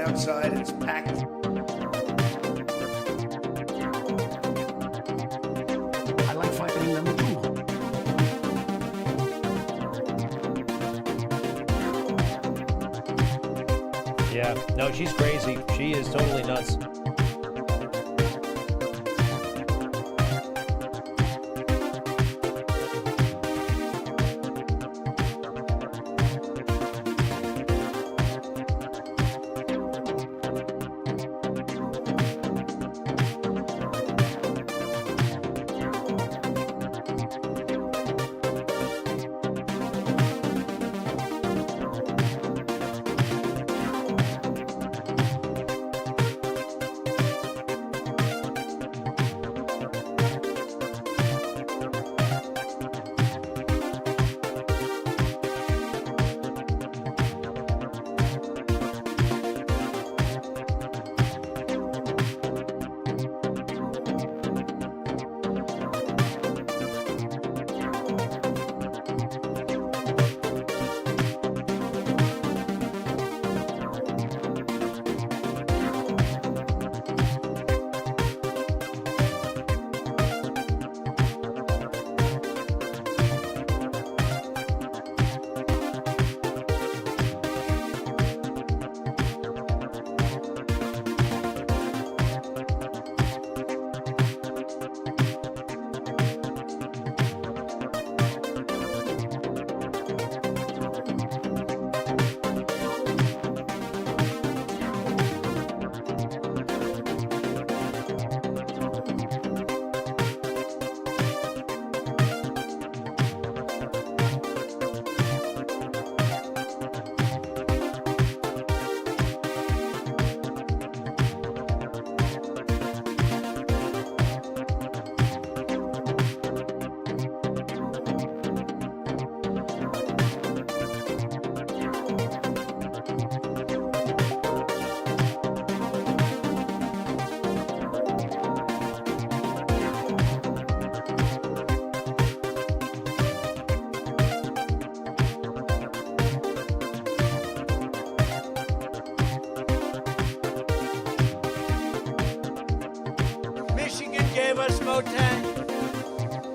outside. It's packed. I like fighting them too. Yeah, no, she's crazy. She is totally nuts.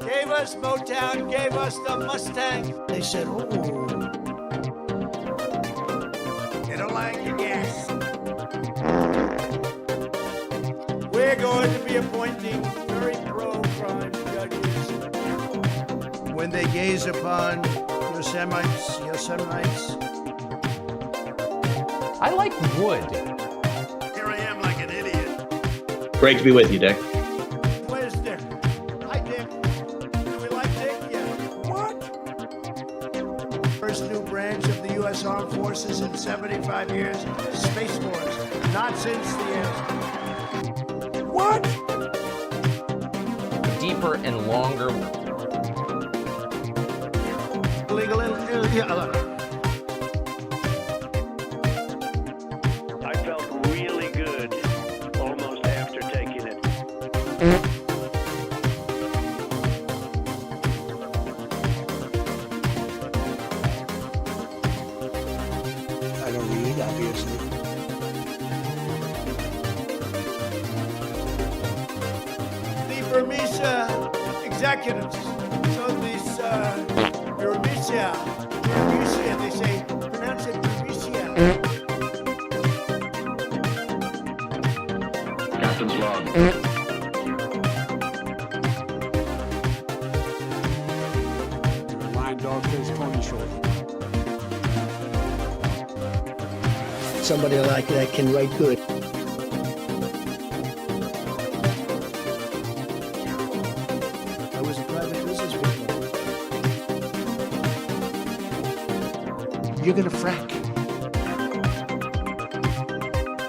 Gave us Motown, gave us the Mustang. They said, oh. They don't like your gas. We're going to be appointing very pro-crime judges. When they gaze upon Yosemites. I like wood. Here I am like an idiot. Great to be with you, Dick. Where's Dick? Hi, Dick. Do we like Dick? Yeah. What? First new branch of the U.S. Armed Forces in 75 years. Space Force. Not since the end. What? Deeper and longer. Illegal. I felt really good almost after taking it. I don't read, obviously. The Burmese executives. So these Burmese, they say, pronounce it Burmese. Captain's log. Line dog face Tony short. Somebody like that can write good. I was a private businessman. You're gonna frack.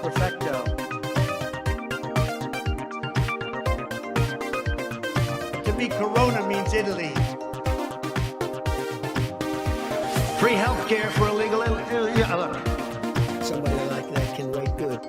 Perfecto. To me, Corona means Italy. Free health care for illegal. Somebody like that can write good.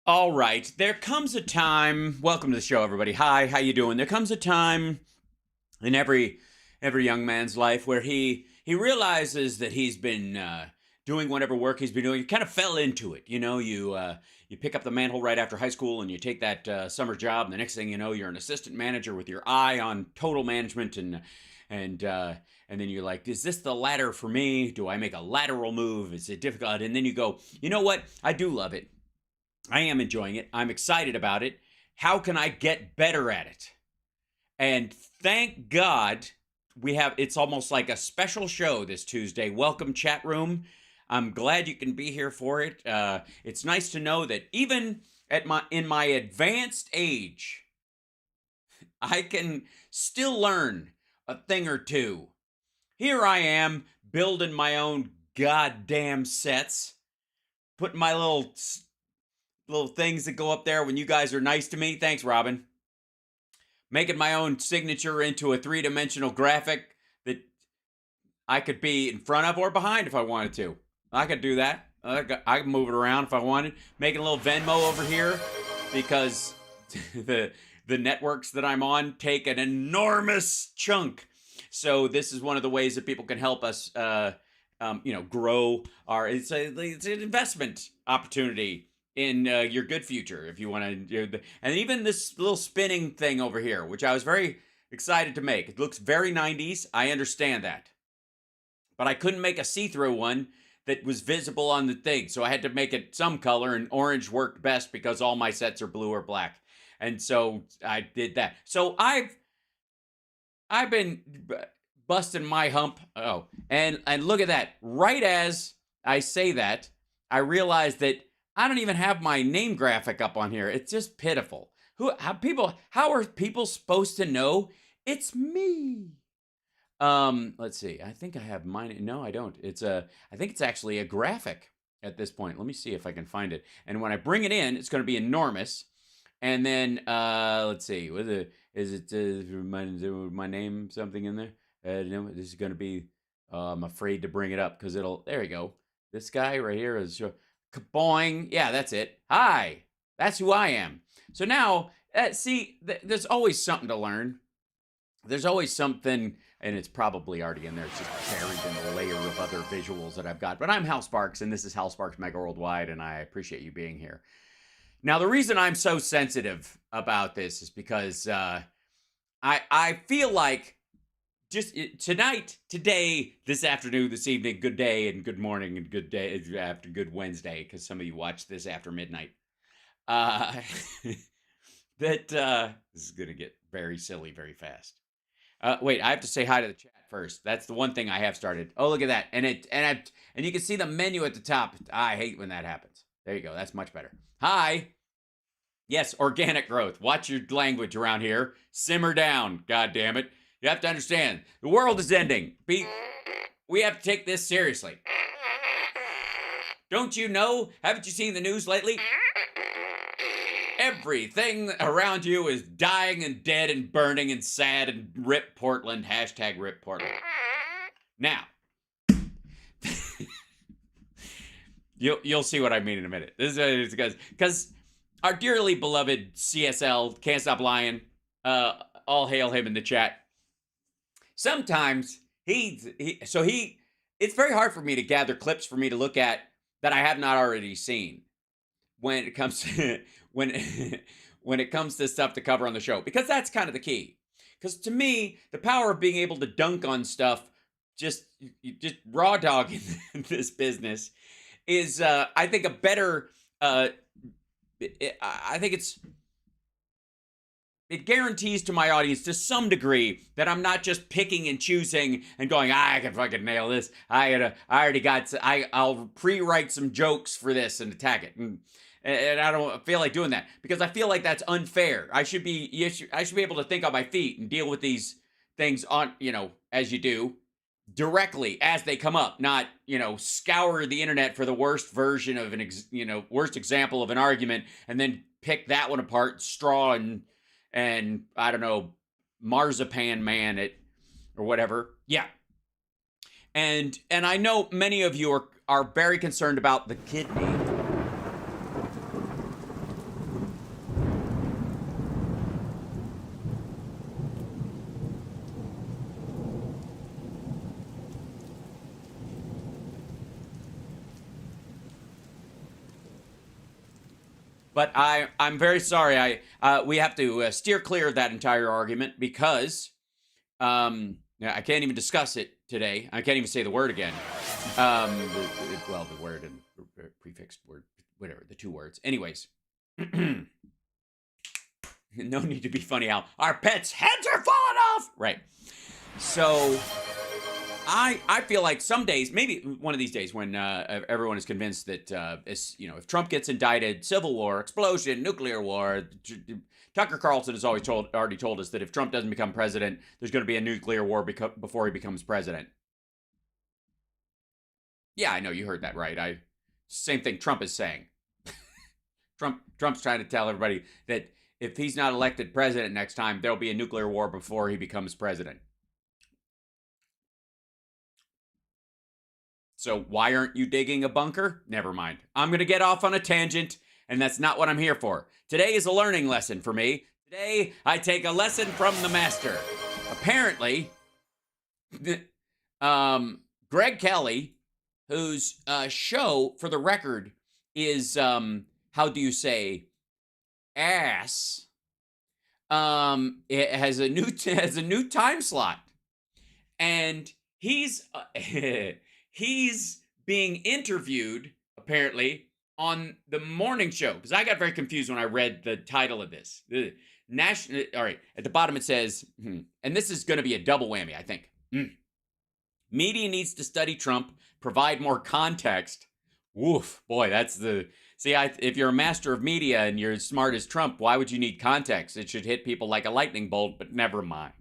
All right, there comes a time. Welcome to the show, everybody. Hi, how you doing? There comes a time in every young man's life where he realizes that he's been doing whatever work he's been doing. He kind of fell into it. You know, you pick up the mantle right after high school and you take that summer job, and the next thing you know, you're an assistant manager with your eye on total management, and then you're like, is this the ladder for me? Do I make a lateral move? Is it difficult? And then you go, you know what? I do love it. I am enjoying it. I'm excited about it. How can I get better at it? And thank God it's almost like a special show this Tuesday. Welcome, chat room. I'm glad you can be here for it. It's nice to know that even in my advanced age, I can still learn a thing or two. Here I am building my own goddamn sets, putting my little things that go up there when you guys are nice to me. Thanks, Robin. Making my own signature into a three-dimensional graphic that I could be in front of or behind if I wanted to. I could do that. I could move it around if I wanted. Making a little Venmo over here because the networks that I'm on take an enormous chunk. So this is one of the ways that people can help us, grow it's an investment opportunity in your good future, if you want to. And even this little spinning thing over here, which I was very excited to make. It looks very 90s. I understand that. But I couldn't make a see-through one that was visible on the thing. So I had to make it some color, and orange worked best because all my sets are blue or black. And so I did that. So I've been busting my hump. Oh, and look at that. Right as I say that, I realize that I don't even have my name graphic up on here. It's just pitiful. How are people supposed to know it's me? Let's see. I think I have mine. No, I don't. I think it's actually a graphic at this point. Let me see if I can find it. And when I bring it in, it's going to be enormous. And then, let's see. Is it my name something in there? No, this is going to be, I'm afraid to bring it up because there we go. This guy right here is, kaboing. Yeah, that's it. Hi, that's who I am. So now, there's always something to learn. There's always something, and it's probably already in there. It's just buried in a layer of other visuals that I've got. But I'm Hal Sparks, and this is Hal Sparks Megaworldwide, and I appreciate you being here. Now, the reason I'm so sensitive about this is because I feel like just tonight, today, this afternoon, this evening, good day and good morning and good day after good Wednesday, because some of you watch this after midnight. This is going to get very silly very fast. Wait, I have to say hi to the chat first. That's the one thing I have started. Oh, look at that. And you can see the menu at the top. I hate when that happens. There you go. That's much better. Hi. Yes, organic growth. Watch your language around here. Simmer down, God damn it. You have to understand, the world is ending. We have to take this seriously. Don't you know? Haven't you seen the news lately? Everything around you is dying and dead and burning and sad and rip Portland. Hashtag rip Portland. Now, you'll see what I mean in a minute. This is because our dearly beloved CSL, Can't Stop Lying, all hail him in the chat. Sometimes it's very hard for me to gather clips for me to look at that I have not already seen when it comes to when it comes to stuff to cover on the show, because that's kind of the key. Because to me, the power of being able to dunk on stuff, just raw dog in this business, is I think a better. I think it guarantees to my audience to some degree that I'm not just picking and choosing and going, I can fucking nail this. I'll pre-write some jokes for this and attack it. And I don't feel like doing that because I feel like that's unfair. I should be able to think on my feet and deal with these things on, as you do, directly as they come up, not, scour the internet for the worst version of worst example of an argument and then pick that one apart, straw and I don't know, marzipan man it or whatever. Yeah. And I know many of you are very concerned about the kidney. But I'm very sorry. We have to steer clear of that entire argument because I can't even discuss it today. I can't even say the word again. The word and prefixed word, whatever, the two words. Anyways, no need to be funny, Al. Our pets' heads are falling off. Right. So I feel like some days, maybe one of these days, when everyone is convinced that if Trump gets indicted, civil war, explosion, nuclear war. Tucker Carlson has already told us that if Trump doesn't become president, there's going to be a nuclear war before he becomes president. Yeah, I know you heard that right. Same thing Trump is saying. Trump's trying to tell everybody that if he's not elected president next time, there'll be a nuclear war before he becomes president. So why aren't you digging a bunker? Never mind. I'm going to get off on a tangent, and that's not what I'm here for. Today is a learning lesson for me. Today, I take a lesson from the master. Apparently, Greg Kelly, whose show, for the record, is, how do you say, ass, it has a new time slot. And he's being interviewed, apparently, on the morning show. Because I got very confused when I read the title of this. All right, at the bottom it says, and this is going to be a double whammy, I think. Media needs to study Trump, provide more context. Woof, boy, that's the... See, if you're a master of media and you're as smart as Trump, why would you need context? It should hit people like a lightning bolt, but never mind.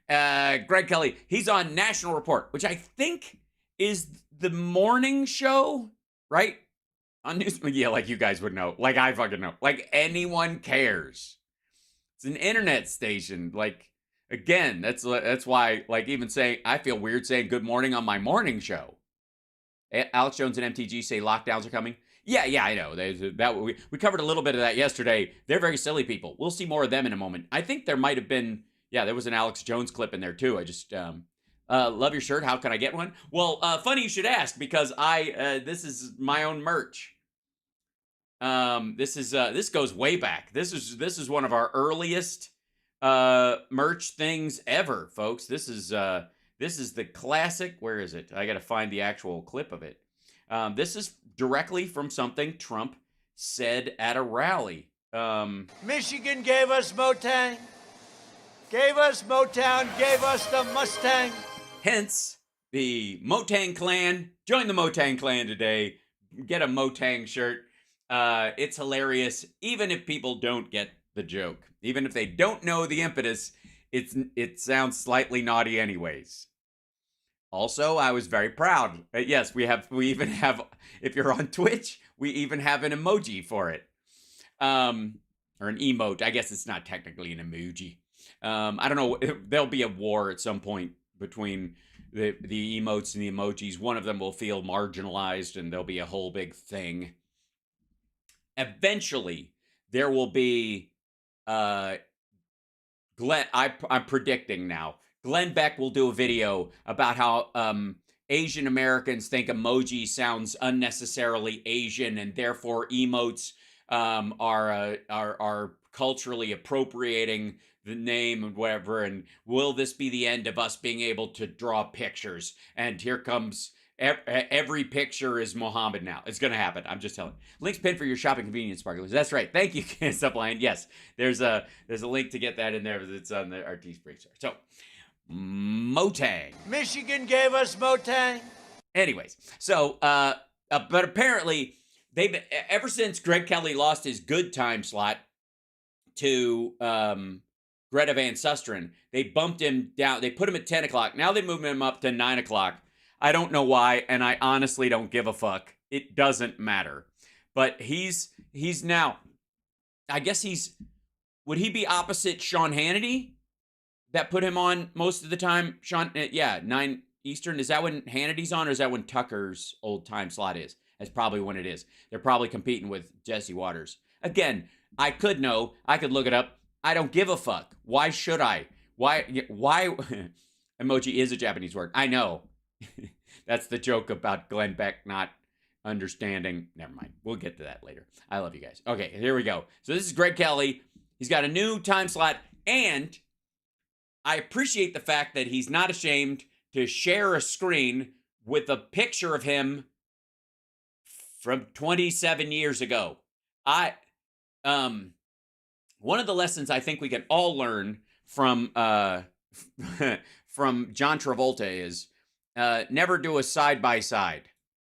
Greg Kelly, he's on National Report, which I think is the morning show, right? On news, yeah, like you guys would know. Like I fucking know. Like anyone cares. It's an internet station. Like, again, that's why, like, even saying, I feel weird saying good morning on my morning show. Alex Jones and MTG say lockdowns are coming. Yeah, I know. We covered a little bit of that yesterday. They're very silly people. We'll see more of them in a moment. I think there might have been, there was an Alex Jones clip in there too. I just, love your shirt. How can I get one? Well, funny you should ask, because this is my own merch. This goes way back. This is one of our earliest, merch things ever, folks. This is the classic. Where is it? I got to find the actual clip of it. This is directly from something Trump said at a rally. Michigan gave us Motown, gave us Motown, gave us the Mustang. Hence, the Motang Clan. Join the Motang Clan today. Get a Motang shirt. It's hilarious, even if people don't get the joke. Even if they don't know the impetus, it sounds slightly naughty anyways. Also, I was very proud. Yes, we even have, if you're on Twitch, we even have an emoji for it. Or an emote. I guess it's not technically an emoji. I don't know. There'll be a war at some point between the emotes and the emojis. One of them will feel marginalized and there'll be a whole big thing. Eventually, there will be, I'm predicting now, Glenn Beck will do a video about how Asian Americans think emoji sounds unnecessarily Asian, and therefore emotes are culturally appropriating the name and whatever. And will this be the end of us being able to draw pictures? And here comes every picture is Muhammad now. It's gonna happen. I'm just telling. Links pinned for your shopping convenience, sparklers. That's right. Thank you, Suppline. Yes, there's a link to get that in there. It's on the RT Spring Store. So. Motang. Michigan gave us Motang. Anyways, so but apparently they've ever since Greg Kelly lost his good time slot to Greta Van Susteren, they bumped him down. They put him at 10 o'clock. Now they moved him up to 9 o'clock. I don't know why, and I honestly don't give a fuck. It doesn't matter. But he's now, I guess would he be opposite Sean Hannity? That put him on most of the time. Sean, 9 Eastern. Is that when Hannity's on, or is that when Tucker's old time slot is? That's probably when it is. They're probably competing with Jesse Waters. Again, I could know. I could look it up. I don't give a fuck. Why should I? Why? Emoji is a Japanese word. I know. That's the joke about Glenn Beck not understanding. Never mind. We'll get to that later. I love you guys. Okay, here we go. So this is Greg Kelly. He's got a new time slot, and I appreciate the fact that he's not ashamed to share a screen with a picture of him from 27 years ago. One of the lessons I think we can all learn from from John Travolta is never do a side-by-side.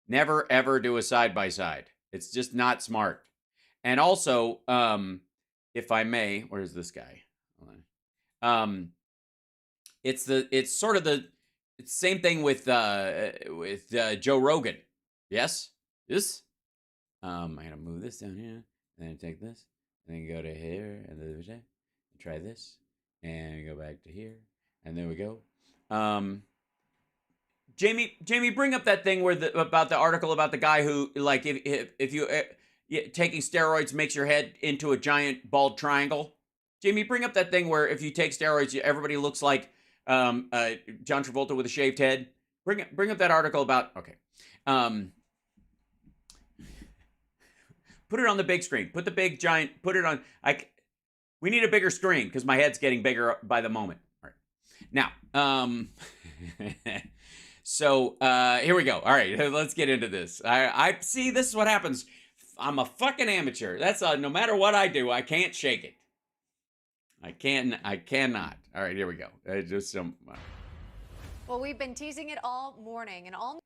Never, ever do a side-by-side. It's just not smart. And also, if I may, where's this guy? It's sort of the same thing with Joe Rogan. Yes? This? I'm going to move this down here, and then take this, and then go to here, and then try this, and go back to here, and there we go. Jamie, bring up that thing about the article about the guy who, like, if you taking steroids makes your head into a giant bald triangle. Jamie, bring up that thing where if you take steroids, everybody looks like John Travolta with a shaved head. Bring up that article about. Okay. Put it on the big screen. Put the big giant. Put it on. We need a bigger screen because my head's getting bigger by the moment. All right. Now, so here we go. All right, let's get into this. I see. This is what happens. I'm a fucking amateur. That's no matter what I do, I can't shake it. I cannot. All right, here we go. Just some. Well, we've been teasing it all morning and all.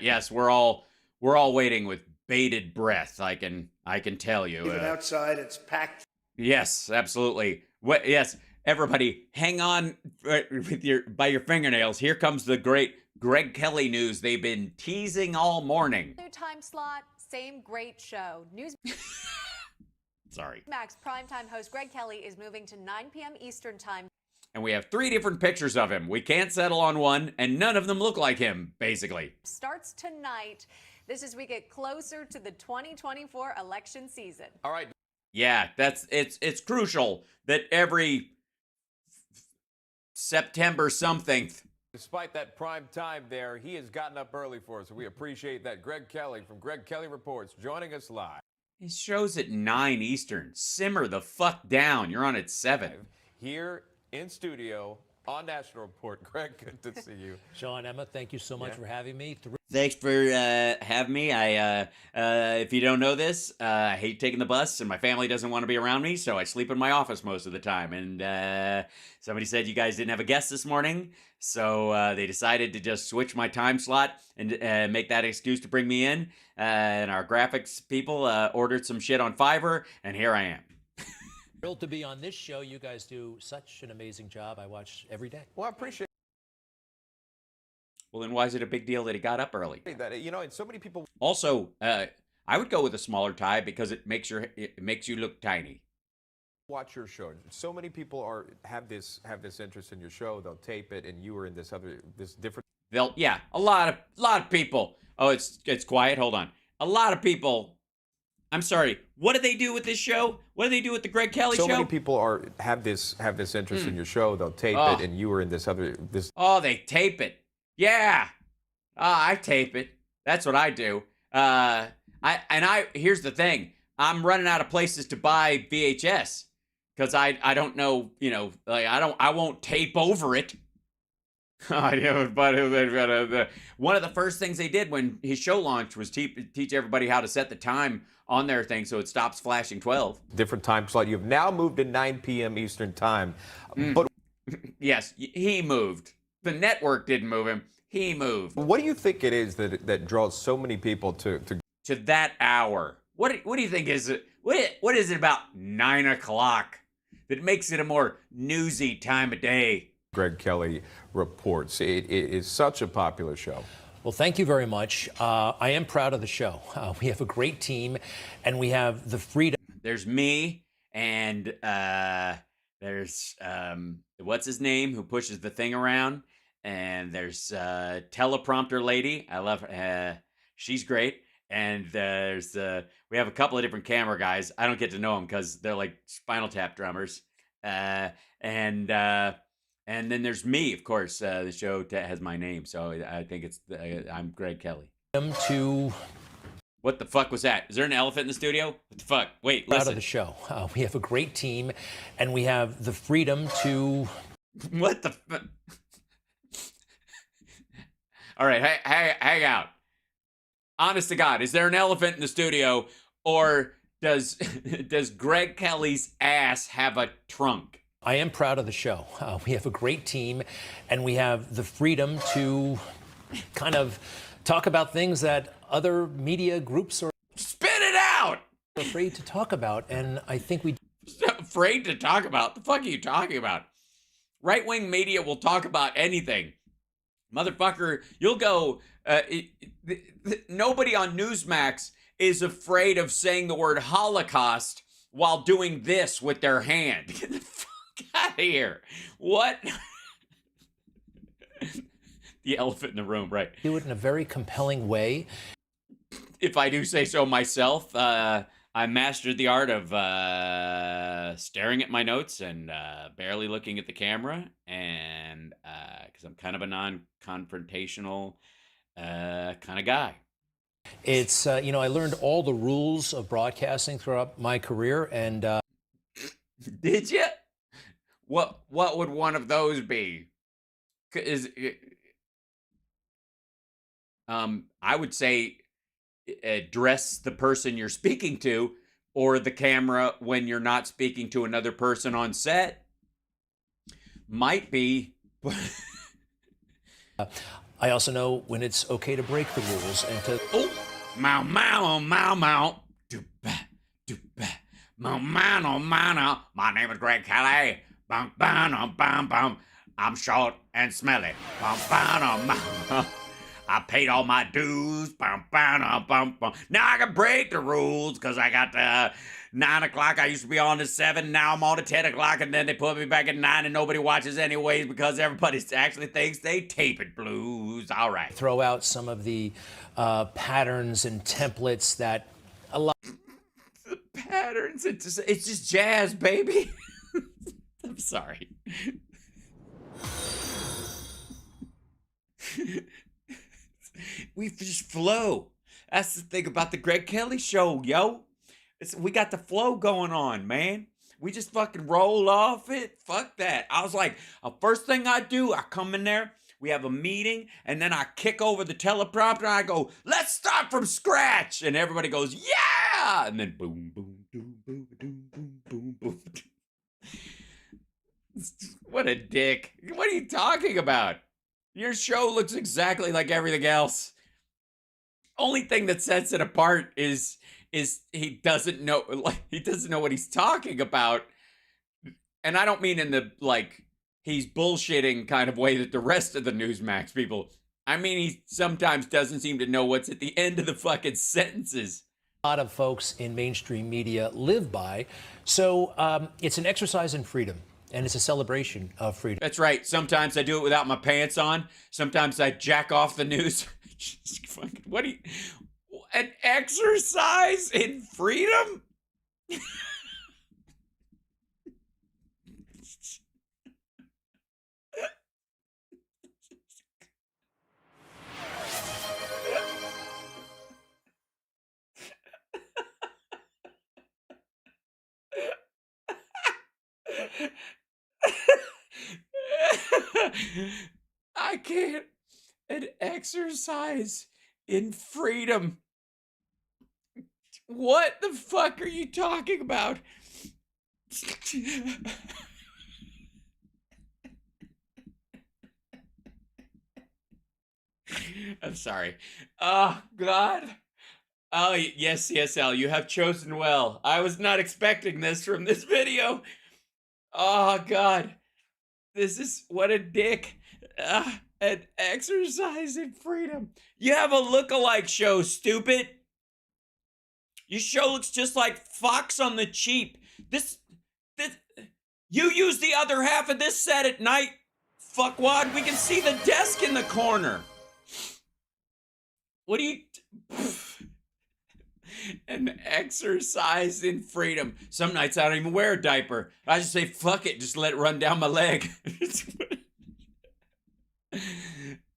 Yes, we're all waiting with bated breath. I can tell you. Even outside, it's packed. Yes, absolutely. Yes, everybody, hang on by your fingernails. Here comes the great Greg Kelly news. They've been teasing all morning. New time slot, same great show. News. Sorry. Max primetime host Greg Kelly is moving to 9 p.m. Eastern time. And we have 3 different pictures of him. We can't settle on one, and none of them look like him, basically. Starts tonight. This is we get closer to the 2024 election season. All right. Yeah, it's crucial that every September something. Despite that prime time there, he has gotten up early for us, so we appreciate that. Greg Kelly from Greg Kelly Reports joining us live. His show's at 9 Eastern. Simmer the fuck down. You're on at 7. Here in studio on National Report. Greg, good to see you. Sean, Emma, thank you so much for having me. Thanks for having me. If you don't know this, I hate taking the bus, and my family doesn't want to be around me, so I sleep in my office most of the time. And somebody said you guys didn't have a guest this morning, so they decided to just switch my time slot and make that excuse to bring me in. And our graphics people ordered some shit on Fiverr, and here I am. Thrilled to be on this show. You guys do such an amazing job. I watch every day. Well, I appreciate Well, then why is it a big deal that he got up early? that. You know, and so many people. Also, I would go with a smaller tie because it makes you look tiny. Watch your show. So many people have this interest in your show. They'll tape it, and you were in this different. A lot of people. Oh, it's quiet. Hold on. A lot of people. I'm sorry. What do they do with this show? What do they do with the Greg Kelly show? So many people have this interest in your show. They'll tape it, and you were in this. Oh, they tape it. Yeah. I tape it. That's what I do. Here's the thing. I'm running out of places to buy VHS because I don't know, like I won't tape over it. But one of the first things they did when his show launched was teach everybody how to set the time on their thing so it stops flashing 12. Different time slot. You've now moved to 9 p.m. Eastern time. But yes, he moved. The network didn't move him. He moved. What do you think it is that draws so many people to that hour? What do you think is it? What is it about 9 o'clock that makes it a more newsy time of day? Greg Kelly Reports. It is such a popular show. Well, thank you very much. I am proud of the show. We have a great team, and we have the freedom. There's me, and there's what's his name who pushes the thing around, and there's teleprompter lady. I love her. She's great. And there's we have a couple of different camera guys. I don't get to know them because they're like Spinal Tap drummers. And then there's me, of course. The show has my name, so I think I'm Greg Kelly. to What the fuck was that? Is there an elephant in the studio? What the fuck? Wait, proud listen. of the show. We have a great team, and we have the freedom to. What the fuck? All right, hang out. Honest to God, is there an elephant in the studio, or does Greg Kelly's ass have a trunk? I am proud of the show. We have a great team, and we have the freedom to kind of talk about things that other media groups are Spit it out! afraid to talk about, and I think we. Afraid to talk about? The fuck are you talking about? Right-wing media will talk about anything. Motherfucker, you'll go, nobody on Newsmax is afraid of saying the word Holocaust while doing this with their hand. Get the fuck out of here. What? The elephant in the room, right. Do it in a very compelling way. If I do say so myself, I mastered the art of staring at my notes and barely looking at the camera, and because I'm kind of a non-confrontational kind of guy. It's, I learned all the rules of broadcasting throughout my career, and Did you? What would one of those be? I would say address the person you're speaking to, or the camera when you're not speaking to another person on set. Might be. I also know when it's okay to break the rules and to. Oh, mow, mow, mow, mow. Do-ba, do-ba. Mow, mow, mow, mow. My name is Greg Kelly. Bum, bum, bum, bum. I'm short and smelly. Bum, bum, bum. I paid all my dues. Bum, bum, bum, bum. Now I can break the rules because I got 9 o'clock. I used to be on to 7. Now I'm on to 10 o'clock, and then they put me back at 9, and nobody watches anyways because everybody actually thinks they tape it blues. All right. Throw out some of the patterns and templates that allow. The patterns. It's just jazz, baby. I'm sorry. We just flow. That's the thing about the Greg Kelly show, yo. We got the flow going on, man. We just fucking roll off it. Fuck that. I was like, first thing I do, I come in there, we have a meeting, and then I kick over the teleprompter, and I go, let's start from scratch. And everybody goes, yeah! And then boom, boom, boom, boom, boom, boom, boom, boom. What a dick. What are you talking about? Your show looks exactly like everything else. Only thing that sets it apart is he doesn't know what he's talking about. And I don't mean in the he's bullshitting kind of way that the rest of the Newsmax people. I mean, he sometimes doesn't seem to know what's at the end of the fucking sentences. A lot of folks in mainstream media live by. So it's an exercise in freedom, and it's a celebration of freedom. That's right. Sometimes I do it without my pants on. Sometimes I jack off the news. What do you... An exercise in freedom? I can't. An exercise in freedom. What the fuck are you talking about? I'm sorry. Oh, God. Oh, yes, Al, you have chosen well. I was not expecting this from this video. Oh, God. This is, what a dick. An exercise in freedom. You have a lookalike show, stupid. Your show looks just like Fox on the cheap. This, you use the other half of this set at night, fuckwad. We can see the desk in the corner. What do you... An exercise in freedom. Some nights I don't even wear a diaper. I just say, fuck it, just let it run down my leg.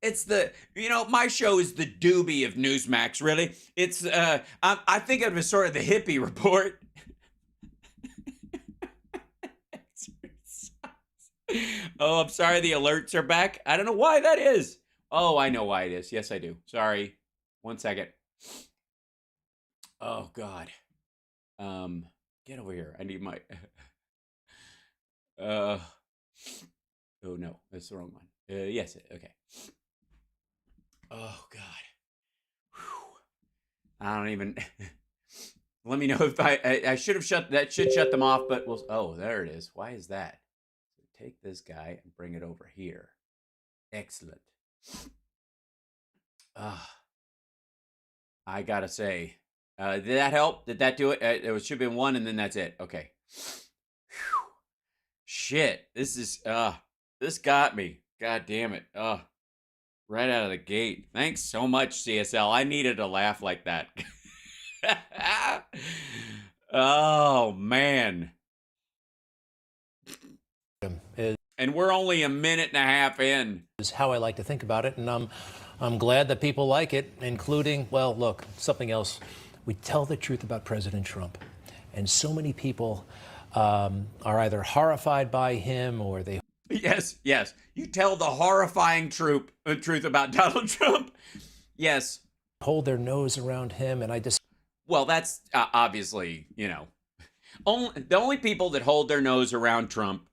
It's the, my show is the doobie of Newsmax, really. It's, I think of it as sort of the hippie report. Oh, I'm sorry, the alerts are back. I don't know why that is. Oh, I know why it is. Yes, I do. Sorry. 1 second. Oh, God. Get over here. I need my... Oh, no. That's the wrong one. Yes, okay. Oh, God. Whew. I don't even... Let me know if I should have shut... That should shut them off, but we'll... Oh, there it is. Why is that? Take this guy and bring it over here. Excellent. I gotta say, did that help? Did that do it? It should have been one, and then that's it. Okay. Whew. Shit, this got me. God damn it. Right out of the gate. Thanks so much, CSL. I needed a laugh like that. Oh man. And we're only a minute and a half in. Is how I like to think about it, and I'm glad that people like it, including, well, look, something else. We tell the truth about President Trump, and so many people are either horrified by him or they... Yes. You tell the horrifying truth about Donald Trump. Yes. Hold their nose around him, and I just... Well, that's obviously, the only people that hold their nose around Trump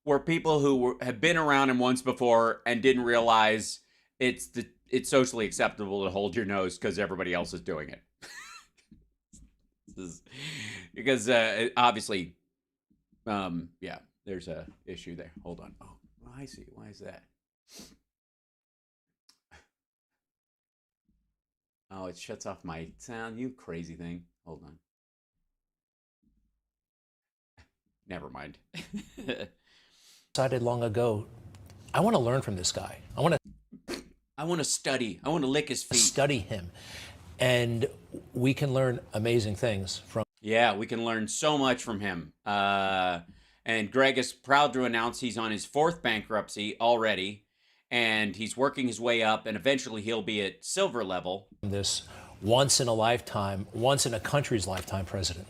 were people who have been around him once before and didn't realize it's socially acceptable to hold your nose because everybody else is doing it. Because obviously, yeah, there's a issue there. Hold on. Oh, I see. Why is that? Oh, it shuts off my sound. You crazy thing. Hold on. Never mind. Decided long ago, I want to learn from this guy. I want to study. I want to lick his feet. Study him. And we can learn amazing things from... Yeah, we can learn so much from him. And Greg is proud to announce he's on his 4th bankruptcy already. And he's working his way up, and eventually he'll be at silver level. This once in a country's lifetime president.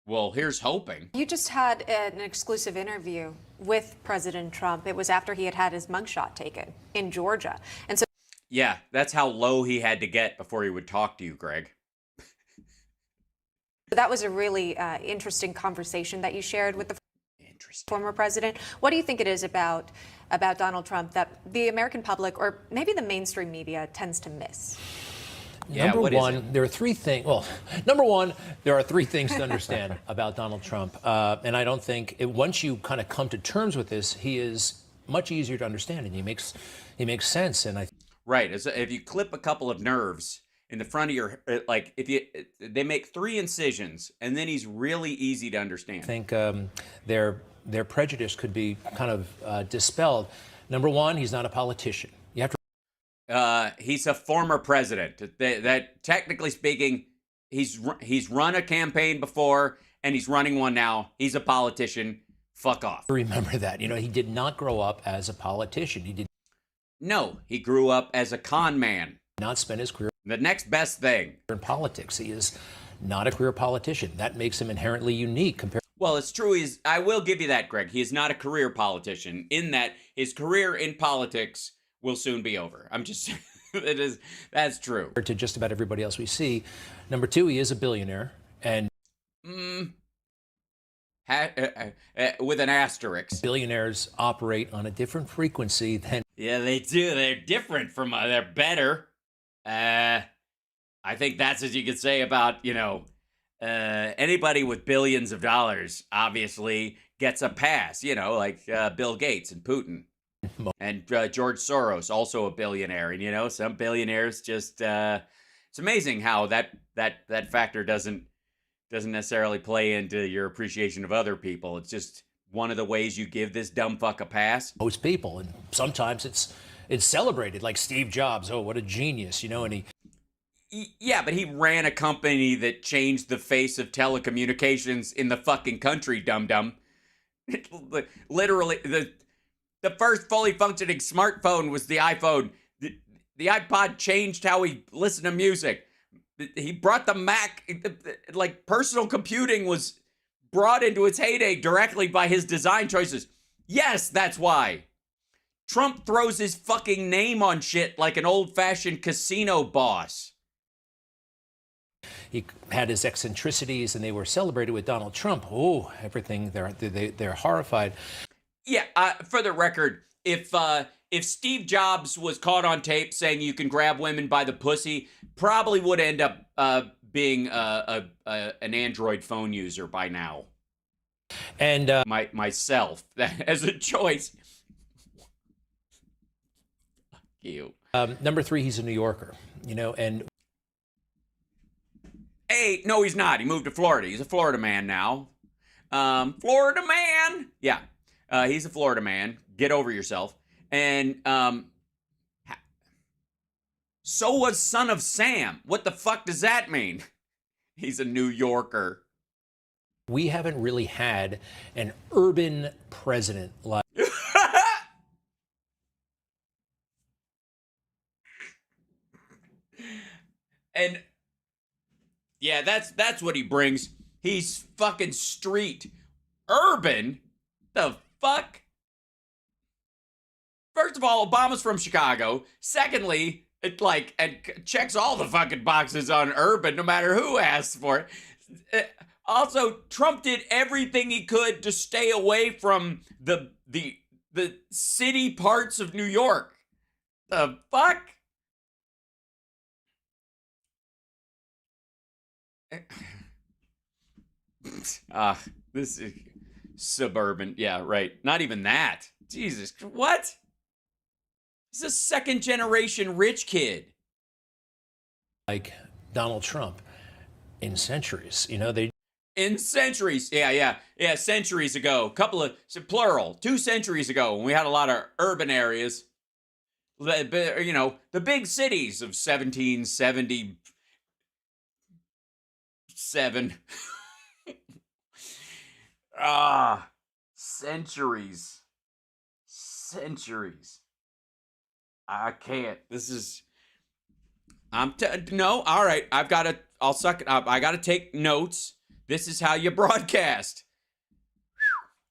Well, here's hoping. You just had an exclusive interview with President Trump. It was after he had his mugshot taken in Georgia. And so... Yeah, that's how low he had to get before he would talk to you, Greg. That was a really interesting conversation that you shared with the former president. What do you think it is about Donald Trump that the American public, or maybe the mainstream media, tends to miss? Yeah, Number one, there are 3 things. Well, number one, there are 3 things to understand about Donald Trump. And I don't think once you kind of come to terms with this, he is much easier to understand, and he makes sense. And right. If you clip a couple of nerves in the front of your, like they make 3 incisions, and then he's really easy to understand. I think their prejudice could be kind of dispelled. Number one, he's not a politician. You have to... He's a former president. That technically speaking, he's run a campaign before, and he's running one now. He's a politician. Fuck off. Remember that. He did not grow up as a politician. He did... No, he grew up as a con man. Not spend his career... The next best thing. ...in politics. He is not a career politician. That makes him inherently unique compared... Well, it's true. I will give you that, Greg. He is not a career politician, in that his career in politics will soon be over. I'm just... That's true. ...to just about everybody else we see. Number 2, he is a billionaire, and... with an asterisk. Billionaires operate on a different frequency than... Yeah, they do. They're different from... they're better. I think that's what you could say about, anybody with billions of dollars obviously gets a pass, like Bill Gates and Putin. And George Soros, also a billionaire. And, some billionaires just... it's amazing how that factor doesn't necessarily play into your appreciation of other people. It's just one of the ways you give this dumb fuck a pass. Most people, and sometimes it's celebrated, like Steve Jobs. Oh, what a genius, and he... Yeah, but he ran a company that changed the face of telecommunications in the fucking country, dum-dum. Literally, The first fully functioning smartphone was the iPhone. The iPod changed how we listen to music. He brought the Mac, like personal computing was brought into its heyday directly by his design choices. Yes, that's why. Trump throws his fucking name on shit like an old-fashioned casino boss. He had his eccentricities, and they were celebrated with Donald Trump. Oh, everything, they're horrified. Yeah, for the record, if Steve Jobs was caught on tape saying you can grab women by the pussy, probably would end up being an Android phone user by now. And myself as a choice. Fuck you. Number 3, he's a New Yorker, you know, and. Hey, no, he's not. He moved to Florida. He's a Florida man now. Florida man. Yeah, he's a Florida man. Get over yourself. And so was Son of Sam. What the fuck does that mean? He's a New Yorker. We haven't really had an urban president like. And yeah, that's what he brings. He's fucking street. Urban? The fuck? First of all, Obama's from Chicago. Secondly, it checks all the fucking boxes on urban, no matter who asks for it. Also, Trump did everything he could to stay away from the city parts of New York. The fuck? This is suburban. Yeah, right. Not even that. Jesus, what? He's a second generation rich kid. Like Donald Trump in centuries, you know, in centuries. Yeah, centuries ago. Plural, 2 centuries ago when we had a lot of urban areas. You know, the big cities of 1777. Centuries. I can't. This is. No. All right. I'll suck it up. I gotta take notes. This is how you broadcast.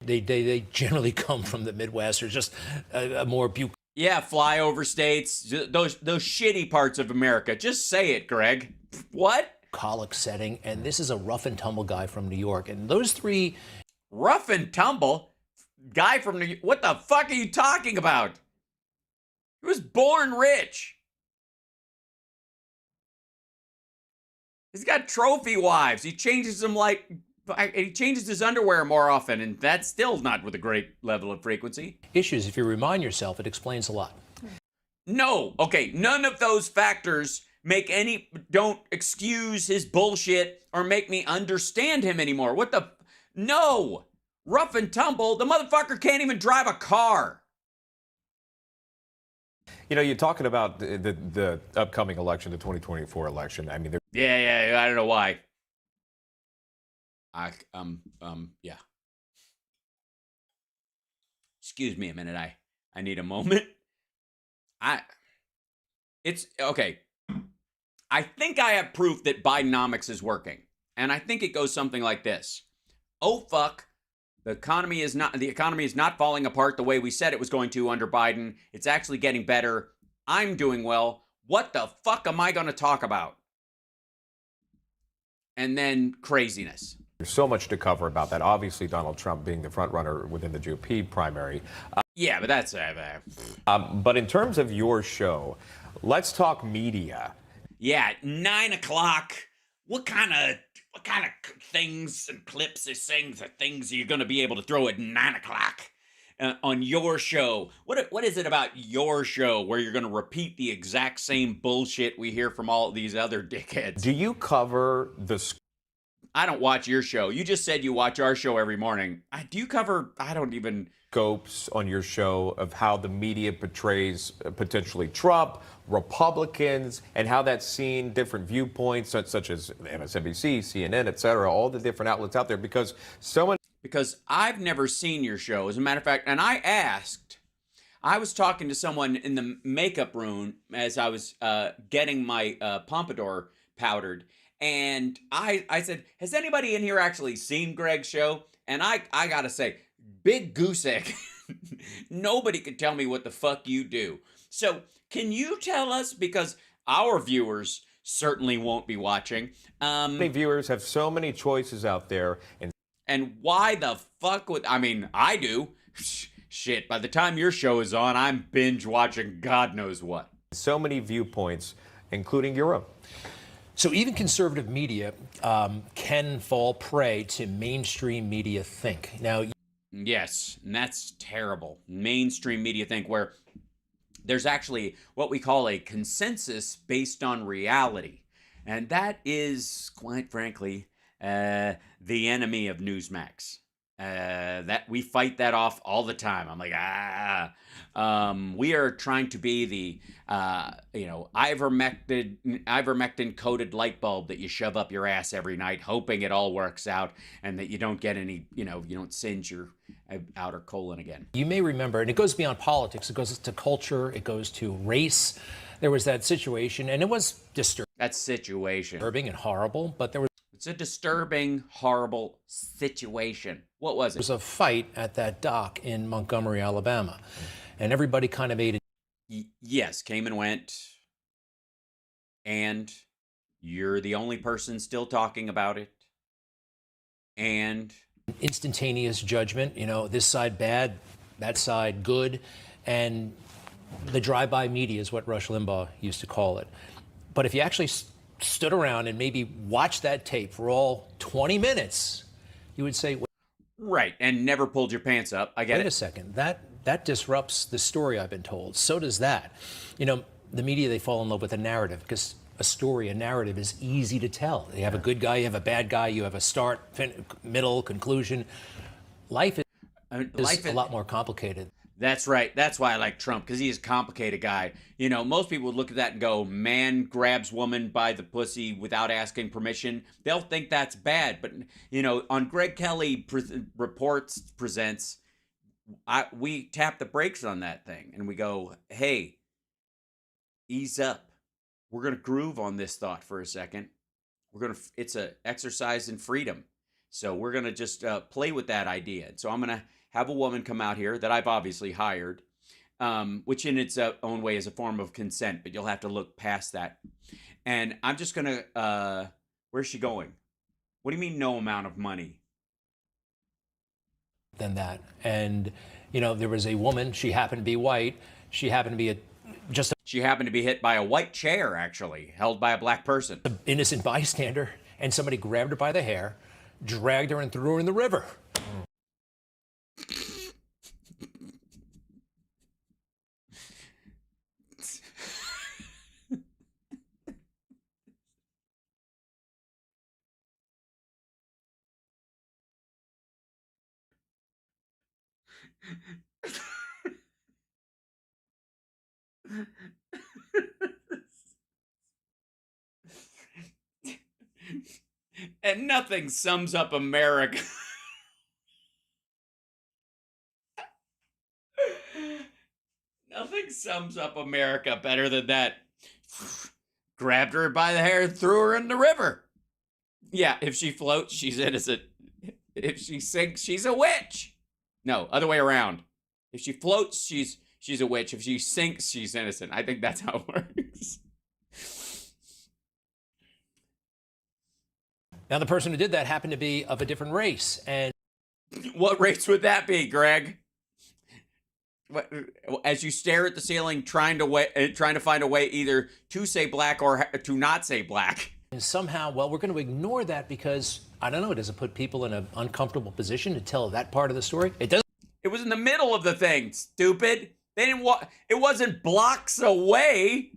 They generally come from the Midwest or just a more yeah, flyover states, those shitty parts of America. Just say it, Greg. What? Bucolic setting, and this is a rough and tumble guy from New York, and those 3. Rough and tumble guy from New York. What the fuck are you talking about? He was born rich. He's got trophy wives. He changes them he changes his underwear more often, and that's still not with a great level of frequency. Issues. If you remind yourself, it explains a lot. No. Okay. None of those factors don't excuse his bullshit or make me understand him anymore. What the? No. Rough and tumble. The motherfucker can't even drive a car. You know, you're talking about the upcoming election, the 2024 election. I mean, yeah. I don't know why. Yeah. Excuse me a minute. I need a moment. It's okay. I think I have proof that Bidenomics is working. And I think it goes something like this. Oh, fuck. The economy is not falling apart the way we said it was going to under Biden. It's actually getting better. I'm doing well. What the fuck am I going to talk about? And then craziness. There's so much to cover about that. Obviously, Donald Trump being the front runner within the GOP primary. Yeah, but that's... but in terms of your show, let's talk media. Yeah, 9 o'clock. What kind of things and clips and things are things you're going to be able to throw at 9 o'clock on your show? What is it about your show where you're going to repeat the exact same bullshit we hear from all these other dickheads? Do you cover the... I don't watch your show. You just said you watch our show every morning. Do you cover... I don't even... Scopes on your show of how the media portrays potentially Trump, Republicans, and how that's seen different viewpoints such as MSNBC, CNN, et cetera, all the different outlets out there, because I've never seen your show, as a matter of fact, and I asked I was talking to someone in the makeup room as I was getting my pompadour powdered, and I said, has anybody in here actually seen Greg's show? And I gotta say, big goose egg. Nobody could tell me what the fuck you do. So can you tell us, because our viewers certainly won't be watching. Many viewers have so many choices out there, and why the fuck would, I mean, I do. Shit, by the time your show is on, I'm binge watching God knows what. so many viewpoints, including your own. So even conservative media can fall prey to mainstream media think. Now, yes, and that's terrible. Mainstream media think, where there's actually what we call a consensus based on reality. And that is, quite frankly, the enemy of Newsmax. That we fight that off all the time. I'm like, we are trying to be the, ivermectin coated light bulb that you shove up your ass every night, hoping it all works out and that you don't get any, you don't singe your outer colon again. you may remember, and it goes beyond politics, it goes to culture, it goes to race. There was that situation, and it was That situation. disturbing and horrible, but there was It's a disturbing, horrible situation. What was it? a fight at that dock in Montgomery, Alabama, and everybody kind of ate it. Yes, came and went. And you're the only person still talking about it. And Instantaneous judgment, this side bad, that side good, and the drive-by media is what Rush Limbaugh used to call it. But if you actually stood around and maybe watched that tape for all 20 minutes, you would say, right, and never pulled your pants up. I get wait it. a second, that disrupts the story I've been told. So does that. The media, they fall in love with a narrative because a narrative is easy to tell. You have a good guy, you have a bad guy, you have a start, middle, conclusion. Life is a lot more complicated. That's right. That's why I like Trump, because he's a complicated guy. Most people would look at that and go, man grabs woman by the pussy without asking permission. They'll think that's bad. But, on Greg Kelly Presents, we tap the brakes on that thing and we go, hey, ease up. We're going to groove on this thought for a second. It's an exercise in freedom. So we're going to just play with that idea. So I'm going to have a woman come out here that I've obviously hired, which in its own way is a form of consent, but you'll have to look past that. And I'm just going to, where's she going? What do you mean no amount of money? Than that. And, there was a woman, she happened to be white, she happened to be She happened to be hit by a white chair, actually, held by a black person. an innocent bystander, and somebody grabbed her by the hair, dragged her and threw her in the river. And nothing sums up America. Nothing sums up America better than that. Grabbed her by the hair and threw her in the river. Yeah, if she floats, she's innocent. If she sinks, she's a witch. No, other way around. If she floats, she's a witch. If she sinks, she's innocent. I think that's how it works. Now, the person who did that happened to be of a different race. And What race would that be, Greg? As you stare at the ceiling, trying to find a way either to say black or to not say black. And somehow, we're going to ignore that because, I don't know, does it put people in an uncomfortable position to tell that part of the story? It doesn't. It was in the middle of the thing, stupid. They didn't it wasn't blocks away.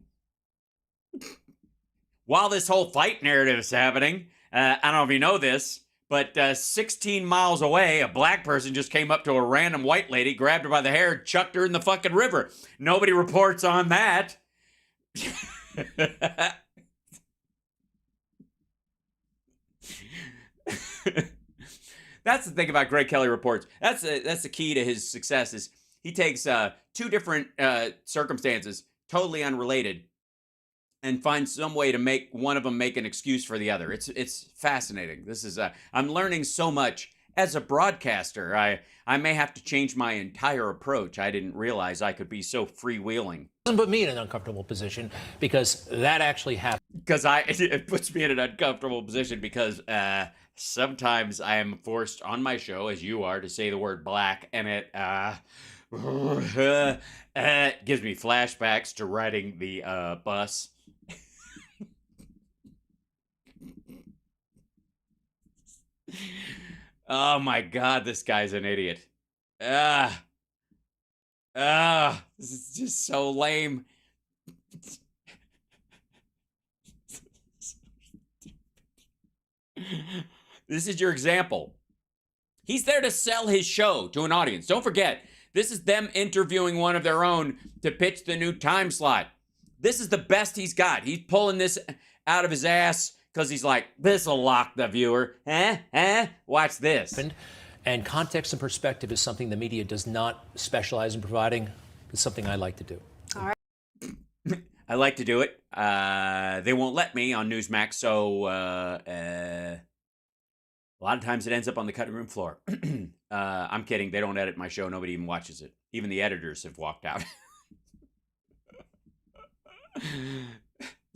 While this whole fight narrative is happening, I don't know if you know this, but 16 miles away, a black person just came up to a random white lady, grabbed her by the hair, chucked her in the fucking river. Nobody reports on that. That's the thing about Greg Kelly Reports. That's the key to his success is he takes two different circumstances, totally unrelated, and find some way to make one of them make an excuse for the other. It's fascinating. This is I'm learning so much as a broadcaster. I may have to change my entire approach. I didn't realize I could be so freewheeling. Doesn't put me in an uncomfortable position because that actually happens. Because it puts me in an uncomfortable position because sometimes I am forced on my show, as you are, to say the word black, and it gives me flashbacks to riding the bus. Oh my God, this guy's an idiot. This is just so lame. This is your example. He's there to sell his show to an audience. Don't forget, this is them interviewing one of their own to pitch the new time slot. This is the best he's got. He's pulling this out of his ass because he's like, this'll lock the viewer. Watch this. And context and perspective is something the media does not specialize in providing. It's something I like to do. All right. I like to do it. They won't let me on Newsmax, so a lot of times it ends up on the cutting room floor. I'm kidding. They don't edit my show. Nobody even watches it. Even the editors have walked out.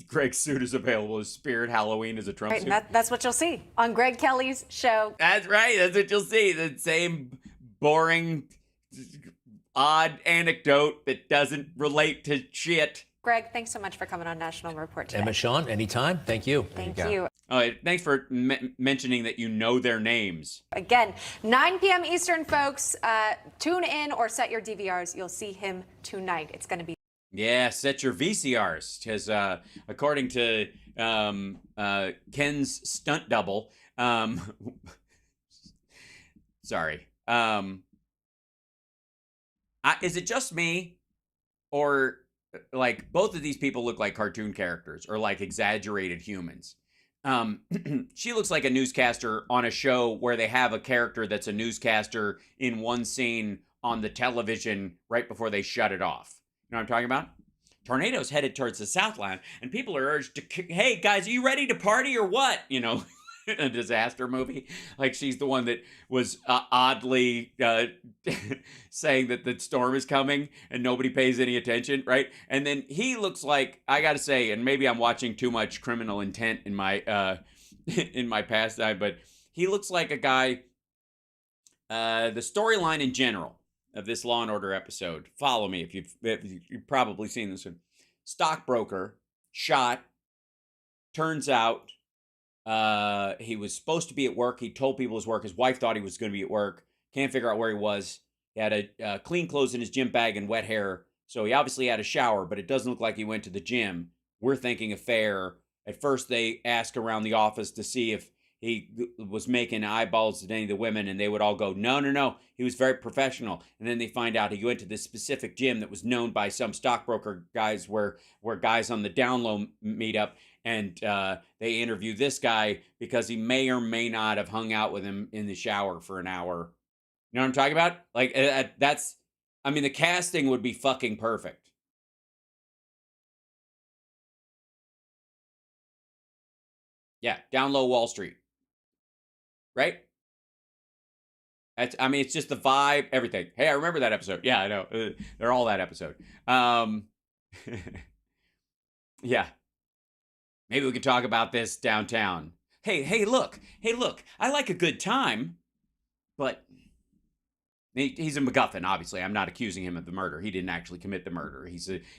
Greg's suit is available as Spirit Halloween as a Trump suit. That's what you'll see on Greg Kelly's show. That's right. That's what you'll see. The same boring, odd anecdote that doesn't relate to shit. Greg, thanks so much for coming on National Report today. Emma Sean, anytime. Thank you. Thank you. Thanks for mentioning that you know their names. Again, 9 p.m. Eastern, folks. Tune in or set your DVRs. You'll see him tonight. It's going to be. Yeah, set your VCRs, because according to Ken's stunt double, sorry, is it just me, or like both of these people look like cartoon characters or like exaggerated humans? She looks like a newscaster on a show where they have a character that's a newscaster in one scene on the television right before they shut it off. You know what I'm talking about? Tornadoes headed towards the Southland, and people are urged to, hey, guys, are you ready to party or what? You know, a disaster movie. Like she's the one that was oddly saying that the storm is coming and nobody pays any attention, right? And then he looks like, I got to say, and maybe I'm watching too much Criminal Intent in my in my pastime, but he looks like a guy, the storyline in general of this Law and Order episode. Follow me if you've probably seen this one. Stockbroker shot. Turns out he was supposed to be at work. He told people his work. His wife thought he was going to be at work. Can't figure out where he was. He had a clean clothes in his gym bag and wet hair. So he obviously had a shower, but it doesn't look like he went to the gym. We're thinking affair. At first, they ask around the office to see if he was making eyeballs at any of the women, and they would all go, no. He was very professional. And then they find out he went to this specific gym that was known by some stockbroker guys where guys on the down low meet up. And they interview this guy because he may or may not have hung out with him in the shower for an hour. You know what I'm talking about? Like, the casting would be fucking perfect. Yeah, down low Wall Street. Right? It's just the vibe, everything. Hey, I remember that episode. Yeah, I know. They're all that episode. Yeah. Maybe we could talk about this downtown. Hey, look. I like a good time, but he's a MacGuffin, obviously. I'm not accusing him of the murder. He didn't actually commit the murder.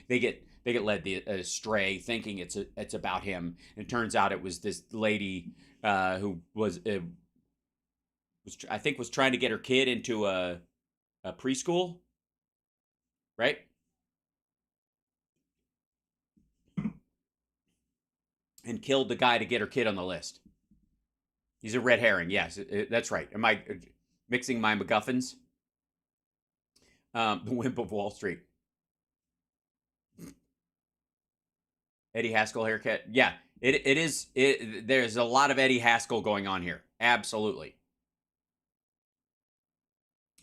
They get led astray thinking it's about him. And it turns out it was this lady who was trying to get her kid into a preschool, right? And killed the guy to get her kid on the list. He's a red herring. Yes, that's right. Am I mixing my MacGuffins? The Wimp of Wall Street. Eddie Haskell haircut. Yeah, it is. There's a lot of Eddie Haskell going on here. Absolutely.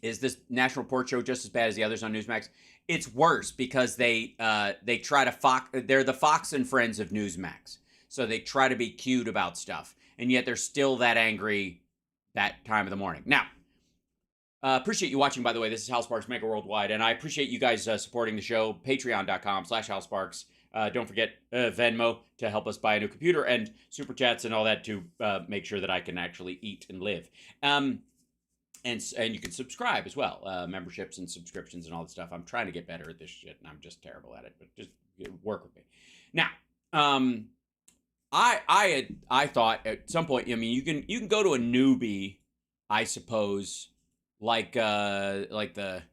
Is this National Report show just as bad as the others on Newsmax? It's worse because they try to they're the Fox and Friends of Newsmax. So they try to be cute about stuff. And yet they're still that angry that time of the morning. Now, appreciate you watching, by the way. This is Hal Sparks, Megaworldwide. And I appreciate you guys supporting the show. Patreon.com/Hal Sparks. Don't forget Venmo to help us buy a new computer, and Super Chats and all that to make sure that I can actually eat and live. And you can subscribe as well, memberships and subscriptions and all that stuff. I'm trying to get better at this shit, and I'm just terrible at it. But just work with me. Now, I thought at some point, I mean, you can go to a newbie, I suppose, like the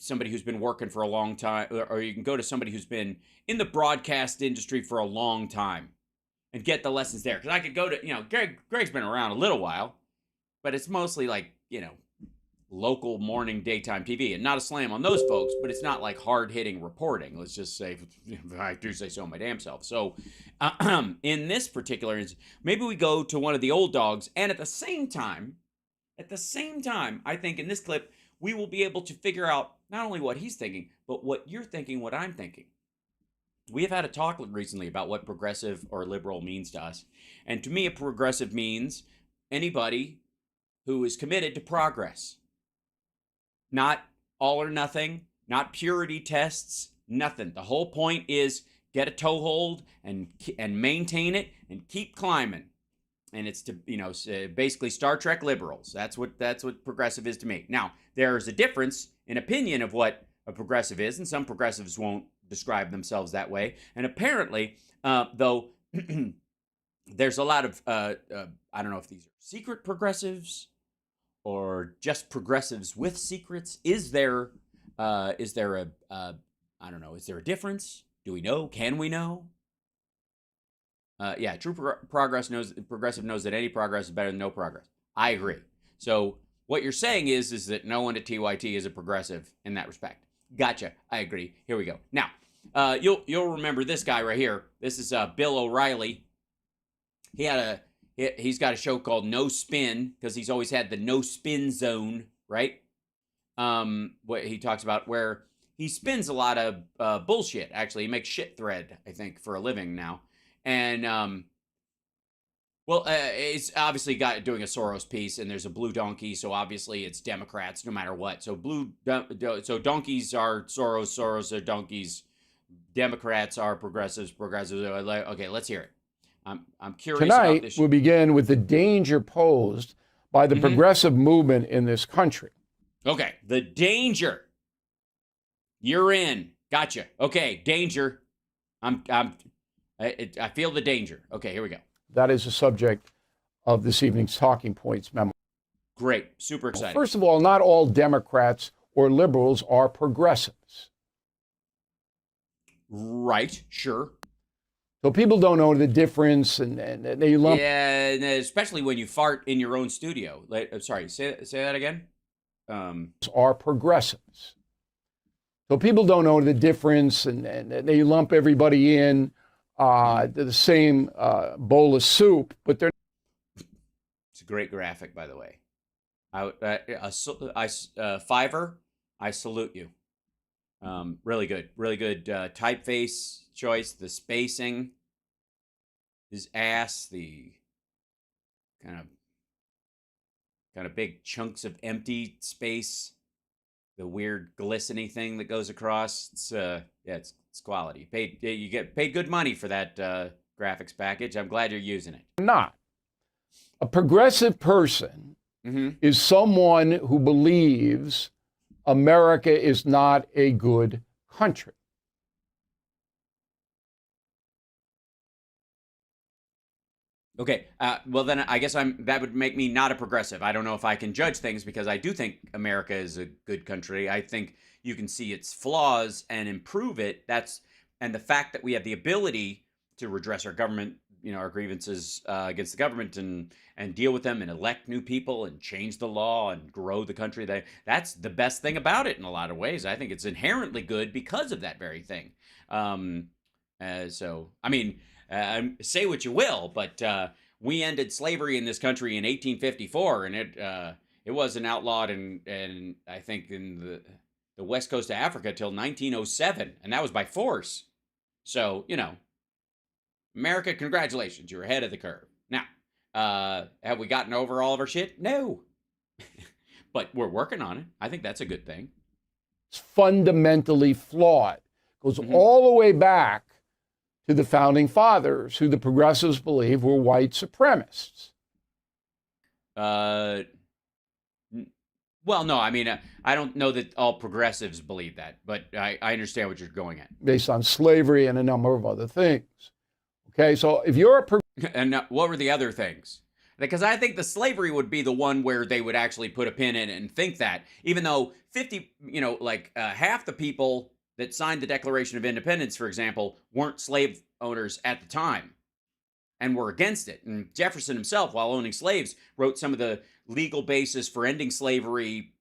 somebody who's been working for a long time, or you can go to somebody who's been in the broadcast industry for a long time and get the lessons there. Because I could go to, Greg's been around a little while, but it's mostly like, local morning daytime TV, and not a slam on those folks, but it's not like hard-hitting reporting. Let's just say, if I do say so my damn self. So in this particular instance, maybe we go to one of the old dogs, and at the same time, I think in this clip, we will be able to figure out not only what he's thinking, but what you're thinking, what I'm thinking. We have had a talk recently about what progressive or liberal means to us. And to me, a progressive means anybody who is committed to progress. Not all or nothing, not purity tests, nothing. The whole point is get a toehold and maintain it and keep climbing. And it's to, basically Star Trek liberals. That's what progressive is to me. Now, there's a difference in opinion of what a progressive is, and some progressives won't describe themselves that way. And apparently, though, there's a lot of, I don't know if these are secret progressives or just progressives with secrets. Is there a I don't know, is there a difference? Do we know? Can we know? Yeah, true progressive knows that any progress is better than no progress. I agree. So what you're saying is that no one at TYT is a progressive in that respect. Gotcha. I agree. Here we go. Now, you'll remember this guy right here. This is Bill O'Reilly. He's got a show called No Spin, because he's always had the no spin zone, right? What he talks about, where he spins a lot of bullshit. Actually, he makes shit thread, I think, for a living now. And it's obviously doing a Soros piece, and there's a blue donkey, so obviously it's Democrats no matter what. So so donkeys are Soros, Soros are donkeys, Democrats are progressives, progressives are okay. Let's hear it. I'm curious about Tonight, this. we'll begin with the danger posed by the progressive movement in this country. Okay, the danger. You're in. Gotcha. Okay, danger. I feel the danger. Okay, here we go. That is the subject of this evening's Talking Points memo. Great. Super exciting. First of all, not all Democrats or liberals are progressives. Right. Sure. So people don't know the difference, and they lump. Yeah, and especially when you fart in your own studio. Sorry, say that again. Are progressives. So people don't know the difference, and they lump everybody in the same bowl of soup, but they're. It's a great graphic, by the way. Fiverr, I salute you. Really good typeface choice, the spacing, his ass, the kind of big chunks of empty space, the weird glistening thing that goes across. It's quality. You get paid good money for that graphics package. I'm glad you're using it. Not. A progressive person is someone who believes America is not a good country. Okay, well then I guess that would make me not a progressive. I don't know if I can judge things, because I do think America is a good country. I think you can see its flaws and improve it. And the fact that we have the ability to redress our government, our grievances against the government, and deal with them and elect new people and change the law and grow the country. That's the best thing about it in a lot of ways. I think it's inherently good because of that very thing. Say what you will, but we ended slavery in this country in 1854, and it it wasn't outlawed in I think in the west coast of Africa till 1907, and that was by force. So, America, congratulations, you're ahead of the curve. Now, have we gotten over all of our shit? No. But we're working on it. I think that's a good thing. It's fundamentally flawed. Goes all the way back to the founding fathers, who the progressives believe were white supremacists. Well, no, I mean, I don't know that all progressives believe that, but I understand what you're going at. Based on slavery and a number of other things. Okay, so if you're a and what were the other things? Because I think the slavery would be the one where they would actually put a pin in it and think that, even though half the people that signed the Declaration of Independence, for example, weren't slave owners at the time and were against it. And Jefferson himself, while owning slaves, wrote some of the legal basis for ending slavery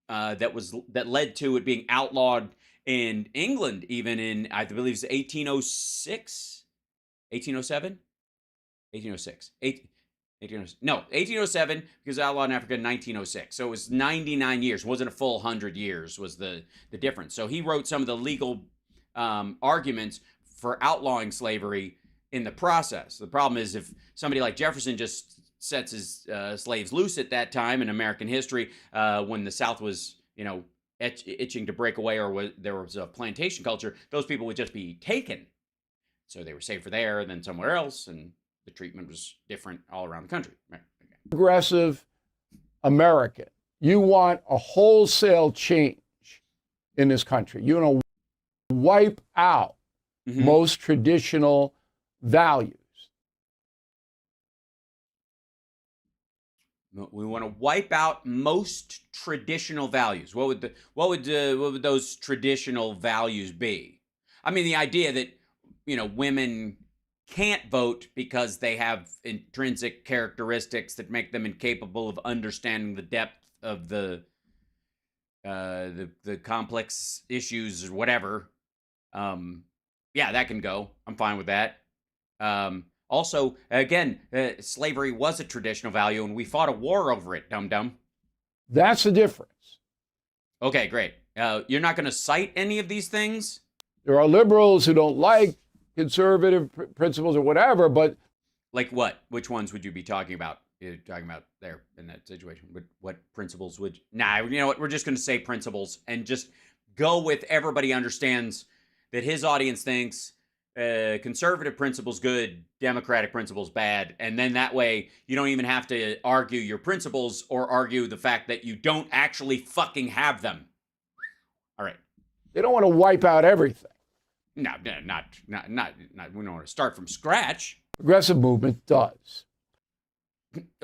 that led to it being outlawed in England, even in, I believe it's 1806, 1807, 1806, 1807, because outlawed in Africa in 1906. So it was 99 years. It wasn't a full 100 years was the difference. So he wrote some of the legal arguments for outlawing slavery in the process. The problem is if somebody like Jefferson just sets his slaves loose at that time in American history, when the South was, itching to break away, or there was a plantation culture, those people would just be taken. So they were safer there than somewhere else, and the treatment was different all around the country. Right. Okay. progressive American, you want a wholesale change in this country. You want to wipe out most traditional values. We want to wipe out most traditional values. What would those traditional values be? I mean, the idea that, women can't vote because they have intrinsic characteristics that make them incapable of understanding the depth of the complex issues or whatever. Yeah, that can go. I'm fine with that. Also, again, slavery was a traditional value, and we fought a war over it, dum-dum. That's the difference. Okay, great. You're not going to cite any of these things? There are liberals who don't like conservative principles or whatever, but... Like what? Which ones would you be talking about? You're talking about there in that situation. What principles would... Nah, you know what? We're just going to say principles and just go with everybody understands that his audience thinks conservative principles good, democratic principles bad, and then that way you don't even have to argue your principles or argue the fact that you don't actually fucking have them. All right. They don't want to wipe out everything. No, not. We don't want to start from scratch. Progressive movement does.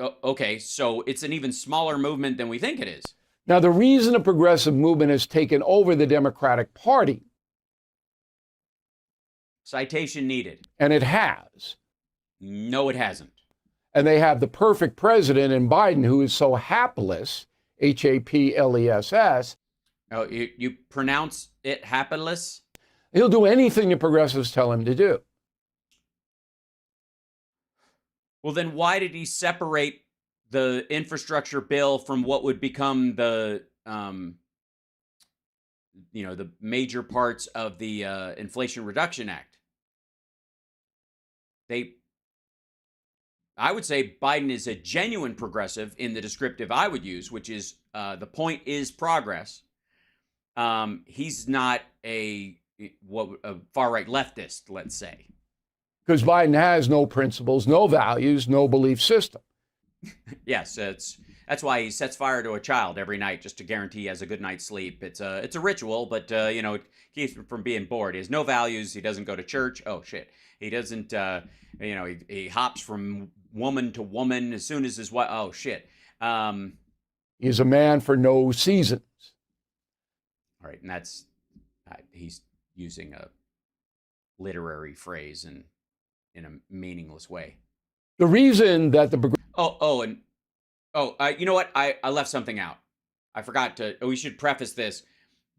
Okay, so it's an even smaller movement than we think it is. Now, the reason the progressive movement has taken over the Democratic Party, citation needed. And it has. No, it hasn't. And they have the perfect president in Biden, who is so hapless, H-A-P-L-E-S-S. Oh, you pronounce it hapless? He'll do anything the progressives tell him to do. Well, then why did he separate the infrastructure bill from what would become the, the major parts of the Inflation Reduction Act? I would say Biden is a genuine progressive in the descriptive I would use, which is the point is progress. He's not a far-right leftist, let's say. Because Biden has no principles, no values, no belief system. Yes, that's why he sets fire to a child every night just to guarantee he has a good night's sleep. It's a ritual, but it keeps him from being bored. He has no values. He doesn't go to church. Oh shit. He doesn't. He hops from woman to woman as soon as his wife. Oh shit. He's a man for no seasons. All right, and that's he's using a literary phrase in a meaningless way. The reason that the you know what? I left something out. I forgot to. We should preface this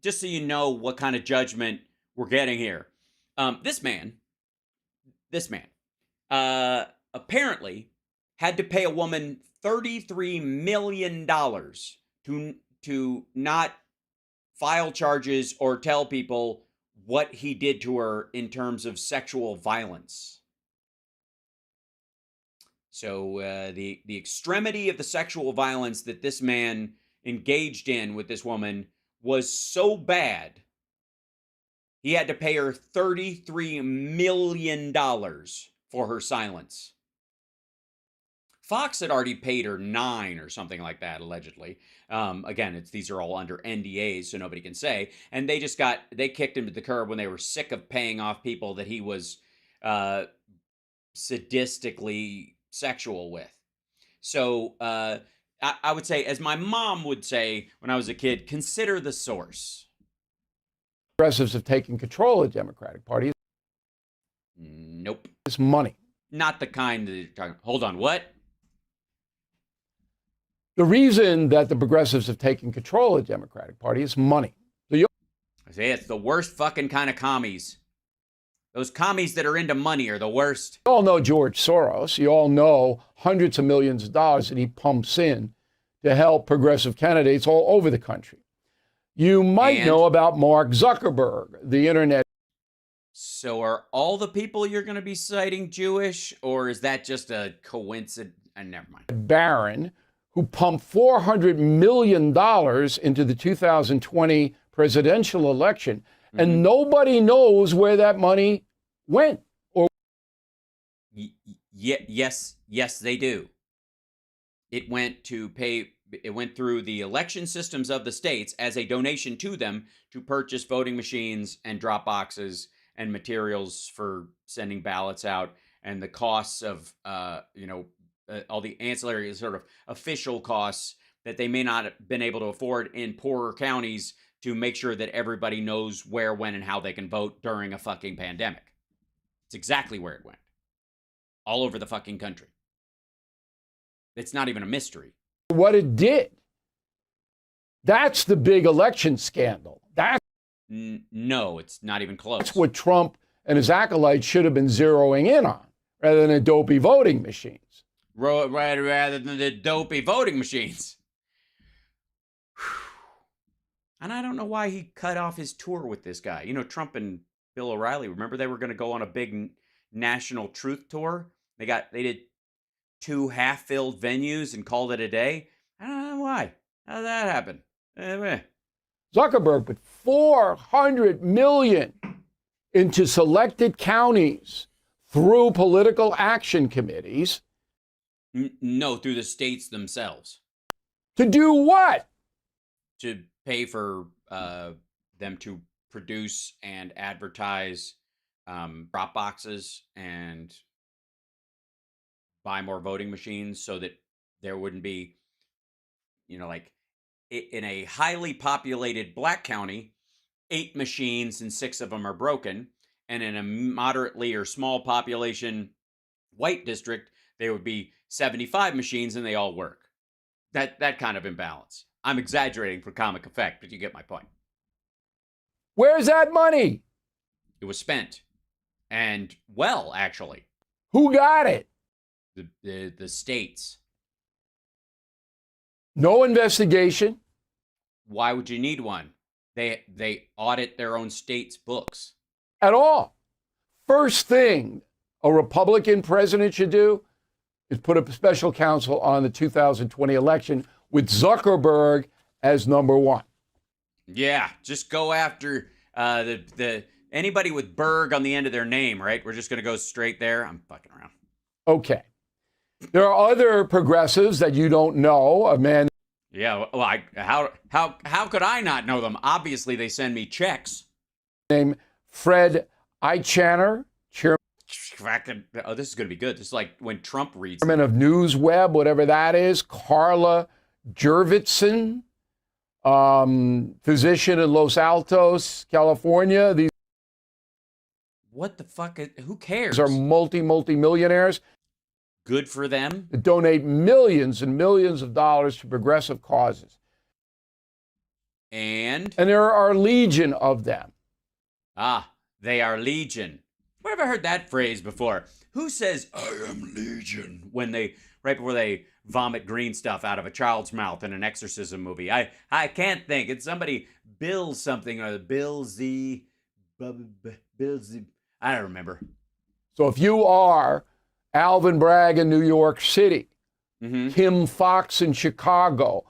just so you know what kind of judgment we're getting here. This man apparently had to pay a woman $33 million to not file charges or tell people what he did to her in terms of sexual violence. So the extremity of the sexual violence that this man engaged in with this woman was so bad, he had to pay her $33 million for her silence. Fox had already paid her $9 million or something like that, allegedly. Again, these are all under NDAs, so nobody can say. And they kicked him to the curb when they were sick of paying off people that he was sadistically sexual with. So I would say, as my mom would say when I was a kid, consider the source. Progressives have taken control of the Democratic Party. Nope. It's money. Not the kind that you're talking. Hold on, what? The reason that the progressives have taken control of the Democratic Party is money. I say it's the worst fucking kind of commies. Those commies that are into money are the worst. You all know George Soros. You all know hundreds of millions of dollars that he pumps in to help progressive candidates all over the country. You might know about Mark Zuckerberg, the internet. So are all the people you're going to be citing Jewish, or is that just a coincidence? Never mind. Baron, who pumped $400 million into the 2020 presidential election, and nobody knows where that money went. Or yes, they do. It went through the election systems of the states as a donation to them to purchase voting machines and drop boxes and materials for sending ballots out, and the costs of all the ancillary sort of official costs that they may not have been able to afford in poorer counties to make sure that everybody knows where, when, and how they can vote during a fucking pandemic. It's exactly where it went. All over the fucking country. It's not even a mystery. What it did. That's the big election scandal. No, it's not even close. That's what Trump and his acolytes should have been zeroing in on, rather than dopey voting machines. Rather than the dopey voting machines. And I don't know why he cut off his tour with this guy. You know, Trump and Bill O'Reilly, remember they were going to go on a big national truth tour? They did 2 half-filled venues and called it a day. I don't know why. How did that happen? Zuckerberg put $400 million into selected counties through political action committees. No, through the states themselves. To do what? To pay for them to produce and advertise drop boxes and buy more voting machines so that there wouldn't be, like in a highly populated black county, 8 machines and 6 of them are broken. And in a moderately or small population white district, there would be 75 machines and they all work. That kind of imbalance. I'm exaggerating for comic effect, but you get my point. Where's that money? It was spent. And well, actually. Who got it? The states. No investigation. Why would you need one? They audit their own state's books. At all. First thing a Republican president should do is put a special counsel on the 2020 election with Zuckerberg as number 1. Yeah, just go after anybody with Berg on the end of their name, right? We're just going to go straight there. I'm fucking around. Okay. There are other progressives that you don't know. A man. Yeah, well, how could I not know them? Obviously, they send me checks. Named Fred Eichaner, chairman. Oh, this is going to be good. This is like when Trump reads. Chairman of Newsweb, whatever that is. Carla Jurvetson, physician in Los Altos, California. These. What the fuck? Who cares? These are multi-millionaires. Good for them. That donate millions and millions of dollars to progressive causes. And there are legion of them. Ah, they are legion. I've never heard that phrase before. Who says, I am legion, when right before they vomit green stuff out of a child's mouth in an exorcism movie. I can't think. It's somebody Bill something or Bill Z. Bill Z. I don't remember. So if you are Alvin Bragg in New York City, Kim Fox in Chicago.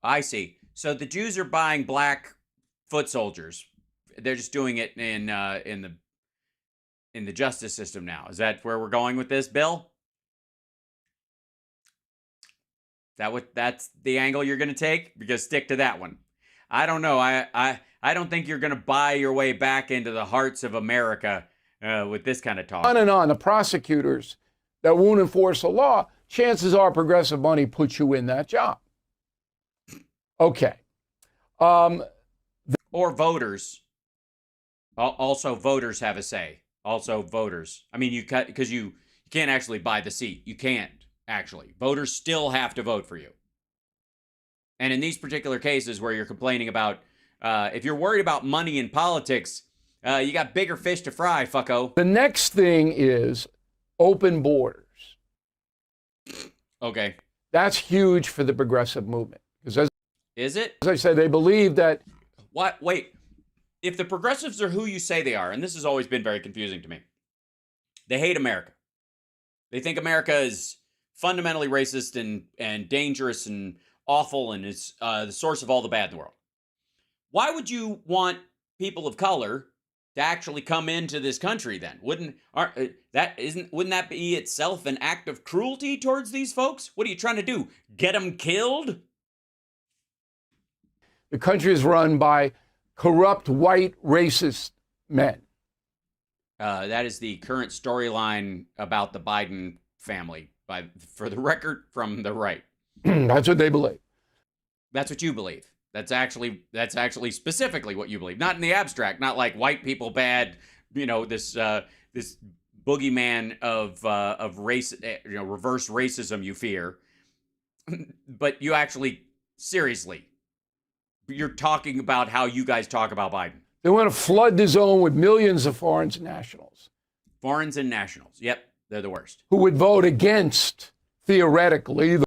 I see. So the Jews are buying black foot soldiers. They're just doing it in the justice system now. Is that where we're going with this, Bill? That's the angle you're going to take? Because stick to that one. I don't know. I don't think you're going to buy your way back into the hearts of America with this kind of talk. On and on. The prosecutors that won't enforce the law, chances are progressive money puts you in that job. Okay. Or voters. Also, voters have a say. Also, voters. I mean, because you can't actually buy the seat. You can't, actually. Voters still have to vote for you. And in these particular cases where you're complaining about, if you're worried about money in politics, you got bigger fish to fry, fucko. The next thing is open borders. Okay. That's huge for the progressive movement. Because Is it? as I said, they believe that. What? Wait. If the progressives are who you say they are, and this has always been very confusing to me, they hate America. They think America is fundamentally racist and dangerous and awful and is the source of all the bad in the world. Why would you want people of color to actually come into this country then? Wouldn't that be itself an act of cruelty towards these folks? What are you trying to do? Get them killed? The country is run by corrupt, white, racist men. That is the current storyline about the Biden family, for the record, from the right. That's what they believe. That's what you believe. That's actually specifically what you believe. Not in the abstract, not like white people bad, this boogeyman of race, reverse racism you fear. But you actually, seriously, you're talking about how you guys talk about Biden. They want to flood the zone with millions of foreign nationals. Foreigners and nationals. Yep, they're the worst. Who would vote against, theoretically,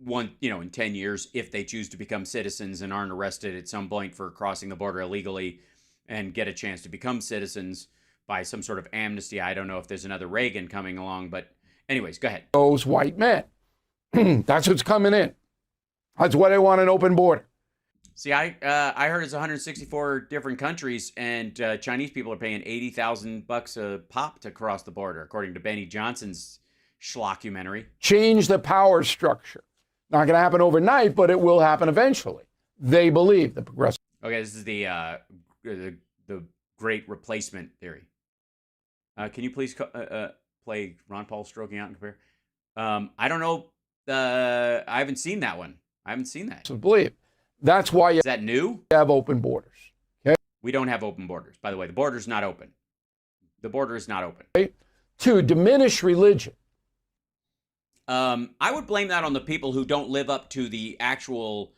in 10 years, if they choose to become citizens and aren't arrested at some point for crossing the border illegally and get a chance to become citizens by some sort of amnesty. I don't know if there's another Reagan coming along, but anyways, go ahead. Those white men. That's what's coming in. That's why they want an open border. See, I heard it's 164 different countries, and Chinese people are paying $80,000 a pop to cross the border, according to Benny Johnson's schlockumentary. Change the power structure. Not going to happen overnight, but it will happen eventually. They believe, the progressive. Okay, this is the Great Replacement theory. Can you please play Ron Paul stroking out and compare? I don't know. I haven't seen that one. I haven't seen that. So believe. That's why you Is that new? have open borders. Okay. We don't have open borders. By the way, the border's not open. The border is not open. Okay. To diminish religion. I would blame that on the people who don't live up to the actual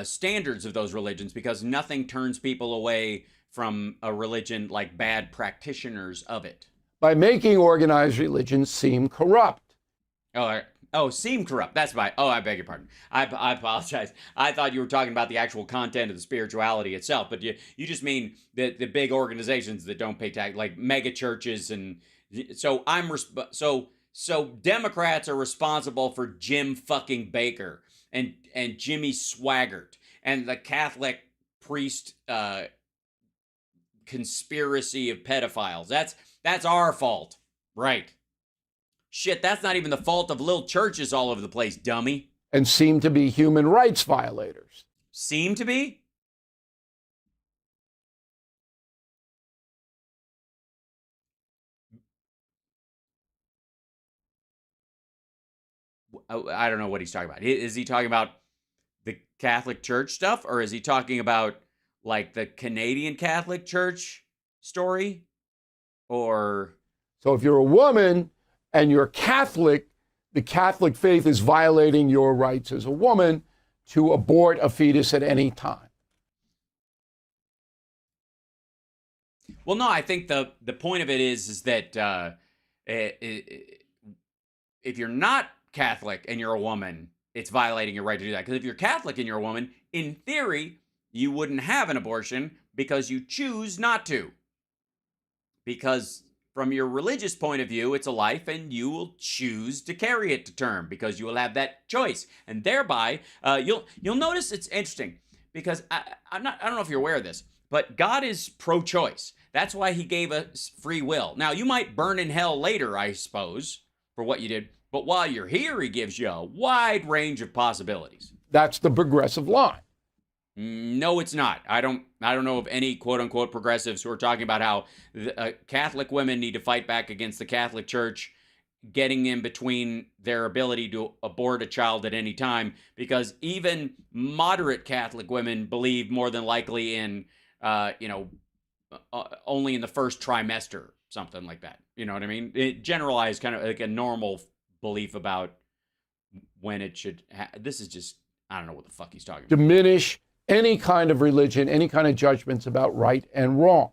standards of those religions, because nothing turns people away from a religion like bad practitioners of it. By making organized religion seem corrupt. Seem corrupt. That's right. Oh, I beg your pardon. I apologize. I thought you were talking about the actual content of the spirituality itself, but you just mean the big organizations that don't pay tax, like mega churches, and so So Democrats are responsible for Jim fucking Baker and Jimmy Swaggart and the Catholic priest conspiracy of pedophiles. That's our fault, right? Shit, that's not even the fault of little churches all over the place, dummy. And seem to be human rights violators. Seem to be? I don't know what he's talking about. Is he talking about the Catholic Church stuff, or is he talking about like the Canadian Catholic Church story? Or so if you're a woman and you're Catholic, the Catholic faith is violating your rights as a woman to abort a fetus at any time. Well, no, I think the point of it is that if you're not Catholic and you're a woman, it's violating your right to do that. Because if you're Catholic and you're a woman, in theory, you wouldn't have an abortion because you choose not to. Because from your religious point of view, it's a life and you will choose to carry it to term because you will have that choice. And thereby, you'll notice it's interesting because I don't know if you're aware of this, but God is pro-choice. That's why he gave us free will. Now, you might burn in hell later, I suppose, for what you did. But while you're here, he gives you a wide range of possibilities. That's the progressive line. No, it's not. I don't know of any quote unquote progressives who are talking about how Catholic women need to fight back against the Catholic Church getting in between their ability to abort a child at any time, because even moderate Catholic women believe more than likely in, only in the first trimester, something like that. You know what I mean? It generalized kind of like a normal belief about when it should. This is just, I don't know what the fuck he's talking about. Diminish any kind of religion, any kind of judgments about right and wrong.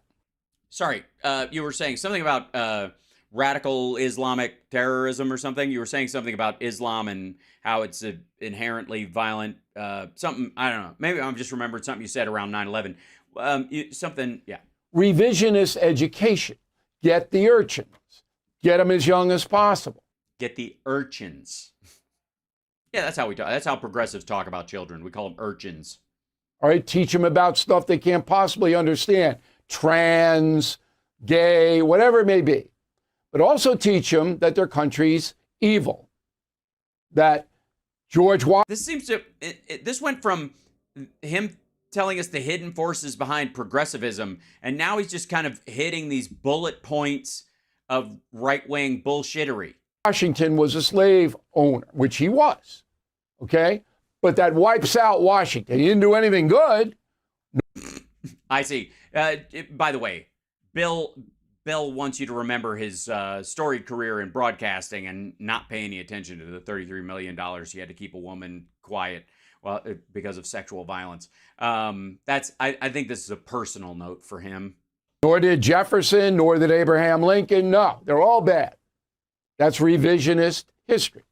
Sorry, you were saying something about radical Islamic terrorism or something. You were saying something about Islam and how it's inherently violent. Something, I don't know. Maybe I'm just remembering something you said around 9/11. Something, yeah. Revisionist education. Get the urchins. Get them as young as possible. Get the urchins. Yeah, that's how we talk. That's how progressives talk about children. We call them urchins. All right, teach them about stuff they can't possibly understand. Trans, gay, whatever it may be. But also teach them that their country's evil. That George Washington. This seems to, this went from him telling us the hidden forces behind progressivism, and now he's just kind of hitting these bullet points of right-wing bullshittery. Washington was a slave owner, which he was, okay? But that wipes out Washington. He didn't do anything good. I see. By the way, Bill wants you to remember his storied career in broadcasting and not pay any attention to the $33 million he had to keep a woman quiet because of sexual violence. I think this is a personal note for him. Nor did Jefferson, nor did Abraham Lincoln. No, they're all bad. That's revisionist history.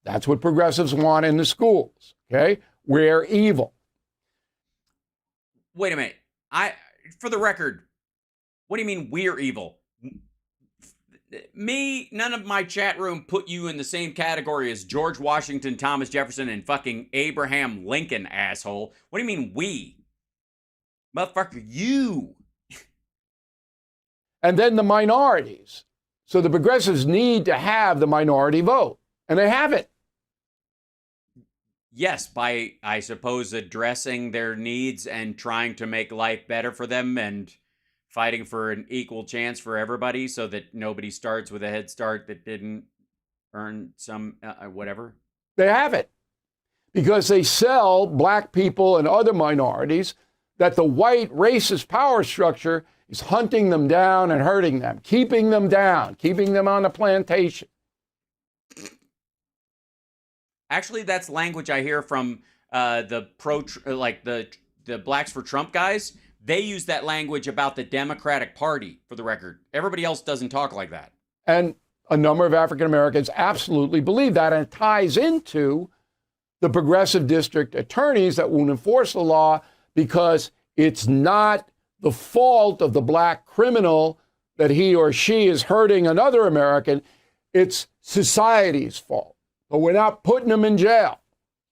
That's what progressives want in the schools, okay? We're evil. Wait a minute. For the record, what do you mean we're evil? None of my chat room put you in the same category as George Washington, Thomas Jefferson, and fucking Abraham Lincoln, asshole. What do you mean we? Motherfucker, you. And then the minorities. So the progressives need to have the minority vote, and they have it. Yes, by, I suppose, addressing their needs and trying to make life better for them and fighting for an equal chance for everybody so that nobody starts with a head start that didn't earn some whatever. They have it because they sell black people and other minorities that the white racist power structure is hunting them down and hurting them, keeping them down, keeping them on the plantation. Actually, that's language I hear from the Blacks for Trump guys. They use that language about the Democratic Party, for the record. Everybody else doesn't talk like that. And a number of African Americans absolutely believe that, and it ties into the progressive district attorneys that won't enforce the law because it's not the fault of the black criminal that he or she is hurting another American. It's society's fault. But we're not putting them in jail.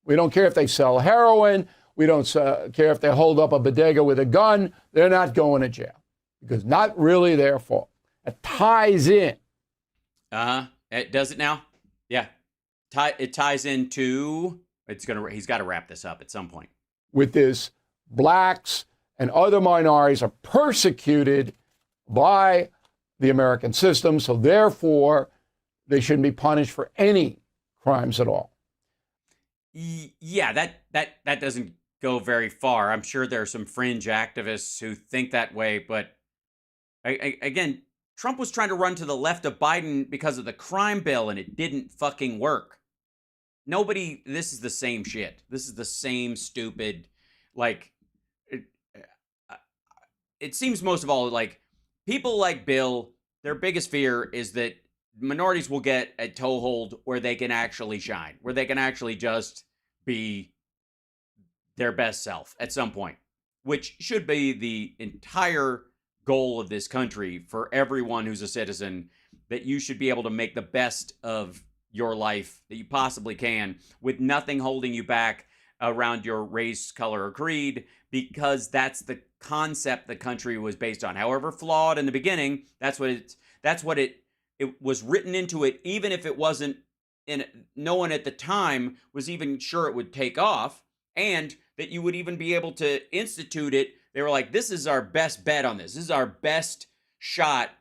We don't care if they sell heroin. We don't care if they hold up a bodega with a gun. They're not going to jail because not really their fault. It ties in. It does it now? Yeah. It ties into, he's got to wrap this up at some point. With this, blacks and other minorities are persecuted by the American system, so therefore they shouldn't be punished for any crimes at all. Yeah, that doesn't go very far. I'm sure there are some fringe activists who think that way, but again, Trump was trying to run to the left of Biden because of the crime bill, and it didn't fucking work. This is the same shit. This is the same stupid, it seems most of all like people like Bill, their biggest fear is that minorities will get a toehold where they can actually shine, where they can actually just be their best self at some point, which should be the entire goal of this country for everyone who's a citizen, that you should be able to make the best of your life that you possibly can with nothing holding you back around your race, color, or creed, because that's the concept the country was based on. However flawed in the beginning, that's what it was written into it, even if it wasn't no one at the time was even sure it would take off, and that you would even be able to institute it. They were like, this is our best bet on this. This is our best shot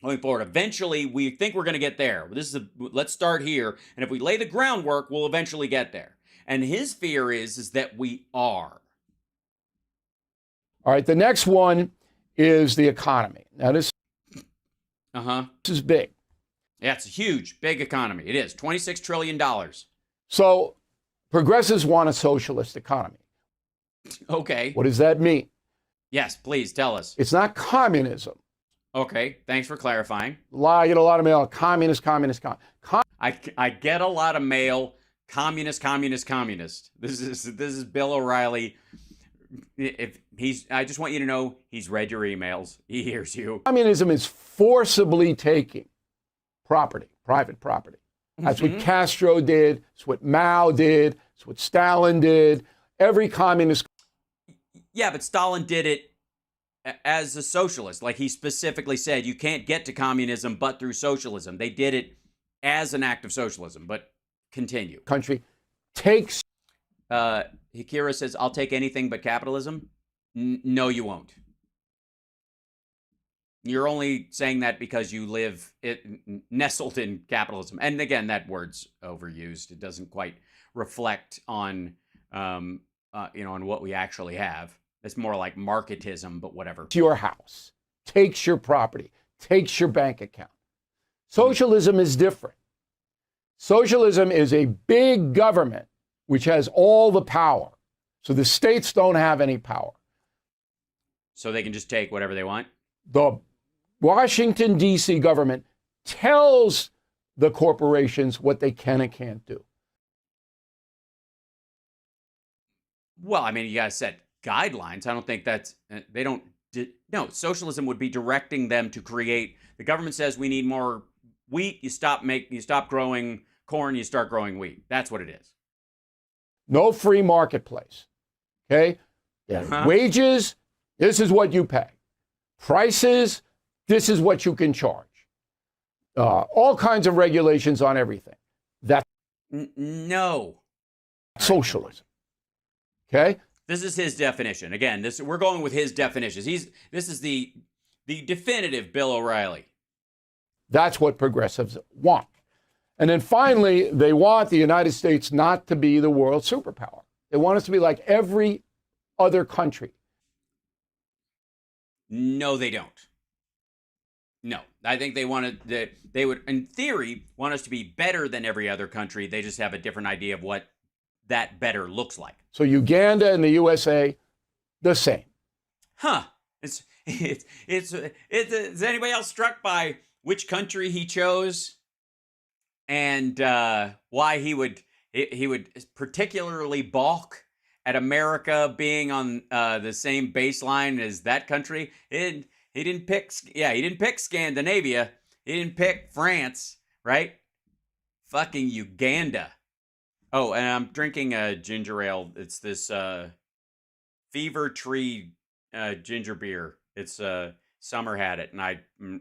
going forward. Eventually, we think we're going to get there. Let's start here. And if we lay the groundwork, we'll eventually get there. And his fear is that we are. All right, the next one is the economy. Now, this is big. Yeah, it's a huge, big economy. It is $26 trillion. So progressives want a socialist economy. Okay. What does that mean? Yes, please tell us. It's not communism. Okay, thanks for clarifying. I get a lot of mail. Communist. I get a lot of mail. Communist. This is Bill O'Reilly. I just want you to know he's read your emails. He hears you. Communism is forcibly taking property, private property. That's what Castro did. It's what Mao did. It's what Stalin did. Every communist. Yeah, but Stalin did it as a socialist. Like, he specifically said, you can't get to communism but through socialism. They did it as an act of socialism, but continue. Country takes. Hikira says, I'll take anything but capitalism. No, you won't. You're only saying that because you live nestled in capitalism. And again, that word's overused. It doesn't quite reflect on, on what we actually have. It's more like marketism, but whatever. It's your house, takes your property, takes your bank account. Socialism is different. Socialism is a big government which has all the power. So the states don't have any power. So they can just take whatever they want? The Washington, D.C. government tells the corporations what they can and can't do. Well, I mean, you guys set guidelines. I don't think no, socialism would be directing them to create. The government says we need more wheat. You stop growing corn, you start growing wheat. That's what it is. No free marketplace. Okay? Wages, this is what you pay. Prices, this is what you can charge. All kinds of regulations on everything. That's no. Socialism. Okay? This is his definition. Again, we're going with his definitions. This is the definitive Bill O'Reilly. That's what progressives want. And then finally, they want the United States not to be the world superpower. They want us to be like every other country. No, they don't. No, I think they would, in theory, want us to be better than every other country. They just have a different idea of what that better looks like. So Uganda and the USA, the same. Huh. Is anybody else struck by which country he chose and why he would particularly balk at America being on the same baseline as that country? He didn't pick Scandinavia. He didn't pick France, right? Fucking Uganda. Oh, and I'm drinking a ginger ale. It's this Fever Tree ginger beer. It's Summer had it, and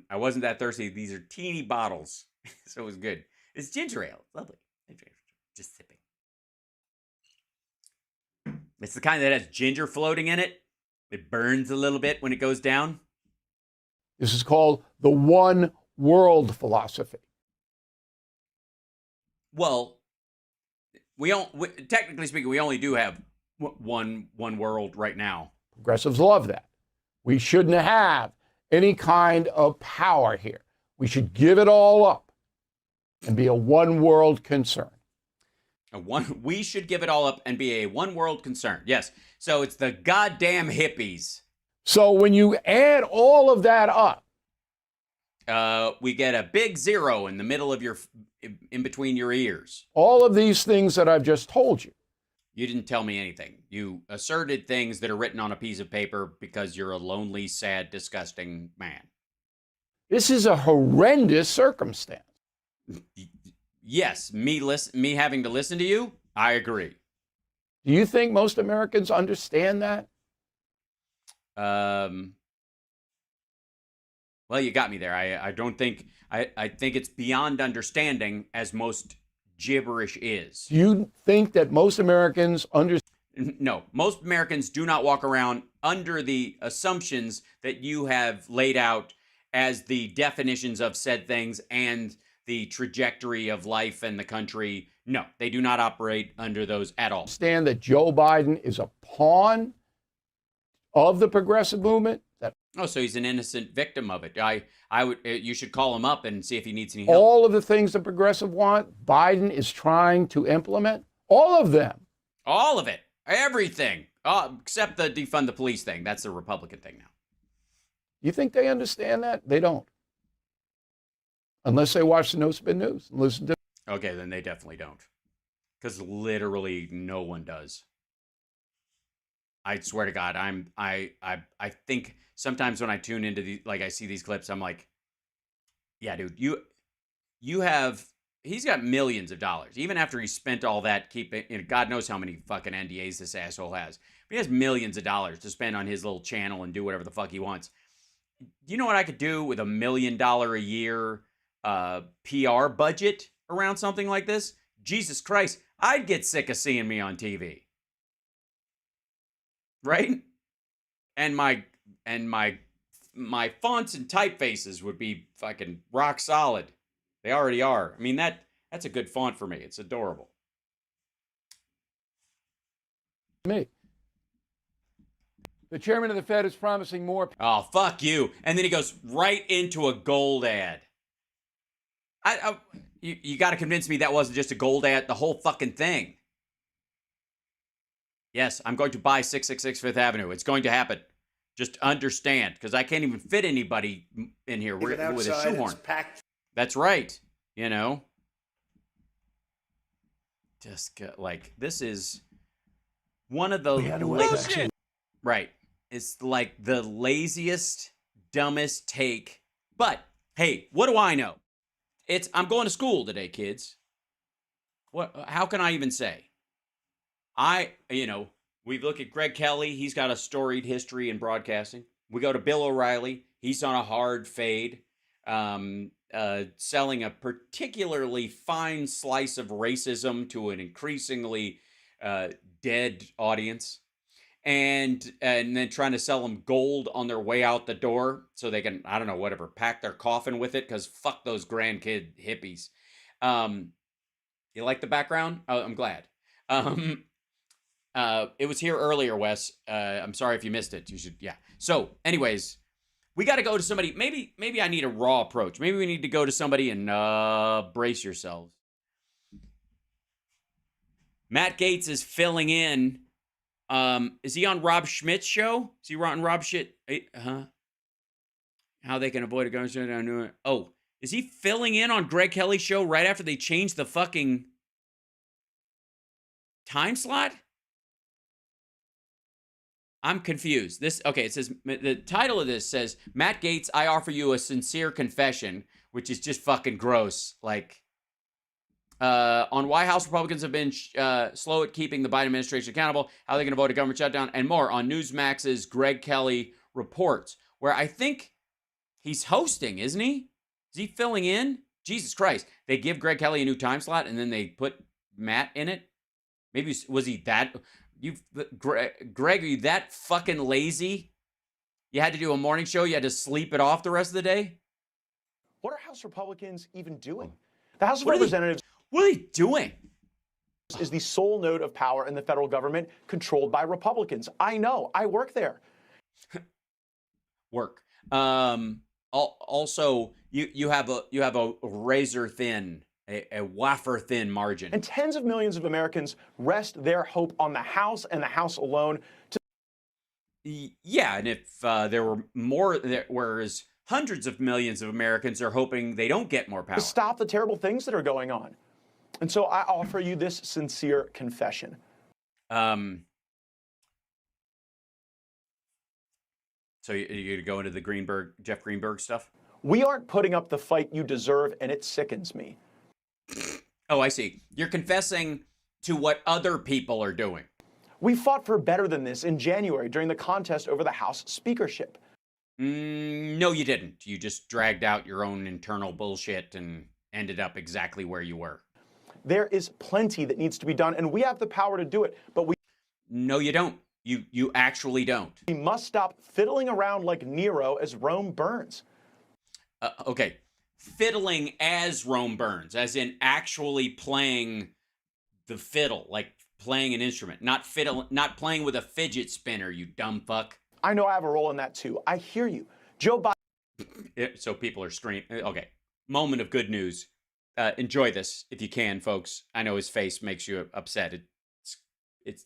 I wasn't that thirsty. These are teeny bottles, so it was good. It's ginger ale. It's lovely. Just sipping. It's the kind that has ginger floating in it. It burns a little bit when it goes down. This is called the one world philosophy. Well, technically speaking, we only do have one world right now. Progressives love that. We shouldn't have any kind of power here. We should give it all up and be a one world concern. We should give it all up and be a one world concern. Yes. So it's the goddamn hippies. So when you add all of that up, we get a big 0 in the middle of in between your ears. All of these things that I've just told you. You didn't tell me anything. You asserted things that are written on a piece of paper because you're a lonely, sad, disgusting man. This is a horrendous circumstance. Yes, me having to listen to you, I agree. Do you think most Americans understand that? Well, you got me there. I don't think I think it's beyond understanding, as most gibberish is. Do you think that most Americans understand? No, most Americans do not walk around under the assumptions that you have laid out as the definitions of said things and the trajectory of life and the country. No, they do not operate under those at all. Understand that Joe Biden is a pawn of the progressive movement? Oh, so he's an innocent victim of it. You should call him up and see if he needs any help. All of the things the progressive want, Biden is trying to implement. All of them. All of it. Everything. Except the defund the police thing. That's the Republican thing now. You think they understand that? They don't. Unless they watch the No Spin News and listen to. Okay, then they definitely don't. Because literally no one does. I swear to God, I think sometimes when I tune into these, like I see these clips, I'm like, yeah, dude, he's got millions of dollars. Even after he spent all that, God knows how many fucking NDAs this asshole has. But he has millions of dollars to spend on his little channel and do whatever the fuck he wants. You know what I could do with $1 million a year PR budget around something like this? Jesus Christ, I'd get sick of seeing me on TV. Right? And my fonts and typefaces would be fucking rock solid. They already are. I mean, that's a good font for me. It's adorable. Me. The chairman of the Fed is promising more. Oh, fuck you. And then he goes right into a gold ad. You got to convince me that wasn't just a gold ad, the whole fucking thing. Yes, I'm going to buy 666 Fifth Avenue. It's going to happen. Just understand, because I can't even fit anybody in here with a shoehorn. That's right. You know? Just like, this is one of the... Right. It's like the laziest, dumbest take. But, hey, what do I know? I'm going to school today, kids. How can I even say? We look at Greg Kelly. He's got a storied history in broadcasting. We go to Bill O'Reilly. He's on a hard fade, selling a particularly fine slice of racism to an increasingly dead audience. And then trying to sell them gold on their way out the door so they can, I don't know, whatever, pack their coffin with it, because fuck those grandkid hippies. You like the background? Oh, I'm glad. It was here earlier, Wes. I'm sorry if you missed it. You should, yeah. So, anyways, we got to go to somebody. Maybe I need a raw approach. Maybe we need to go to somebody and brace yourselves. Matt Gaetz is filling in. Is he on Rob Schmidt's show? Is he on Rob Schmidt? How they can avoid a gun? Oh, is he filling in on Greg Kelly's show right after they changed the fucking time slot? I'm confused. It says, the title of this says, Matt Gaetz, I offer you a sincere confession, which is just fucking gross. Like, on why House Republicans have been slow at keeping the Biden administration accountable, how they're going to vote a government shutdown, and more on Newsmax's Greg Kelly reports, where I think he's hosting, isn't he? Is he filling in? Jesus Christ. They give Greg Kelly a new time slot, and then they put Matt in it? Maybe, was he that... Greg, are you that fucking lazy? You had to do a morning show? You had to sleep it off the rest of the day? What are House Republicans even doing? The House of Representatives... What are they doing? Is the sole node of power in the federal government controlled by Republicans. I know. I work there. Work. Also, you have a razor thin, a wafer thin margin. And tens of millions of Americans rest their hope on the House and the House alone. Yeah, and if there were more, whereas hundreds of millions of Americans are hoping they don't get more power. To stop the terrible things that are going on. And so I offer you this sincere confession. So you're going to go into the Jeff Greenberg stuff? We aren't putting up the fight you deserve, and it sickens me. Oh, I see. You're confessing to what other people are doing. We fought for better than this in January during the contest over the House speakership. No, you didn't. You just dragged out your own internal bullshit and ended up exactly where you were. There is plenty that needs to be done, and we have the power to do it, but No, you don't. You actually don't. We must stop fiddling around like Nero as Rome burns. Okay. Fiddling as Rome burns, as in actually playing the fiddle, like playing an instrument, not playing with a fidget spinner, you dumb fuck. I know I have a role in that too. I hear you. Joe Biden. So people are screaming. Okay. Moment of good news. Enjoy this if you can, folks. I know his face makes you upset. It's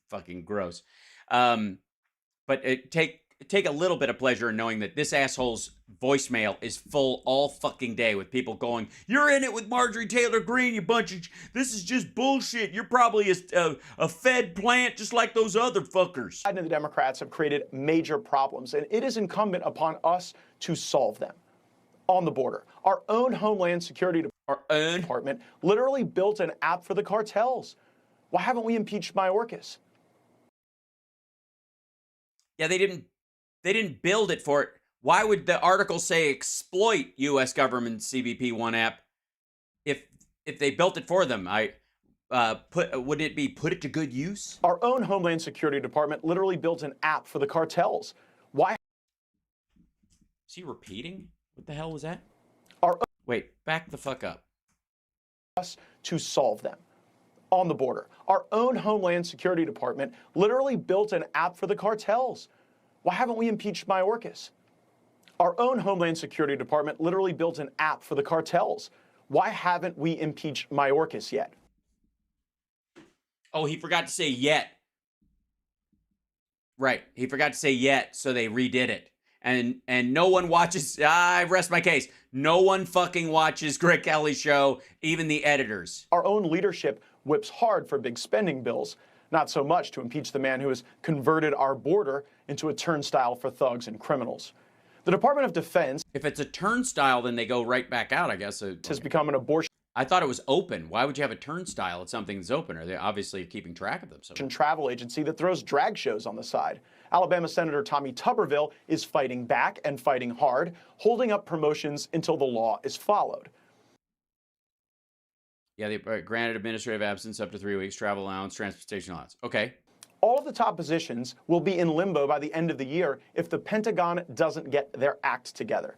fucking gross. But take a little bit of pleasure in knowing that this asshole's voicemail is full all fucking day with people going, "You're in it with Marjorie Taylor Greene, you bunch of... This is just bullshit. You're probably a Fed plant just like those other fuckers." Biden and the Democrats have created major problems, and it is incumbent upon us to solve them. On the border, our own Homeland Security Department literally built an app for the cartels. Why haven't we impeached Mayorkas? Yeah, they didn't build it for it. Why would the article say exploit U.S. government CBP-1 app if they built it for them? Would it be put it to good use? Our own Homeland Security Department literally built an app for the cartels. Why? Is he repeating? What the hell was that? Wait, back the fuck up. Us to solve them. On the border, our own Homeland Security Department literally built an app for the cartels. Why haven't we impeached Mayorkas? Our own Homeland Security Department literally built an app for the cartels. Why haven't we impeached Mayorkas yet? Oh, he forgot to say yet. Right, he forgot to say yet, so they redid it. And no one watches, I rest my case, no one fucking watches Greg Kelly's show, even the editors. Our own leadership whips hard for big spending bills, not so much to impeach the man who has converted our border into a turnstile for thugs and criminals. The Department of Defense... If it's a turnstile, then they go right back out, I guess. ...has become an abortion... I thought it was open. Why would you have a turnstile at something that's open? Are they obviously keeping track of them? ...travel agency that throws drag shows on the side. Alabama Senator Tommy Tuberville is fighting back and fighting hard, holding up promotions until the law is followed. Yeah, they granted administrative absence up to 3 weeks, travel allowance, transportation allowance. Okay. All of the top positions will be in limbo by the end of the year if the Pentagon doesn't get their act together.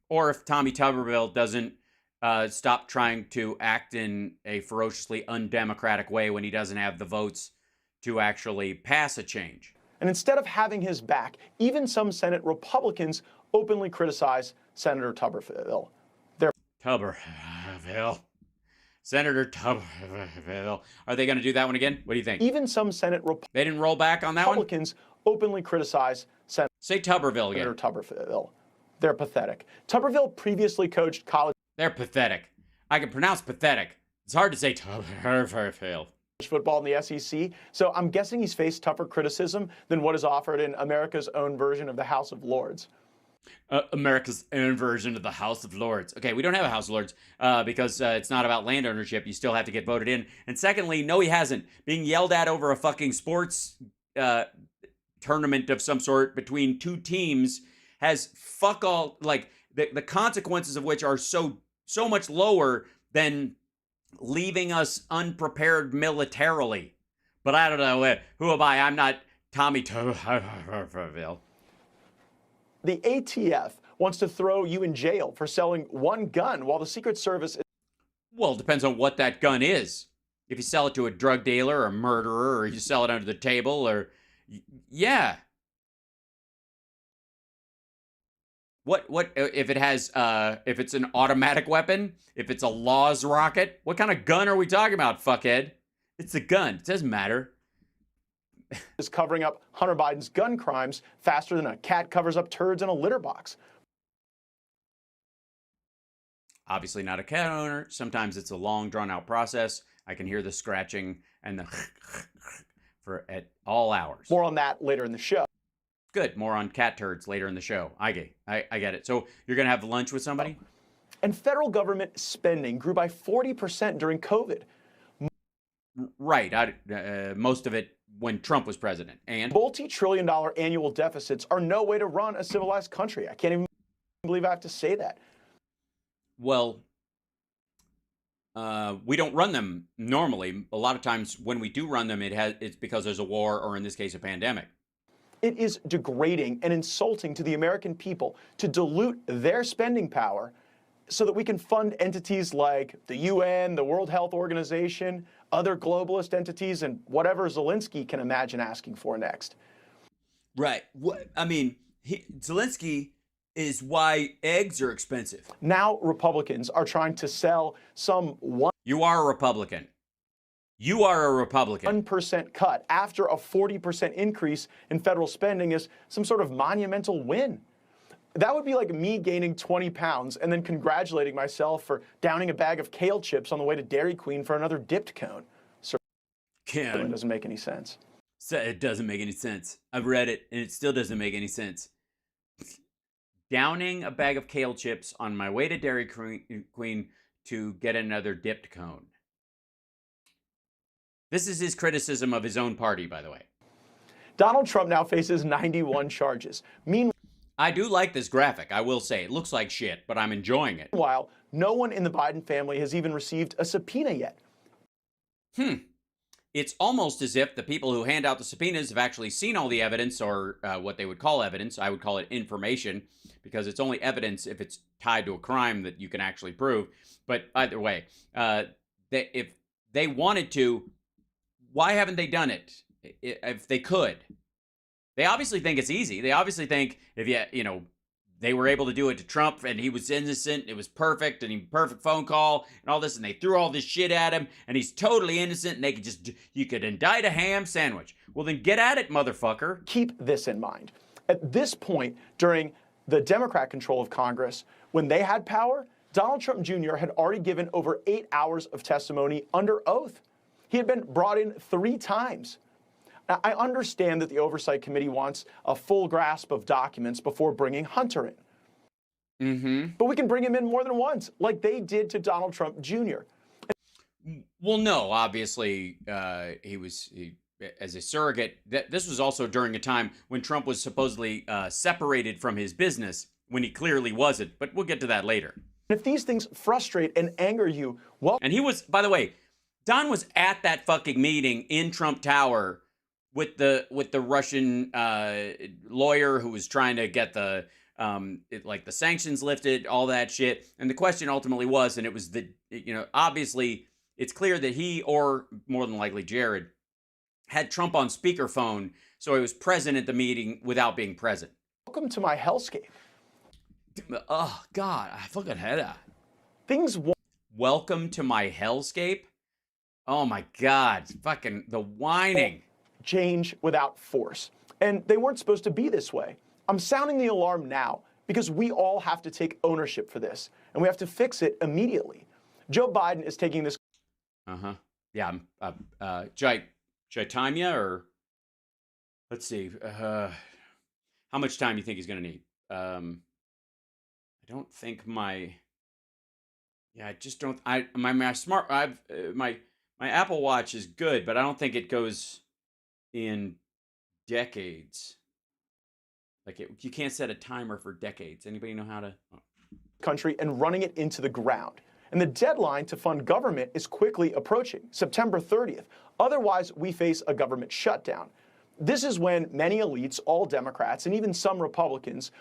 Or if Tommy Tuberville doesn't stop trying to act in a ferociously undemocratic way when he doesn't have the votes to actually pass a change. And instead of having his back, even some Senate Republicans openly criticize Senator Tuberville. Senator Tuberville. Are they going to do that one again? What do you think? Even some Senate They didn't roll back on that one? Republicans openly criticize Say Tuberville again. Senator Tuberville. They're pathetic. Tuberville previously coached college... They're pathetic. I can pronounce pathetic. It's hard to say Tuberville. ...football in the SEC, so I'm guessing he's faced tougher criticism than what is offered in America's own version of the House of Lords. America's own version of the House of Lords. Okay, we don't have a House of Lords because it's not about land ownership. You still have to get voted in. And secondly, no, he hasn't. Being yelled at over a fucking sports tournament of some sort between two teams has fuck all, like, the consequences of which are so much lower than leaving us unprepared militarily. But I don't know. Who am I? I'm not Tommy Tuberville. The ATF wants to throw you in jail for selling one gun while the Secret Service is... Well, it depends on what that gun is. If you sell it to a drug dealer or a murderer, or you sell it under the table, or... Yeah. What if it has, if it's an automatic weapon, if it's a Laws rocket, what kind of gun are we talking about, fuckhead? It's a gun. It doesn't matter. Is covering up Hunter Biden's gun crimes faster than a cat covers up turds in a litter box. obviously not a cat owner, sometimes it's a long, drawn-out process. I can hear the scratching and the for at all hours. More on that later in the show. Good. More on cat turds later in the show. I get it. So you're going to have lunch with somebody? And federal government spending grew by 40% during COVID. Right. Most of it when Trump was president. And Multi-trillion-dollar annual deficits are no way to run a civilized country. I can't even believe I have to say that. Well, we don't run them normally. A lot of times when we do run them, it's because there's a war or, in this case, a pandemic. It is degrading and insulting to the American people to dilute their spending power so that we can fund entities like the UN, the World Health Organization, other globalist entities, and whatever Zelensky can imagine asking for next. Right. I mean, Zelensky is why eggs are expensive. Now Republicans are trying to sell some You are a Republican. You are a Republican. 1% cut after a 40% increase in federal spending is some sort of monumental win. That would be like me gaining 20 pounds and then congratulating myself for downing a bag of kale chips on the way to Dairy Queen for another dipped cone. It doesn't make any sense. It doesn't make any sense. I've read it, and it still doesn't make any sense. Downing a bag of kale chips on my way to Dairy Queen to get another dipped cone. This is his criticism of his own party, by the way. Donald Trump now faces 91 charges. I do like this graphic, I will say. It looks like shit, but I'm enjoying it. Meanwhile, no one in the Biden family has even received a subpoena yet. It's almost as if the people who hand out the subpoenas have actually seen all the evidence, or what they would call evidence. I would call it information, because it's only evidence if it's tied to a crime that you can actually prove. But either way, if they wanted to, why haven't they done it? If they could. They obviously think it's easy. They obviously think if they were able to do it to Trump and he was innocent, it was perfect, and perfect phone call and all this, and they threw all this shit at him and he's totally innocent, and they could you could indict a ham sandwich. Well, then get at it, motherfucker. Keep this in mind. At this point, during the Democrat control of Congress, when they had power, Donald Trump Jr. had already given over 8 hours of testimony under oath. He had been brought in 3 times. Now, I understand that the Oversight Committee wants a full grasp of documents before bringing Hunter in. But we can bring him in more than once, like they did to Donald Trump Jr. Well, no, obviously, he as a surrogate. This was also during a time when Trump was supposedly separated from his business, when he clearly wasn't. But we'll get to that later. If these things frustrate and anger you, well... And he was, by the way, Don was at that fucking meeting in Trump Tower with the Russian lawyer who was trying to get the sanctions lifted, all that shit. And the question ultimately was, and it was obviously it's clear that he, or more than likely Jared, had Trump on speakerphone, so he was present at the meeting without being present. Welcome to my hellscape. Oh God, I fucking had that. Things won't... Welcome to my hellscape? Oh my God, fucking the whining. Change without force. And they weren't supposed to be this way. I'm sounding the alarm now because we all have to take ownership for this, and we have to fix it immediately. Joe Biden is taking this... Yeah, should I time you, or... Let's see. How much time do you think he's going to need? I don't think my... Yeah, I just don't... My Apple Watch is good, but I don't think it goes in decades. Like, you can't set a timer for decades. Anybody know how to? Oh. Country and running it into the ground. And the deadline to fund government is quickly approaching, September 30th. Otherwise, we face a government shutdown. This is when many elites, all Democrats, and even some Republicans...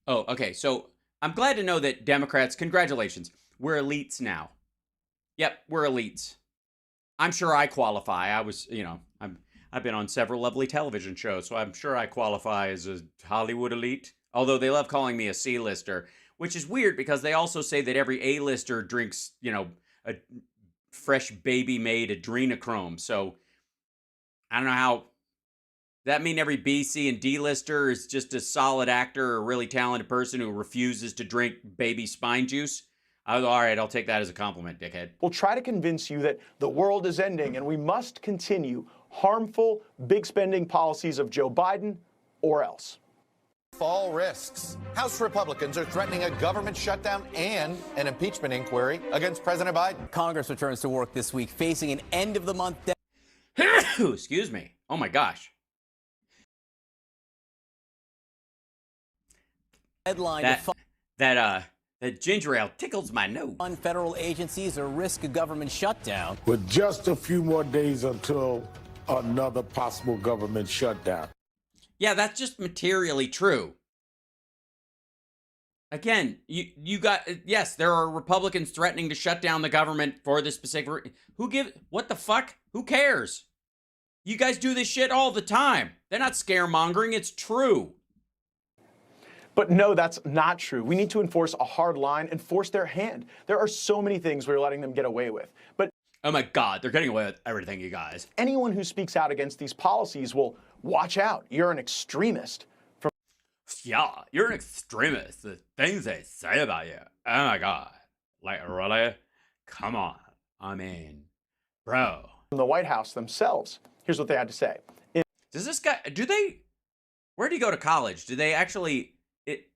Oh, okay. So I'm glad to know that Democrats, congratulations, we're elites now. Yep, we're elites. I'm sure I qualify. I've been on several lovely television shows, so I'm sure I qualify as a Hollywood elite. Although they love calling me a C-lister, which is weird because they also say that every A-lister drinks, a fresh baby-made adrenochrome. So I don't know how that mean every B, C, and D-lister is just a solid actor or a really talented person who refuses to drink baby spine juice? All right, I'll take that as a compliment, dickhead. We'll try to convince you that the world is ending and we must continue harmful, big spending policies of Joe Biden or else. Fall risks. House Republicans are threatening a government shutdown and an impeachment inquiry against President Biden. Congress returns to work this week, facing an end-of-the-month Excuse me. Oh, my gosh. deadline That ginger ale tickles my nose. on federal agencies or risk a government shutdown. With just a few more days until another possible government shutdown. Yeah, that's just materially true. Again, you got, yes, there are Republicans threatening to shut down the government for this specific, what the fuck? Who cares? You guys do this shit all the time. They're not scaremongering, it's true. But no, that's not true. We need to enforce a hard line and force their hand. There are so many things we're letting them get away with. But oh my God, they're getting away with everything, you guys. anyone who speaks out against these policies will watch out. You're an extremist. Yeah, you're an extremist. The things they say about you. Oh my God. Like, really? Come on. I mean, bro. From the White House themselves. Here's what they had to say. Does this guy, where do you go to college? Do they actually,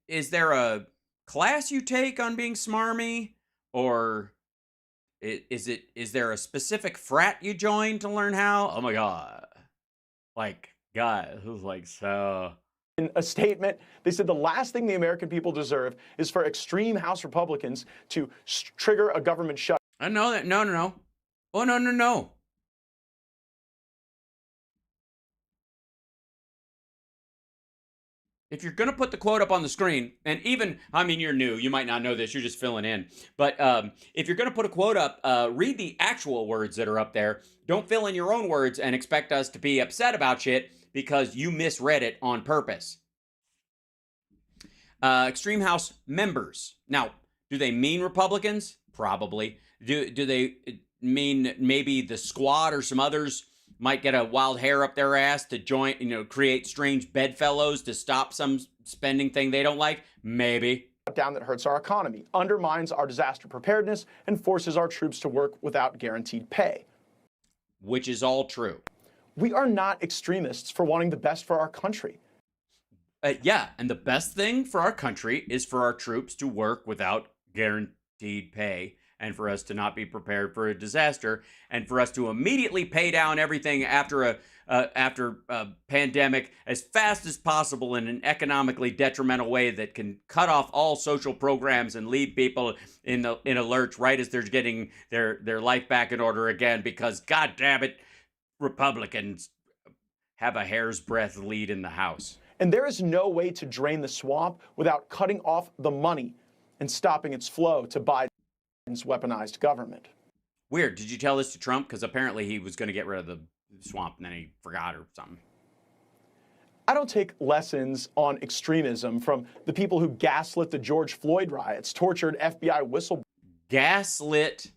is there a class you take on being smarmy? Or is there a specific frat you join to learn how? Oh my God. Like, God, this is like so. In a statement, they said the last thing the American people deserve is for extreme House Republicans to trigger a government shutdown. I know that. No. Oh, no. If you're going to put the quote up on the screen, and even, I mean, you're new, you might not know this, you're just filling in. But if you're going to put a quote up, read the actual words that are up there. Don't fill in your own words and expect us to be upset about shit because you misread it on purpose. Extreme House members. Now, do they mean Republicans? Probably. Do they mean maybe the squad or some others might get a wild hair up their ass to join, create strange bedfellows to stop some spending thing they don't like? Maybe. Down that hurts our economy, undermines our disaster preparedness, and forces our troops to work without guaranteed pay. Which is all true. We are not extremists for wanting the best for our country. Yeah, and the best thing for our country is for our troops to work without guaranteed pay, and for us to not be prepared for a disaster, and for us to immediately pay down everything after a pandemic as fast as possible in an economically detrimental way that can cut off all social programs and leave people in a lurch right as they're getting their life back in order again, because God damn it, Republicans have a hair's breadth lead in the House. And there is no way to drain the swamp without cutting off the money and stopping its flow to Biden's weaponized government. Weird. Did you tell this to Trump? Because apparently he was going to get rid of the swamp and then he forgot or something. I don't take lessons on extremism from the people who gaslit the George Floyd riots, tortured FBI whistleblowers. Gaslit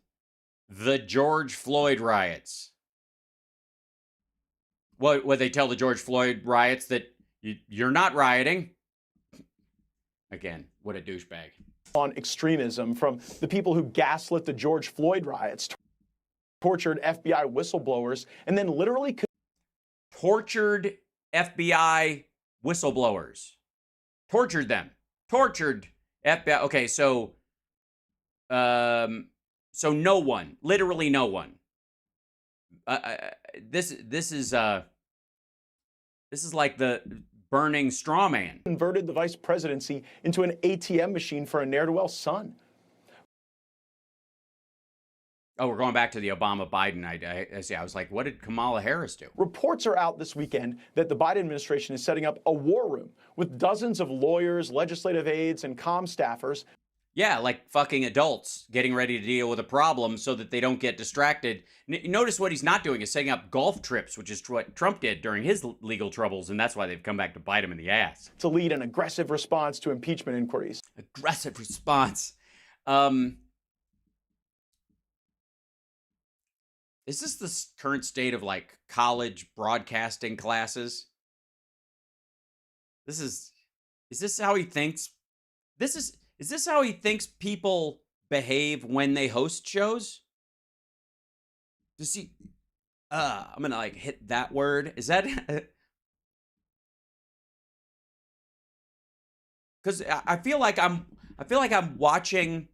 the George Floyd riots. What would they tell the George Floyd riots that you're not rioting? Again, what a douchebag. On extremism from the people who gaslit the George Floyd riots, tortured FBI whistleblowers, and then literally tortured FBI whistleblowers. Tortured them. Tortured FBI. Okay, so no one, literally no one. This is like the burning straw man. Converted the vice presidency into an ATM machine for a ne'er-do-well son. Oh, we're going back to the Obama-Biden. I was like, what did Kamala Harris do? Reports are out this weekend that the Biden administration is setting up a war room with dozens of lawyers, legislative aides, and comm staffers. Yeah, like fucking adults getting ready to deal with a problem so that they don't get distracted. Notice what he's not doing is setting up golf trips, which is what Trump did during his legal troubles, and that's why they've come back to bite him in the ass. To lead an aggressive response to impeachment inquiries. Aggressive response. Is this the current state of like college broadcasting classes? Is this how he thinks? Is this how he thinks people behave when they host shows? Does he? I'm gonna like hit that word. Is that? Because I feel like I'm watching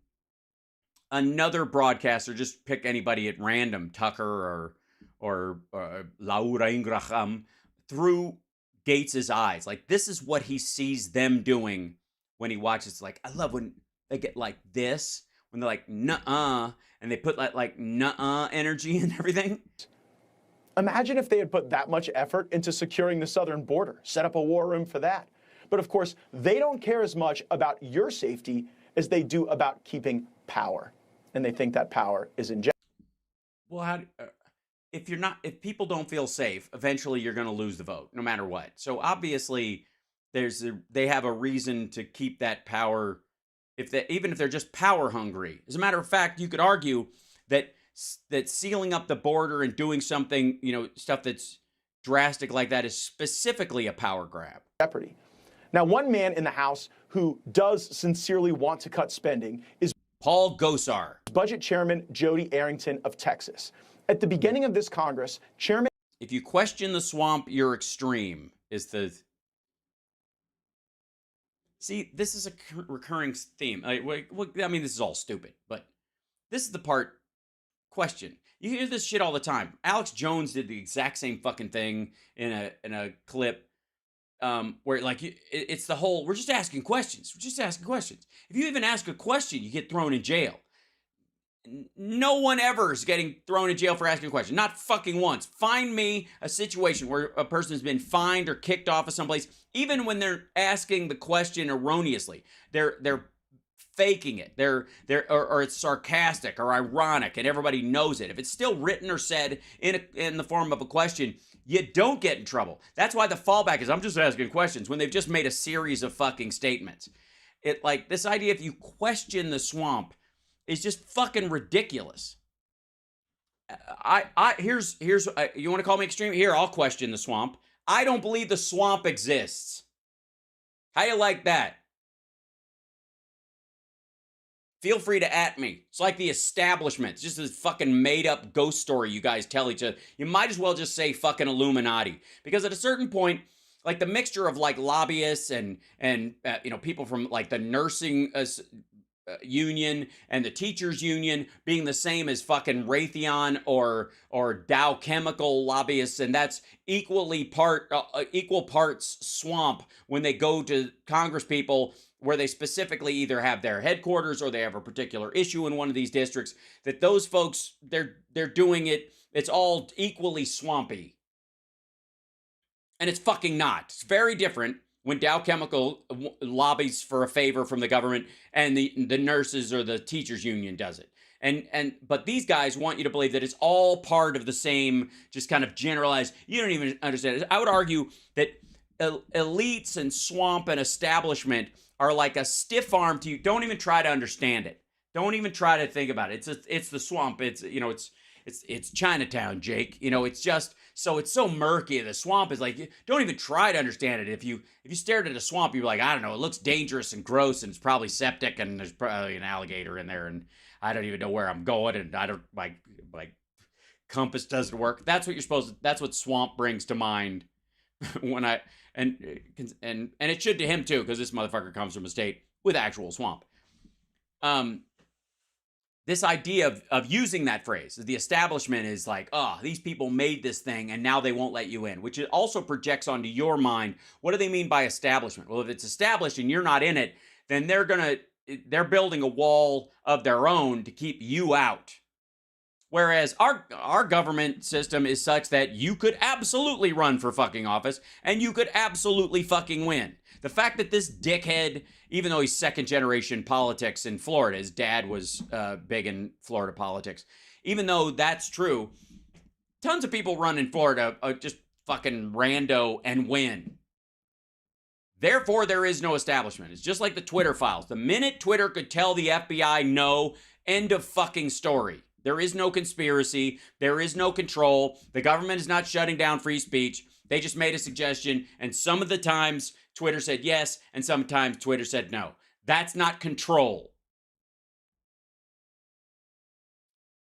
another broadcaster. Just pick anybody at random, Tucker or Laura Ingraham, through Gaetz's eyes. Like, this is what he sees them doing when he watches. Like, I love when they get like this, when they're like nuh-uh, and they put like nuh-uh energy and everything. Imagine if they had put that much effort into securing the southern border, set up a war room for that. But of course, they don't care as much about your safety as they do about keeping power. And they think that power is in jeopardy. Well, if people don't feel safe, eventually you're going to lose the vote, no matter what. So obviously, they have a reason to keep that power, even if they're just power hungry. As a matter of fact, you could argue that sealing up the border and doing something, stuff that's drastic like that is specifically a power grab. Jeopardy. Now, one man in the House who does sincerely want to cut spending is Paul Gosar, Budget Chairman Jody Arrington of Texas. At the beginning of this Congress, Chairman... If you question the swamp, you're extreme, is the... See, this is a recurring theme. I mean, this is all stupid, but this is the part... Question. You hear this shit all the time. Alex Jones did the exact same fucking thing in a clip where like it's the whole, we're just asking questions. We're just asking questions. If you even ask a question, you get thrown in jail. No one ever is getting thrown in jail for asking a question. Not fucking once. Find me a situation where a person has been fined or kicked off of someplace, even when they're asking the question erroneously. They're faking it. Or it's sarcastic or ironic, and everybody knows it. If it's still written or said in the form of a question, you don't get in trouble. That's why the fallback is, I'm just asking questions, when they've just made a series of fucking statements. Like, this idea, if you question the swamp, is just fucking ridiculous. Here's you want to call me extreme? Here, I'll question the swamp. I don't believe the swamp exists. How you like that? Feel free to at me. It's like the establishment. It's just this fucking made-up ghost story you guys tell each other. You might as well just say fucking Illuminati. Because at a certain point, like the mixture of like lobbyists and people from like the nursing union and the teachers union being the same as fucking Raytheon or Dow Chemical lobbyists, and that's equal parts swamp when they go to Congress people, where they specifically either have their headquarters or they have a particular issue in one of these districts, that those folks, they're doing it, it's all equally swampy. And it's fucking not. It's very different when Dow Chemical lobbies for a favor from the government and the nurses or the teachers union does it. But these guys want you to believe that it's all part of the same, just kind of generalized, you don't even understand it. I would argue that elites and swamp and establishment are like a stiff arm to you. Don't even try to understand it. Don't even try to think about it. It's the swamp. It's Chinatown, Jake. It's just it's so murky. The swamp is like, don't even try to understand it. If you stared at a swamp, you'd be like, I don't know, it looks dangerous and gross, and it's probably septic, and there's probably an alligator in there, and I don't even know where I'm going, and I don't my compass doesn't work. That's what swamp brings to mind when and it should to him too, because this motherfucker comes from a state with actual swamp. This idea of using that phrase, the establishment is like, these people made this thing and now they won't let you in, which it also projects onto your mind. What do they mean by establishment? Well, if it's established and you're not in it, then they're building a wall of their own to keep you out. Whereas our government system is such that you could absolutely run for fucking office and you could absolutely fucking win. The fact that this dickhead, even though he's second generation politics in Florida, his dad was big in Florida politics, even though that's true, tons of people run in Florida just fucking rando and win. Therefore, there is no establishment. It's just like the Twitter files. The minute Twitter could tell the FBI no, end of fucking story. There is no conspiracy. There is no control. The government is not shutting down free speech. They just made a suggestion, and some of the times Twitter said yes, and sometimes Twitter said no. That's not control.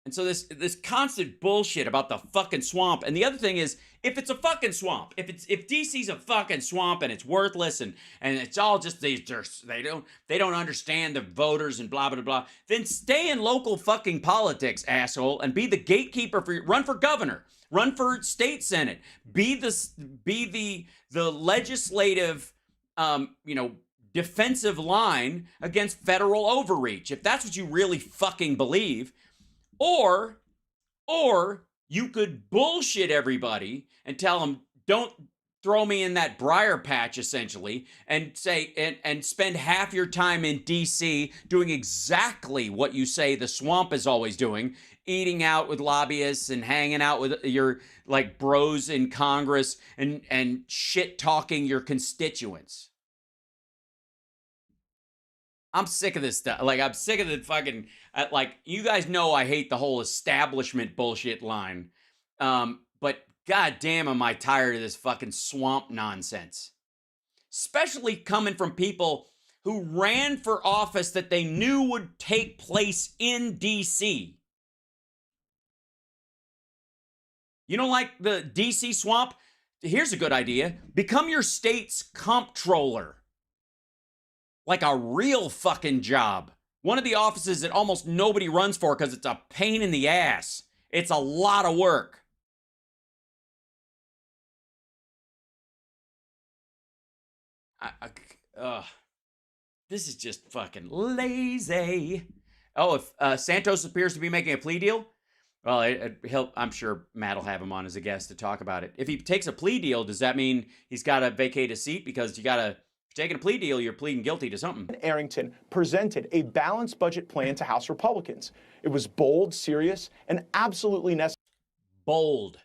And so this constant bullshit about the fucking swamp. And the other thing is, if it's a fucking swamp, if DC's a fucking swamp and it's worthless and it's all just they don't understand the voters and blah blah blah, then stay in local fucking politics, asshole, and be the gatekeeper run for governor, run for state senate, be the legislative defensive line against federal overreach, if that's what you really fucking believe. Or you could bullshit everybody and tell them, don't throw me in that briar patch, essentially, and say, and spend half your time in DC doing exactly what you say the swamp is always doing, eating out with lobbyists and hanging out with your like bros in Congress and shit talking your constituents. I'm sick of this stuff. Like, I'm sick of the fucking, you guys know I hate the whole establishment bullshit line. But goddamn, am I tired of this fucking swamp nonsense. Especially coming from people who ran for office that they knew would take place in DC. You don't like the DC swamp? Here's a good idea. Become your state's comptroller. Like a real fucking job. One of the offices that almost nobody runs for because it's a pain in the ass. It's a lot of work. This is just fucking lazy. Oh, if Santos appears to be making a plea deal, well, I'm sure Matt will have him on as a guest to talk about it. If he takes a plea deal, does that mean he's got to vacate a seat? Because taking a plea deal, you're pleading guilty to something. Arrington presented a balanced budget plan to House Republicans. It was bold, serious, and absolutely necessary. Bold.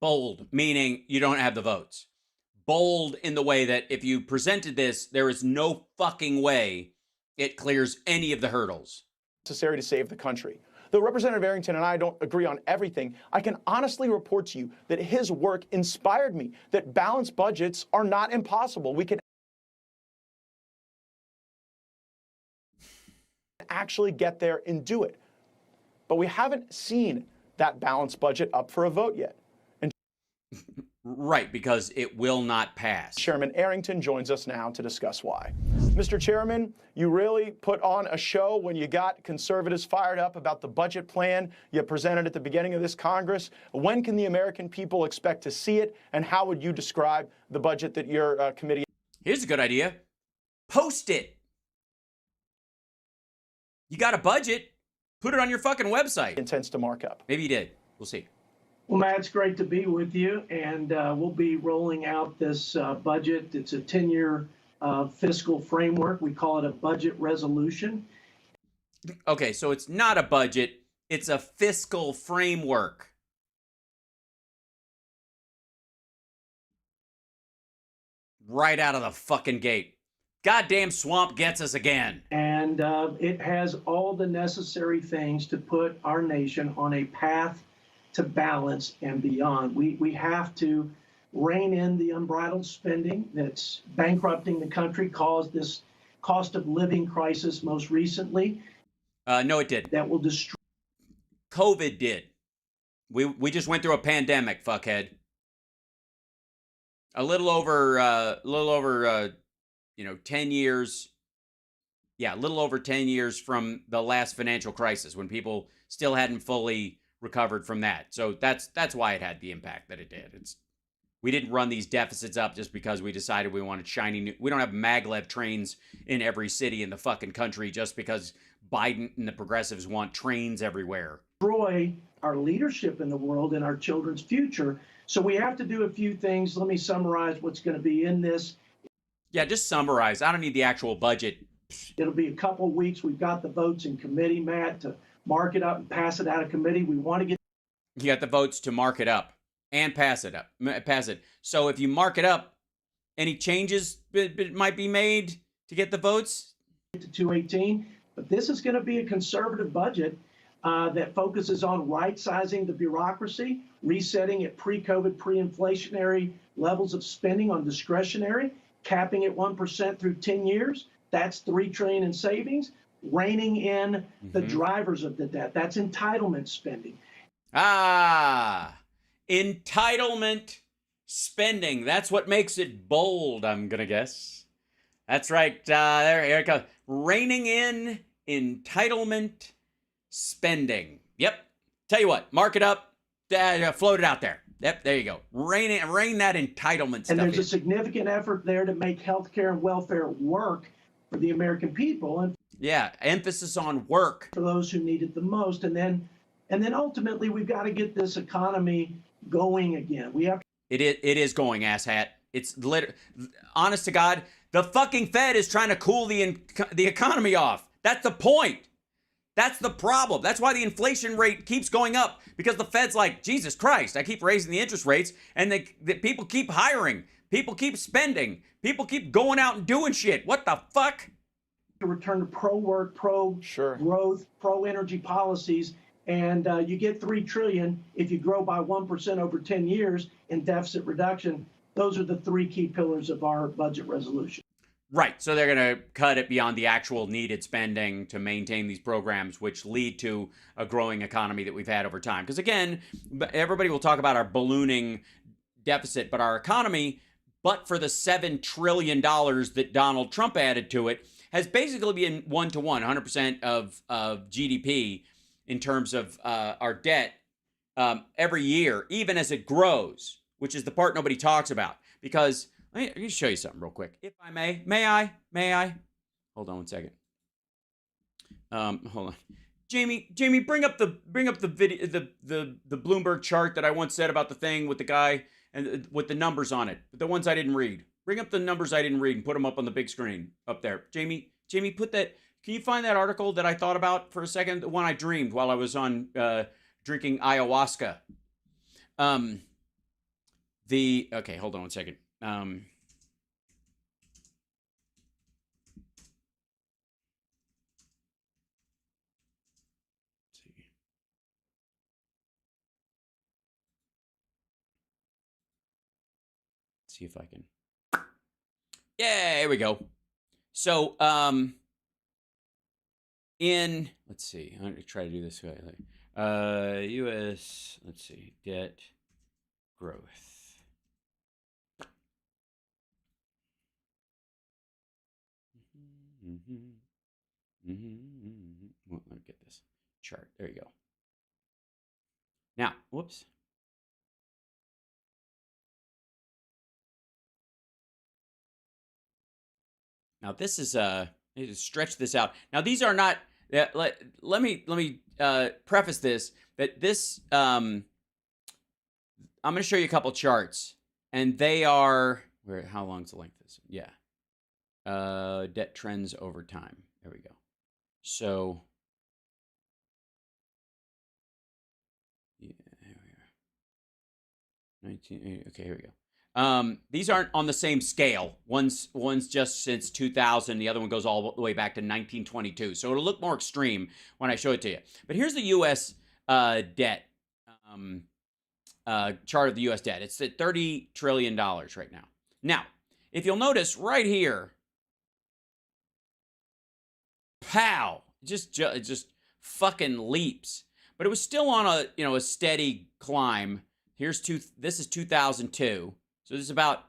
Bold, meaning you don't have the votes. Bold in the way that if you presented this, there is no fucking way it clears any of the hurdles. Necessary to save the country. Though Representative Arrington and I don't agree on everything, I can honestly report to you that his work inspired me, that balanced budgets are not impossible. We can actually get there and do it. But we haven't seen that balanced budget up for a vote yet. And right, because it will not pass. Chairman Arrington joins us now to discuss why. Mr. Chairman, you really put on a show when you got conservatives fired up about the budget plan you presented at the beginning of this Congress. When can the American people expect to see it, and how would you describe the budget that your committee... Here's a good idea. Post it. You got a budget, put it on your fucking website. ...intends to mark up. Maybe you did. We'll see. Well, Matt, it's great to be with you, and we'll be rolling out this budget. It's a 10-year fiscal framework. We call it a budget resolution. Okay, so it's not a budget, it's a fiscal framework. Right out of the fucking gate. Goddamn swamp gets us again. And it has all the necessary things to put our nation on a path to balance and beyond. We have to rein in the unbridled spending that's bankrupting the country, caused this cost of living crisis most recently. No, it did. That will destroy. COVID did. We just went through a pandemic, fuckhead. A little over 10 years. Yeah, a little over 10 years from the last financial crisis when people still hadn't fully recovered from that. So that's why it had the impact that it did. We didn't run these deficits up just because we decided we wanted shiny new. We don't have maglev trains in every city in the fucking country just because Biden and the progressives want trains everywhere. Destroy our leadership in the world and our children's future. So we have to do a few things. Let me summarize what's going to be in this. Yeah, just summarize. I don't need the actual budget. It'll be a couple of weeks. We've got the votes in committee, Matt, to mark it up and pass it out of committee. We want to get. You got the votes to mark it up and pass it. So if you mark it up, any changes might be made to get the votes? To 218, but this is going to be a conservative budget. that focuses on right-sizing the bureaucracy, resetting at pre-COVID, pre-inflationary levels of spending on discretionary, capping at 1% through 10 years. That's $3 trillion in savings. Reining in the drivers of the debt. That's entitlement spending. Entitlement spending. That's what makes it bold, I'm going to guess. That's right. There it goes. Reining in entitlement spending. Yep. Tell you what, mark it up, float it out there. Yep, there you go. Rein that entitlement stuff And there's in. a significant effort there to make healthcare and welfare work for the American people. And yeah, emphasis on work. For those who need it the most. And then ultimately, we've got to get this economy going again. We have. It is going, asshat. It's honest to God, the fucking Fed is trying to cool the economy off. That's the point. That's the problem. That's why the inflation rate keeps going up, because the Fed's like, Jesus Christ, I keep raising the interest rates, and the people keep hiring, people keep spending, people keep going out and doing shit. What the fuck? To return to pro-work, pro-growth, pro-energy policies, and you get $3 trillion if you grow by 1% over 10 years in deficit reduction. Those are the three key pillars of our budget resolution. Right. So they're going to cut it beyond the actual needed spending to maintain these programs, which lead to a growing economy that we've had over time. Because again, everybody will talk about our ballooning deficit, but our economy, but for the $7 trillion that Donald Trump added to it, has basically been 1-to-1, 100% of GDP in terms of our debt every year, even as it grows, which is the part nobody talks about. Because let me show you something real quick, if I may. May I? Hold on one second. Hold on, Jamie. Bring up the video, the Bloomberg chart that I once said about the thing with the guy and with the numbers on it, the ones I didn't read. Bring up the numbers I didn't read and put them up on the big screen up there. Jamie, put that. Can you find that article that I thought about for a second? The one I dreamed while I was on drinking ayahuasca. Okay, hold on one second. See if I can. Yeah, here we go. So, let's see. I'm going to try to do this way. U.S. Let's see, debt growth. Well, let me get this chart. There you go. Now, whoops. Now this is stretch this out. Now these are not. Let me preface this that this. I'm going to show you a couple charts, and they are how long's the length of this? Yeah. Debt trends over time. There we go. So, yeah, here we are. 19. Okay, here we go. These aren't on the same scale. One's just since 2000. The other one goes all the way back to 1922. So it'll look more extreme when I show it to you. But here's the U.S. Debt chart of the U.S. debt. It's at $30 trillion right now. Now, if you'll notice right here, pow, just fucking leaps. But it was still on a steady climb. This is 2002. So this is about,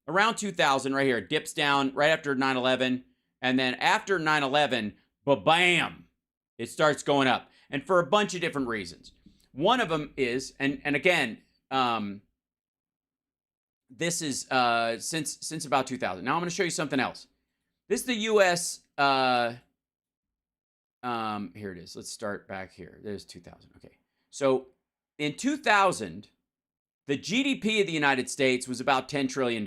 around 2000 right here. It dips down right after 9/11. And then after 9/11, ba-bam, it starts going up. And for a bunch of different reasons. One of them is, and again, this is since about 2000. Now I'm going to show you something else. This is the U.S. Here it is. Let's start back here. There's 2000. Okay. So in 2000, the GDP of the United States was about $10 trillion.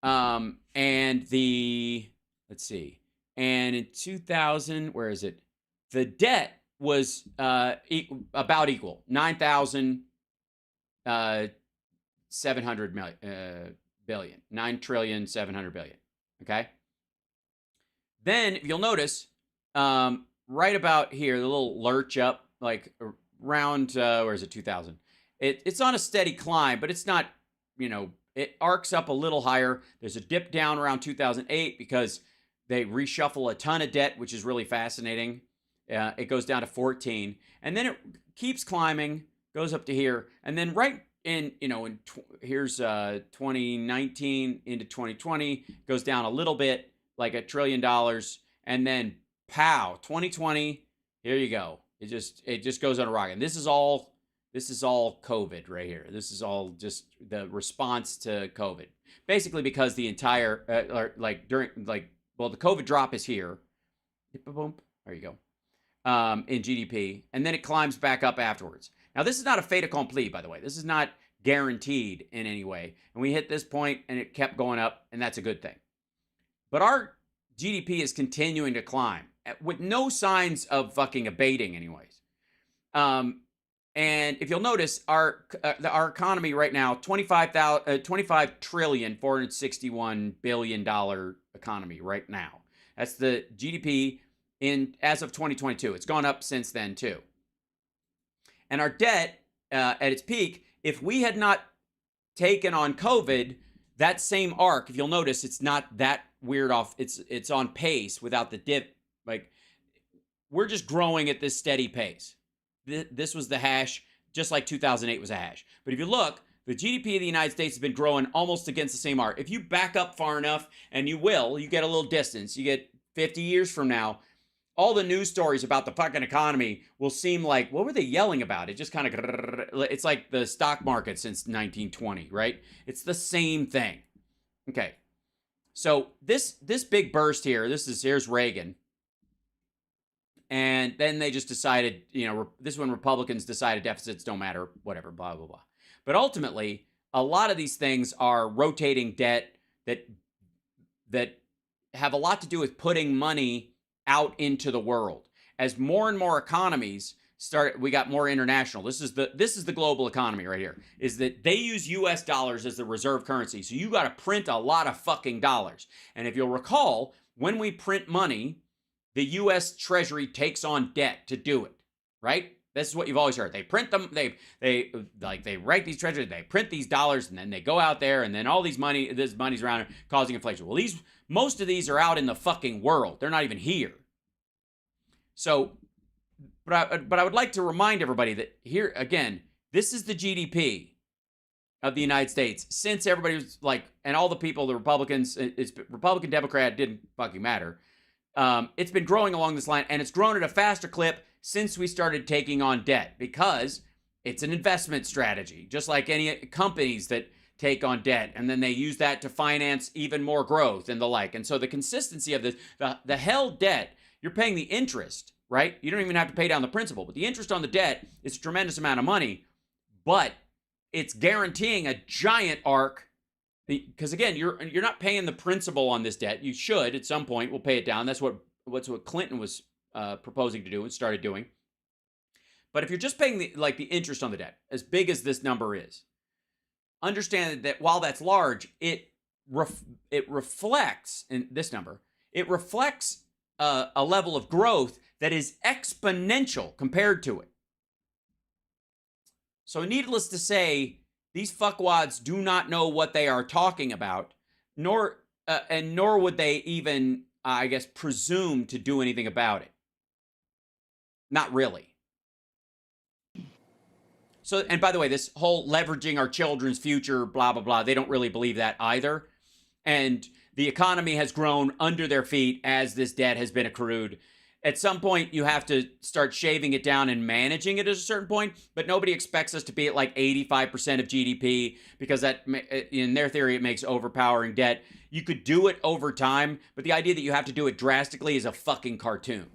And in 2000, where is it? The debt was about equal, 9,700 billion, 9,700 billion. Okay. Then, if you'll notice, right about here, the little lurch up, like around, where is it, 2000. It's on a steady climb, but it's not, it arcs up a little higher. There's a dip down around 2008 because they reshuffle a ton of debt, which is really fascinating. It goes down to 14, and then it keeps climbing, goes up to here, and then right in, here's 2019 into 2020, goes down a little bit, like $1 trillion, and then pow, 2020, here you go. It just goes on a rocket. And this is all COVID right here. This is all just the response to COVID. Basically because the entire, the COVID drop is here. There you go. In GDP. And then it climbs back up afterwards. Now, this is not a fait accompli, by the way. This is not guaranteed in any way. And we hit this point and it kept going up, and that's a good thing. But our GDP is continuing to climb with no signs of fucking abating anyways. And if you'll notice, our economy right now, $25,461 billion economy right now. That's the GDP as of 2022. It's gone up since then too. And our debt at its peak, if we had not taken on COVID, that same arc, if you'll notice, it's not that weird off. It's on pace without the dip. Like, we're just growing at this steady pace. This was the hash, just like 2008 was a hash. But if you look, the GDP of the United States has been growing almost against the same arc. If you back up far enough, and you get a little distance, you get 50 years from now, all the news stories about the fucking economy will seem like, what were they yelling about? It just kind of, it's like the stock market since 1920, right? It's the same thing. Okay. So this big burst here, here's Reagan. And then they just decided, this is when Republicans decided deficits don't matter, whatever, blah, blah, blah. But ultimately, a lot of these things are rotating debt that have a lot to do with putting money out into the world. As more and more economies we got more international. This is the global economy right here, is that they use US dollars as the reserve currency. So you got to print a lot of fucking dollars. And if you'll recall, when we print money, the US Treasury takes on debt to do it, right? This is what you've always heard. They print them, they write these treasuries, they print these dollars, and then they go out there, and then all this money's around causing inflation. Well, most of these are out in the fucking world. They're not even here. So, but I would like to remind everybody that here, again, this is the GDP of the United States since everybody was like, and all the people, the Republicans, it's Republican, Democrat, didn't fucking matter. It's been growing along this line, and it's grown at a faster clip since we started taking on debt, because it's an investment strategy, just like any companies that take on debt, and then they use that to finance even more growth and the like. And so the consistency of this, the held debt, you're paying the interest, right? You don't even have to pay down the principal, but the interest on the debt is a tremendous amount of money, but it's guaranteeing a giant arc, because again, you're not paying the principal on this debt. You should at some point. We'll pay it down. That's what Clinton was proposing to do and started doing. But if you're just paying the interest on the debt, as big as this number is, understand that while that's large, it reflects in this number. It reflects a level of growth that is exponential compared to it. So, needless to say, these fuckwads do not know what they are talking about, nor would they even, I guess, presume to do anything about it. Not really. So, and by the way, this whole leveraging our children's future, blah, blah, blah, they don't really believe that either. And the economy has grown under their feet as this debt has been accrued. At some point, you have to start shaving it down and managing it at a certain point, but nobody expects us to be at like 85% of GDP, because that, in their theory, it makes overpowering debt. You could do it over time, but the idea that you have to do it drastically is a fucking cartoon.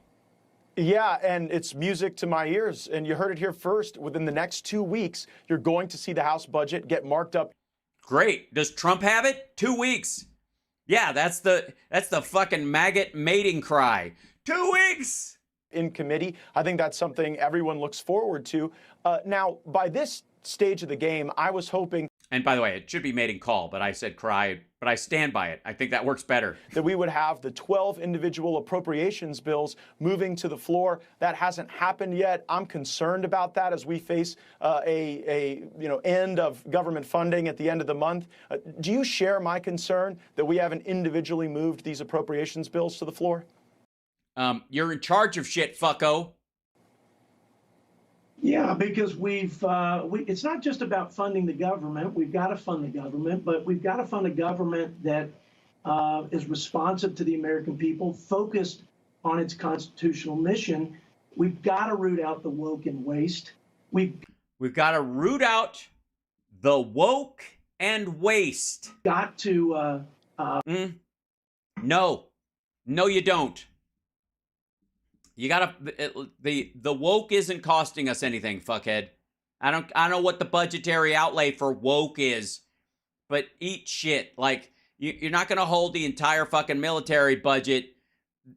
Yeah, and it's music to my ears. And you heard it here first. Within the next 2 weeks, you're going to see the House budget get marked up. Great. Does Trump have it? 2 weeks. Yeah, that's the fucking maggot mating cry. 2 weeks! In committee. I think that's something everyone looks forward to. Now, by this stage of the game, I was hoping... And by the way, it should be mating call, but I said cry but I stand by it. I think that works better. That we would have the 12 individual appropriations bills moving to the floor. That hasn't happened yet. I'm concerned about that as we face a end of government funding at the end of the month. Do you share my concern that we haven't individually moved these appropriations bills to the floor? You're in charge of shit, fucko. Yeah, because it's not just about funding the government. We've got to fund the government, but we've got to fund a government that is responsive to the American people, focused on its constitutional mission. We've got to root out the woke and waste. We've got to root out the woke and waste. Got to. No, you don't. You gotta, the woke isn't costing us anything, fuckhead. I don't know what the budgetary outlay for woke is, but eat shit. Like, you're not gonna hold the entire fucking military budget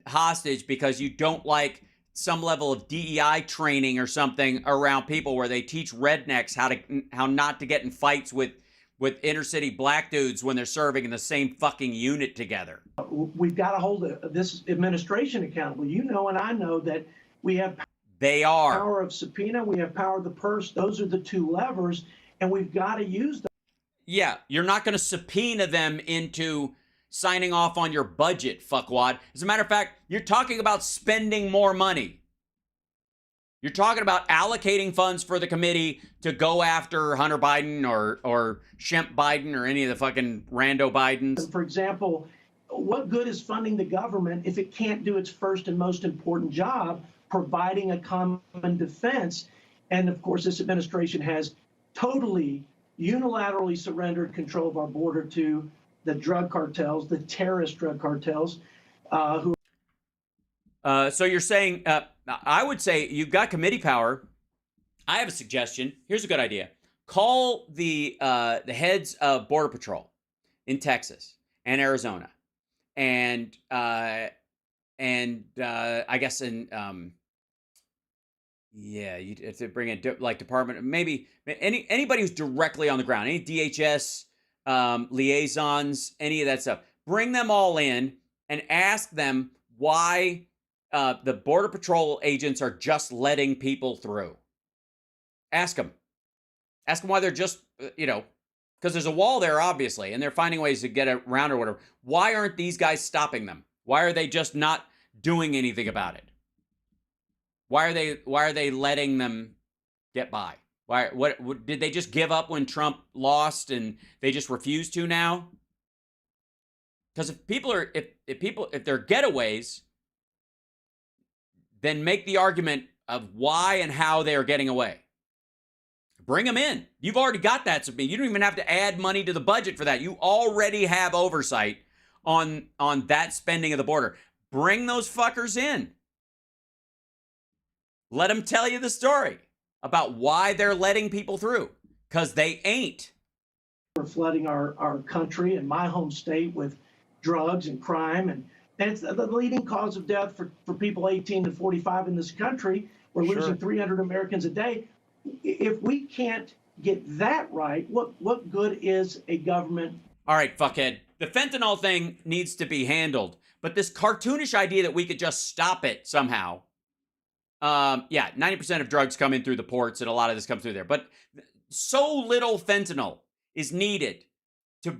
hostage because you don't like some level of DEI training or something around people where they teach rednecks how not to get in fights with inner city black dudes when they're serving in the same fucking unit together. We've got to hold this administration accountable. You know, and I know that we have power of subpoena, we have power of the purse. Those are the two levers, and we've got to use them. Yeah, you're not going to subpoena them into signing off on your budget, fuckwad. As a matter of fact, you're talking about spending more money. You're talking about allocating funds for the committee to go after Hunter Biden or Shemp Biden or any of the fucking rando Bidens. For example, what good is funding the government if it can't do its first and most important job, providing a common defense? And of course, this administration has totally unilaterally surrendered control of our border to the drug cartels, the terrorist drug cartels, who. So you're saying, I would say you've got committee power. I have a suggestion. Here's a good idea. Call the heads of Border Patrol in Texas and Arizona, and I guess in you have to bring in like department, maybe anybody who's directly on the ground, any DHS liaisons, any of that stuff. Bring them all in and ask them why the Border Patrol agents are just letting people through. Ask them. Ask them why they're just, because there's a wall there, obviously, and they're finding ways to get around or whatever. Why aren't these guys stopping them? Why are they just not doing anything about it? Why are they letting them get by? What did they just give up when Trump lost and they just refuse to now? Because if they're getaways, then make the argument of why and how they are getting away. Bring them in. You've already got that. You don't even have to add money to the budget for that. You already have oversight on that spending of the border. Bring those fuckers in. Let them tell you the story about why they're letting people through. Because they ain't. We're flooding our country and my home state with drugs and crime, and it's the leading cause of death for people 18 to 45 in this country. We're losing 300 Americans a day. If we can't get that right, what good is a government? All right, fuckhead. The fentanyl thing needs to be handled, but this cartoonish idea that we could just stop it somehow. 90% of drugs come in through the ports, and a lot of this comes through there. But so little fentanyl is needed to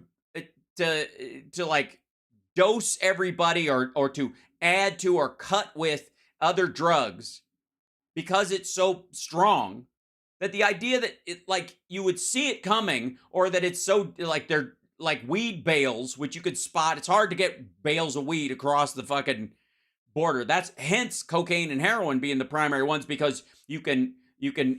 like dose everybody or to add to or cut with other drugs because it's so strong that the idea that it, like, you would see it coming, or that it's so like they're like weed bales, which you could spot. It's hard to get bales of weed across the fucking border. That's hence cocaine and heroin being the primary ones, because you can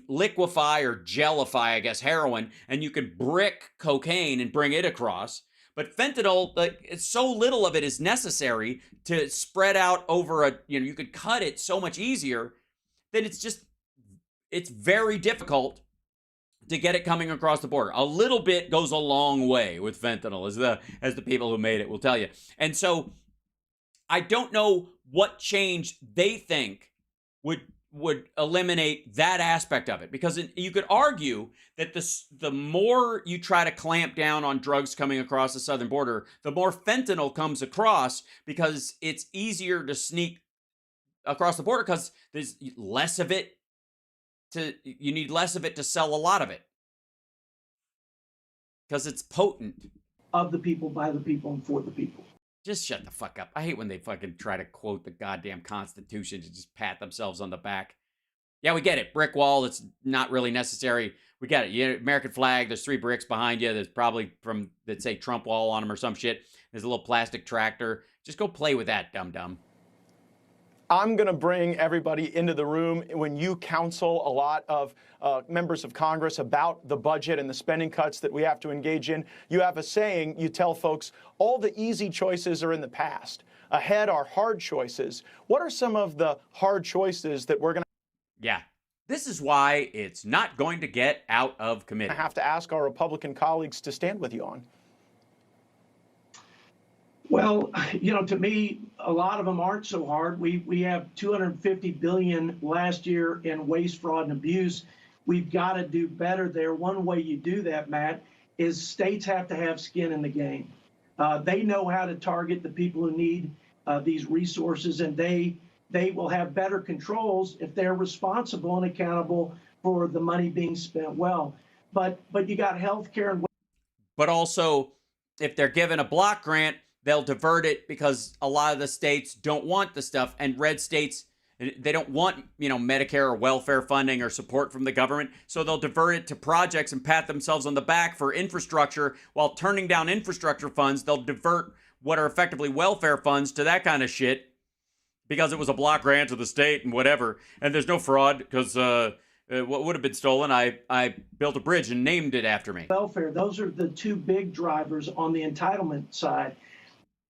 liquefy or gelify, I guess, heroin, and you can brick cocaine and bring it across. But fentanyl, like, it's so little of it is necessary to spread out over you could cut it so much easier that it's very difficult to get it coming across the border. A little bit goes a long way with fentanyl, as the people who made it will tell you. And so I don't know what change they think would would eliminate that aspect of it, because you could argue that the more you try to clamp down on drugs coming across the southern border, the more fentanyl comes across, because it's easier to sneak across the border because there's less of it. You need less of it to sell a lot of it because it's potent. Of the people, by the people, and for the people. Just shut the fuck up. I hate when they fucking try to quote the goddamn Constitution to just pat themselves on the back. Yeah, we get it. Brick wall, it's not really necessary. We get it. You American flag, there's 3 bricks behind you. There's probably that say Trump wall on them or some shit. There's a little plastic tractor. Just go play with that, dum-dum. I'm going to bring everybody into the room. When you counsel a lot of members of Congress about the budget and the spending cuts that we have to engage in, you have a saying. You tell folks all the easy choices are in the past. Ahead are hard choices. What are some of the hard choices that we're going to... Yeah, this is why it's not going to get out of committee. Have to ask our Republican colleagues to stand with you on. Well, to me, a lot of them aren't so hard. We have $250 billion last year in waste, fraud, and abuse. We've got to do better there. One way you do that, Matt, is states have to have skin in the game. They know how to target the people who need these resources, and they will have better controls if they're responsible and accountable for the money being spent well. But you got healthcare and... But also, if they're given a block grant, they'll divert it because a lot of the states don't want the stuff, and red states, they don't want, Medicare or welfare funding or support from the government. So they'll divert it to projects and pat themselves on the back for infrastructure. While turning down infrastructure funds, they'll divert what are effectively welfare funds to that kind of shit because it was a block grant to the state and whatever. And there's no fraud because what would have been stolen, I built a bridge and named it after me. Welfare, those are the 2 big drivers on the entitlement side.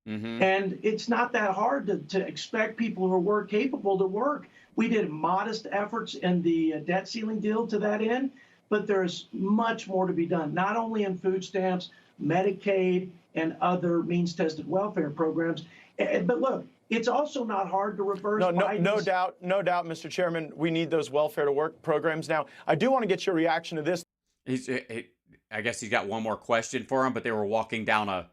Mm-hmm. And it's not that hard to expect people who are work capable to work. We did modest efforts in the debt ceiling deal to that end, but there's much more to be done, not only in food stamps, Medicaid, and other means-tested welfare programs. But look, it's also not hard to reverse. No doubt, Mr. Chairman, we need those welfare to work programs. Now, I do want to get your reaction to this. I guess he's got one more question for him, but they were walking down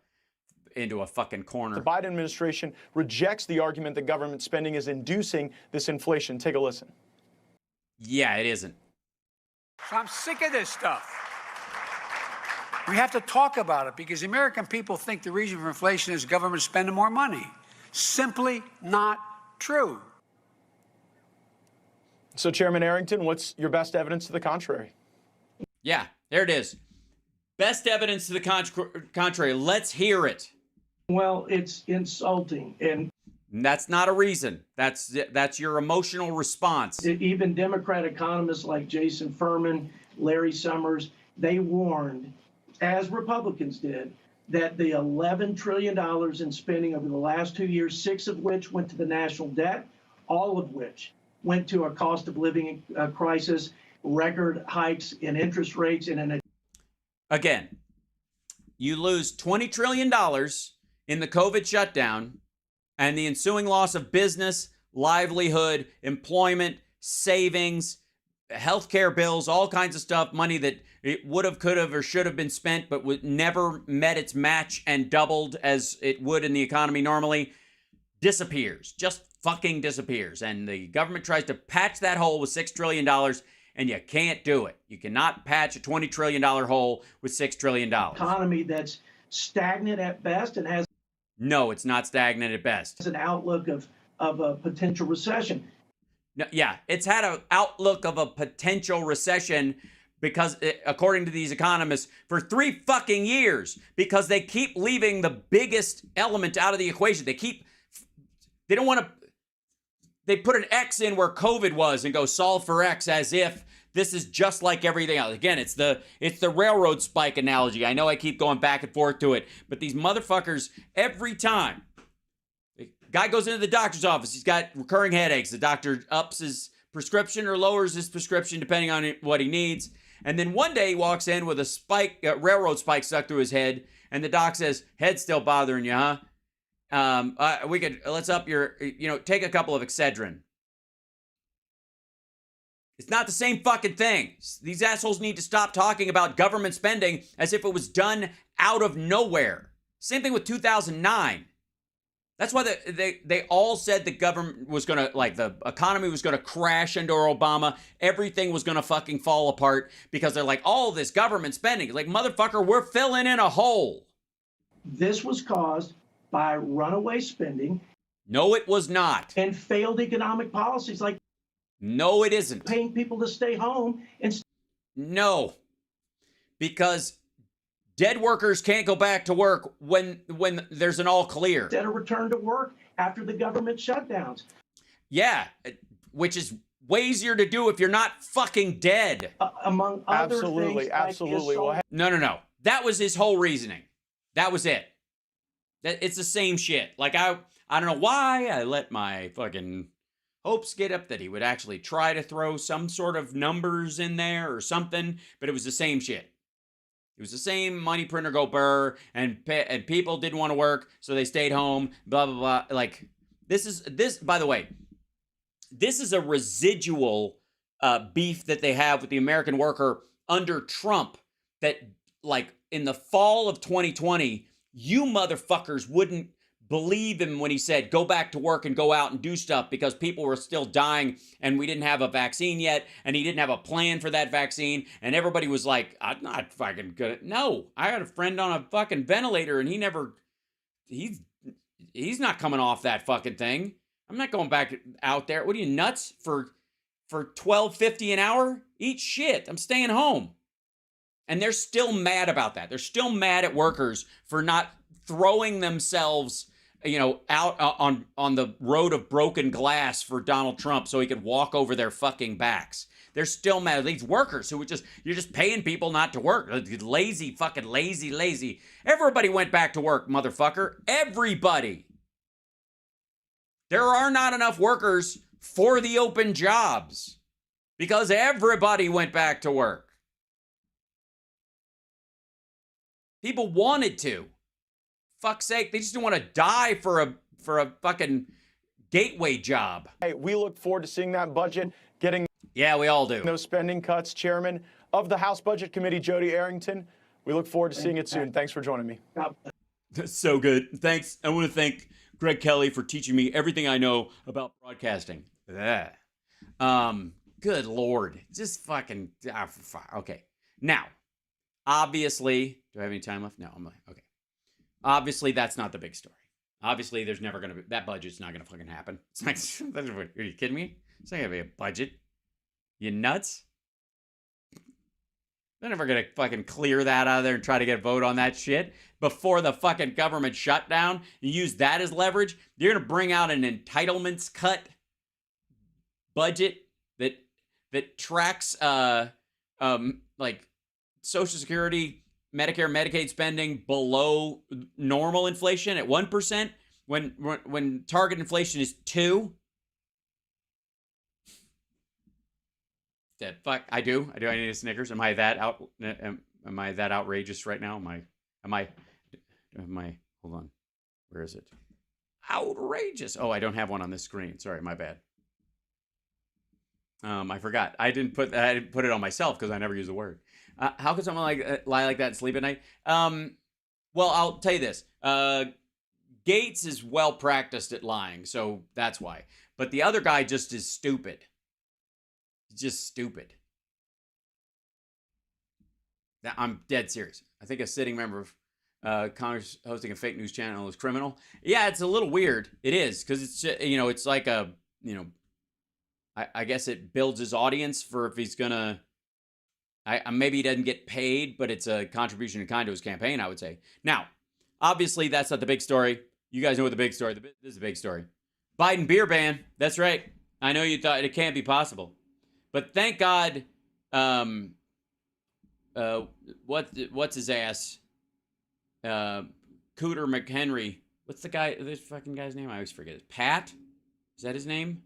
into a fucking corner. The Biden administration rejects the argument that government spending is inducing this inflation. Take a listen. Yeah, it isn't. I'm sick of this stuff. We have to talk about it because the American people think the reason for inflation is government spending more money. Simply not true. So, Chairman Arrington, what's your best evidence to the contrary? Yeah, there it is. Best evidence to the contrary. Let's hear it. Well, it's insulting. And that's not a reason. That's your emotional response. Even Democrat economists like Jason Furman, Larry Summers, they warned, as Republicans did, that the $11 trillion in spending over the last 2 years, 6 of which went to the national debt, all of which went to a cost of living crisis, record hikes in interest rates, and again, you lose $20 trillion in the COVID shutdown and the ensuing loss of business, livelihood, employment, savings, healthcare bills, all kinds of stuff, money that it would have, could have, or should have been spent, but never met its match and doubled as it would in the economy normally, disappears. Just fucking disappears. And the government tries to patch that hole with $6 trillion, and you can't do it. You cannot patch a $20 trillion hole with $6 trillion. Economy that's stagnant at best and has... No, it's not stagnant at best. An outlook of a potential recession. No, yeah, it's had an outlook of a potential recession because, according to these economists, for 3 fucking years, because they keep leaving the biggest element out of the equation. They don't want to... They put an X in where COVID was and go solve for X as if this is just like everything else. Again, it's the railroad spike analogy. I know I keep going back and forth to it, but these motherfuckers, every time, the guy goes into the doctor's office, he's got recurring headaches. The doctor ups his prescription or lowers his prescription depending on what he needs. And then one day he walks in with a railroad spike stuck through his head, and the doc says, "Head's still bothering you, huh? Let's up your, take a couple of Excedrin." It's not the same fucking thing. These assholes need to stop talking about government spending as if it was done out of nowhere. Same thing with 2009. That's why they all said the government was going to, like, the economy was going to crash under Obama. Everything was going to fucking fall apart because they're like, all this government spending. It's like, motherfucker, we're filling in a hole. This was caused by runaway spending. No, it was not. And failed economic policies like. No, it isn't. Paying people to stay home. No, because dead workers can't go back to work when there's an all clear. Instead of return to work after the government shutdowns. Yeah, which is way easier to do if you're not fucking dead. Among other things. Absolutely. No. That was his whole reasoning. That was it. It's the same shit. Like, I don't know why I let my fucking hopes get up that he would actually try to throw some sort of numbers in there or something, but it was the same shit. It was the same money printer go burr, and people didn't want to work, so they stayed home, blah, blah, blah. Like, this, by the way, this is a residual beef that they have with the American worker under Trump that, like, in the fall of 2020, you motherfuckers wouldn't believe him when he said, go back to work and go out and do stuff because people were still dying and we didn't have a vaccine yet and he didn't have a plan for that vaccine. And everybody was like, I'm not fucking gonna. No, I got a friend on a fucking ventilator and he's not coming off that fucking thing. I'm not going back out there. What are you, nuts? For $12.50 an hour? Eat shit. I'm staying home. And they're still mad about that. They're still mad at workers for not throwing themselves, out on the road of broken glass for Donald Trump so he could walk over their fucking backs. They're still mad at these workers who you're just paying people not to work. Lazy, fucking lazy. Everybody went back to work, motherfucker. Everybody. There are not enough workers for the open jobs because everybody went back to work. People wanted to. Fuck's sake, they just didn't want to die for a fucking gateway job. Hey, we look forward to seeing that budget getting. Yeah, we all do. Those spending cuts. Chairman of the House Budget Committee, Jody Arrington. We look forward to seeing it soon. Thanks for joining me. That's so good. Thanks. I want to thank Greg Kelly for teaching me everything I know about broadcasting. Good Lord. Just fucking. Okay. Now, obviously, do I have any time left? No, I'm like, okay. Obviously, that's not the big story. Obviously, there's never going to be, that budget's not going to fucking happen. It's like, are you kidding me? It's not going to be a budget. You nuts? They're never going to fucking clear that out of there and try to get a vote on that shit before the fucking government shutdown. You use that as leverage. You're going to bring out an entitlements cut budget that tracks, like Social Security, Medicare, Medicaid spending below normal inflation at 1% when target inflation is 2%. Fuck, I do. I need a Snickers. Am I that outrageous right now? Am I hold on. Where is it? Outrageous. Oh, I don't have one on this screen. Sorry, my bad. I forgot. I didn't put it on myself because I never use the word. How could someone lie like that and sleep at night? Well, I'll tell you this. Gaetz is well practiced at lying, so that's why. But the other guy just is stupid. He's just stupid. I'm dead serious. I think a sitting member of Congress hosting a fake news channel is criminal. Yeah, it's a little weird. It is, because it's, it's like a, I guess it builds his audience for if he's going to, maybe he doesn't get paid, but it's a contribution in kind to his campaign, I would say. Now, obviously, that's not the big story. You guys know what the big story. This is a big story. Biden beer ban. That's right. I know you thought it can't be possible, but thank God. What's his ass? Cooter McHenry. What's this fucking guy's name? I always forget it. Pat? Is that his name?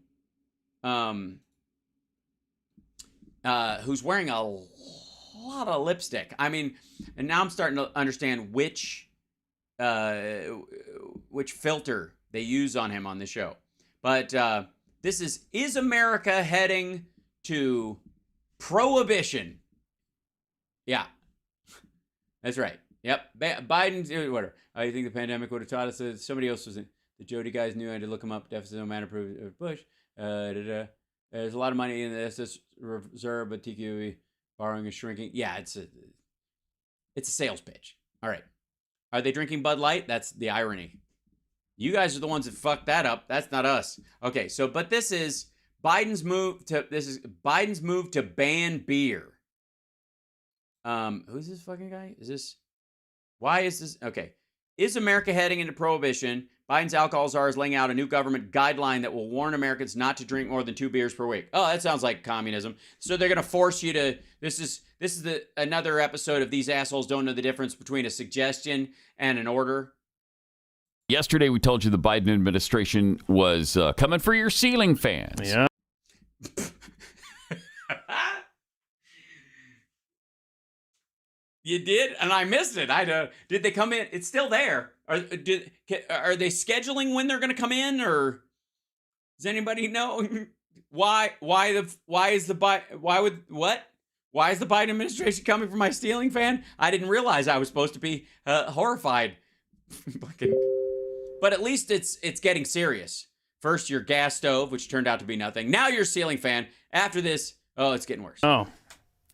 Who's wearing a lot of lipstick. I mean, and now I'm starting to understand which filter they use on him on the show. But this is America heading to Prohibition. Yeah. That's right. Yep. Biden's whatever. I think the pandemic would have taught us that somebody else was in. The Jody guys knew I had to look them up. Deficit no matter of Bush. There's a lot of money in the SS reserve, but TQE borrowing is shrinking. Yeah, it's a sales pitch. All right. Are they drinking Bud Light? That's the irony. You guys are the ones that fucked that up. That's not us. Okay, so but this is Biden's move to ban beer. Who's this fucking guy? Why is this? Okay. Is America heading into prohibition? Biden's alcohol czar is laying out a new government guideline that will warn Americans not to drink more than 2 beers per week. Oh, that sounds like communism. So they're going to force you to, this is another episode of These Assholes Don't Know the Difference Between a Suggestion and an Order. Yesterday, we told you the Biden administration was coming for your ceiling fans. Yeah. You did? And I missed it. Did they come in? It's still there. Are they scheduling when they're going to come in, or does anybody know why is the Biden administration coming for my ceiling fan? I didn't realize I was supposed to be horrified. But at least it's getting serious. First, your gas stove, which turned out to be nothing. Now your ceiling fan. After this, it's getting worse. Oh.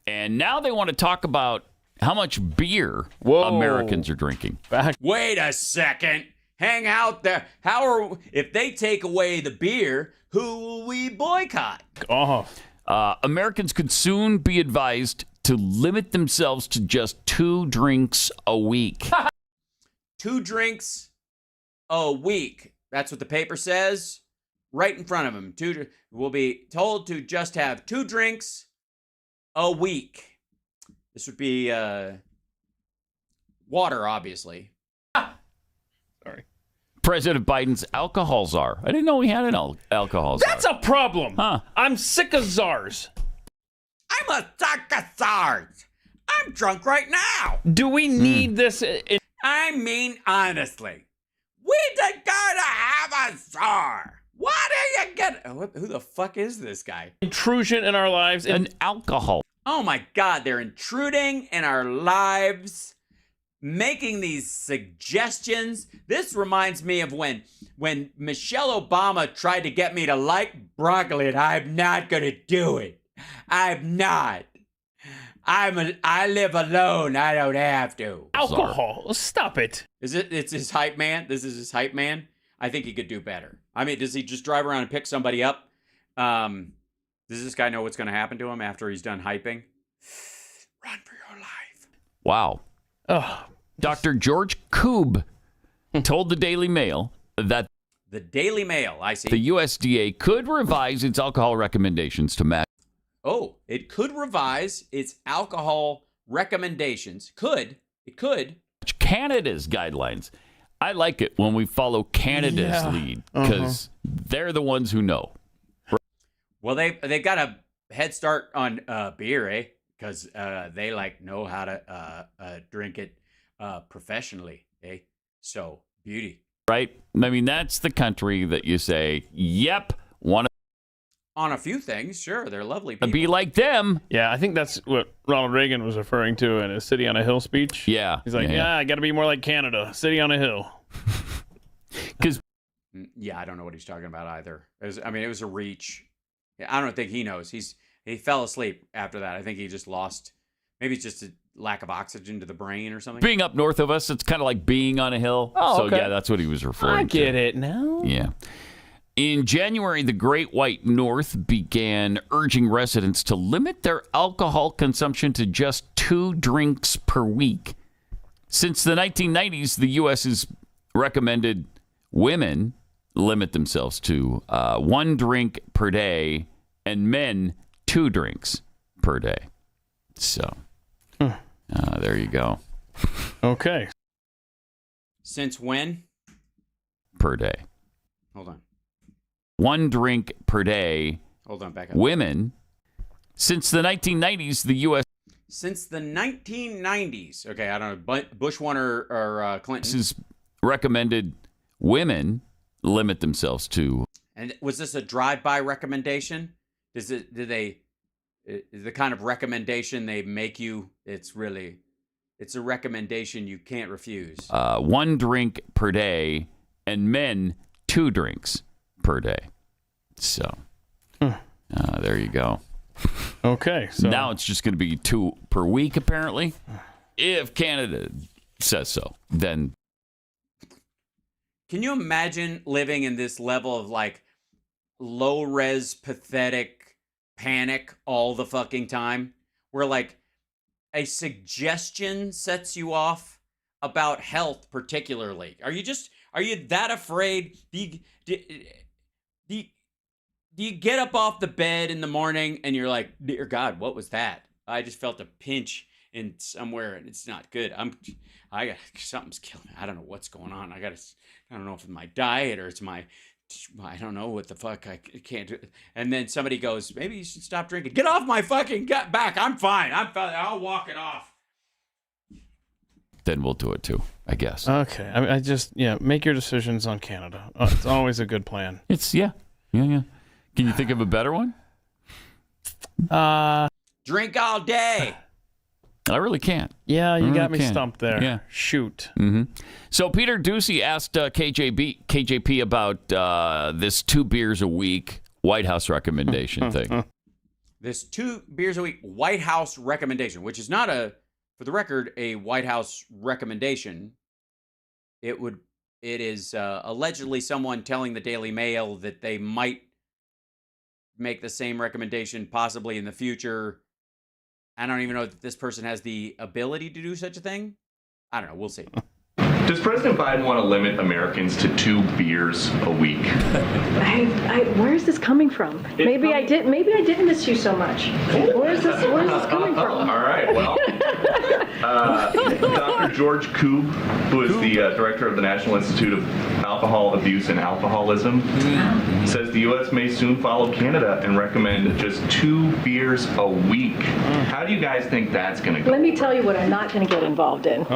And now they want to talk about how much beer Americans are drinking. Wait a second. Hang out there. If they take away the beer, who will we boycott? Americans could soon be advised to limit themselves to just 2 drinks a week. 2 drinks a week. That's what the paper says. Right in front of them. We'll be told to just have 2 drinks a week. This would be water, obviously. Sorry. President Biden's alcohol czar. I didn't know we had an alcohol czar. That's a problem. Huh. I'm sick of czars. I'm a sick of czars. I'm drunk right now. Do we need this? I mean, honestly, we gotta have a czar. What are you getting? Who the fuck is this guy? Intrusion in our lives. An alcohol. Oh my God, they're intruding in our lives, making these suggestions. This reminds me of when Michelle Obama tried to get me to like broccoli, and I'm not going to do it. I'm not. I live alone. I don't have to. Alcohol. Stop it. It's his hype man? This is his hype man? I think he could do better. I mean, does he just drive around and pick somebody up? Does this guy know what's going to happen to him after he's done hyping? Run for your life. Wow. Dr. George Koob told the Daily Mail that the Daily Mail, I see. The USDA could revise its alcohol recommendations to match. Oh, it could revise its alcohol recommendations. It could. Canada's guidelines. I like it when we follow Canada's lead because they're the ones who know. Well, they've got a head start on beer, eh? Because they know how to drink it professionally, eh? So, beauty. Right? I mean, that's the country that you say, yep, want to. On a few things, sure, they're lovely people. Be like them. Yeah, I think that's what Ronald Reagan was referring to in his City on a Hill speech. Yeah. He's like, I got to be more like Canada, City on a Hill. Because. Yeah, I don't know what he's talking about either. It was a reach. I don't think he knows. He fell asleep after that. I think he just lost. Maybe it's just a lack of oxygen to the brain or something. Being up north of us, it's kind of like being on a hill. Oh, okay. So, yeah, that's what he was referring to. I get it now. Yeah. In January, the Great White North began urging residents to limit their alcohol consumption to just 2 drinks per week. Since the 1990s, the U.S. has recommended women limit themselves to 1 drink per day and men 2 drinks per day. So, there you go. Okay. Since when? Per day. Hold on. 1 drink per day. Hold on, back up. Women. Since the 1990s, the U.S. Since the 1990s. Okay, I don't know. Bush one or Clinton. This is recommended women limit themselves to. And was this a drive-by recommendation? Did they the kind of recommendation they make you. It's a recommendation you can't refuse. 1 drink per day, and men 2 drinks per day. So there you go. Okay, so now it's just going to be 2 per week, apparently. If Canada says so, then. Can you imagine living in this level of like low-res, pathetic panic all the fucking time? Where like a suggestion sets you off about health particularly. Are you that afraid? Do you get up off the bed in the morning and you're like, dear God, what was that? I just felt a pinch in somewhere and it's not good. Something's killing me. I don't know what's going on. I don't know if it's my diet or it's I don't know what the fuck. I can't do it. And then somebody goes, maybe you should stop drinking. Get off my fucking back. I'm fine. I'll walk it off. Then we'll do it too, I guess. Okay. I just, make your decisions on Canada. It's always a good plan. Yeah. Can you think of a better one? Drink all day. I really can't. Yeah, you got me stumped there. Yeah. Shoot. Mm-hmm. So Peter Ducey asked KJP about this 2 beers a week White House recommendation thing. This 2 beers a week White House recommendation, which is not for the record, a White House recommendation. It is allegedly someone telling the Daily Mail that they might make the same recommendation possibly in the future. I don't even know if this person has the ability to do such a thing. I don't know. We'll see. Does President Biden want to limit Americans to 2 beers a week? Where is this coming from? Maybe I didn't miss you so much. Where is this coming from? All right. Well, Dr. George Koob, who is the director of the National Institute of Alcohol Abuse and Alcoholism, says the U.S. may soon follow Canada and recommend just 2 beers a week. How do you guys think that's going to go? Let me tell you what I'm not going to get involved in.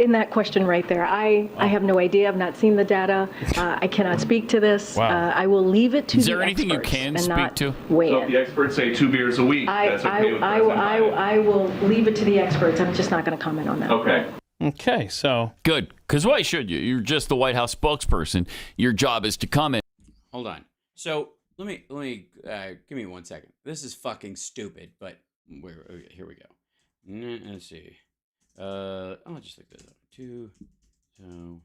In that question right there. I have no idea. I've not seen the data. I cannot speak to this. Wow. I will leave it to the experts. Is there anything you can speak to? So if the experts say 2 beers a week, that's okay with President Biden? I will leave it to the experts. I'm just not going to comment on that. Okay, so. Good, because why should you? You're just the White House spokesperson. Your job is to comment. Hold on. So let me give me 1 second. This is fucking stupid, but here we go. Let's see. I'll just look this up. 2. So.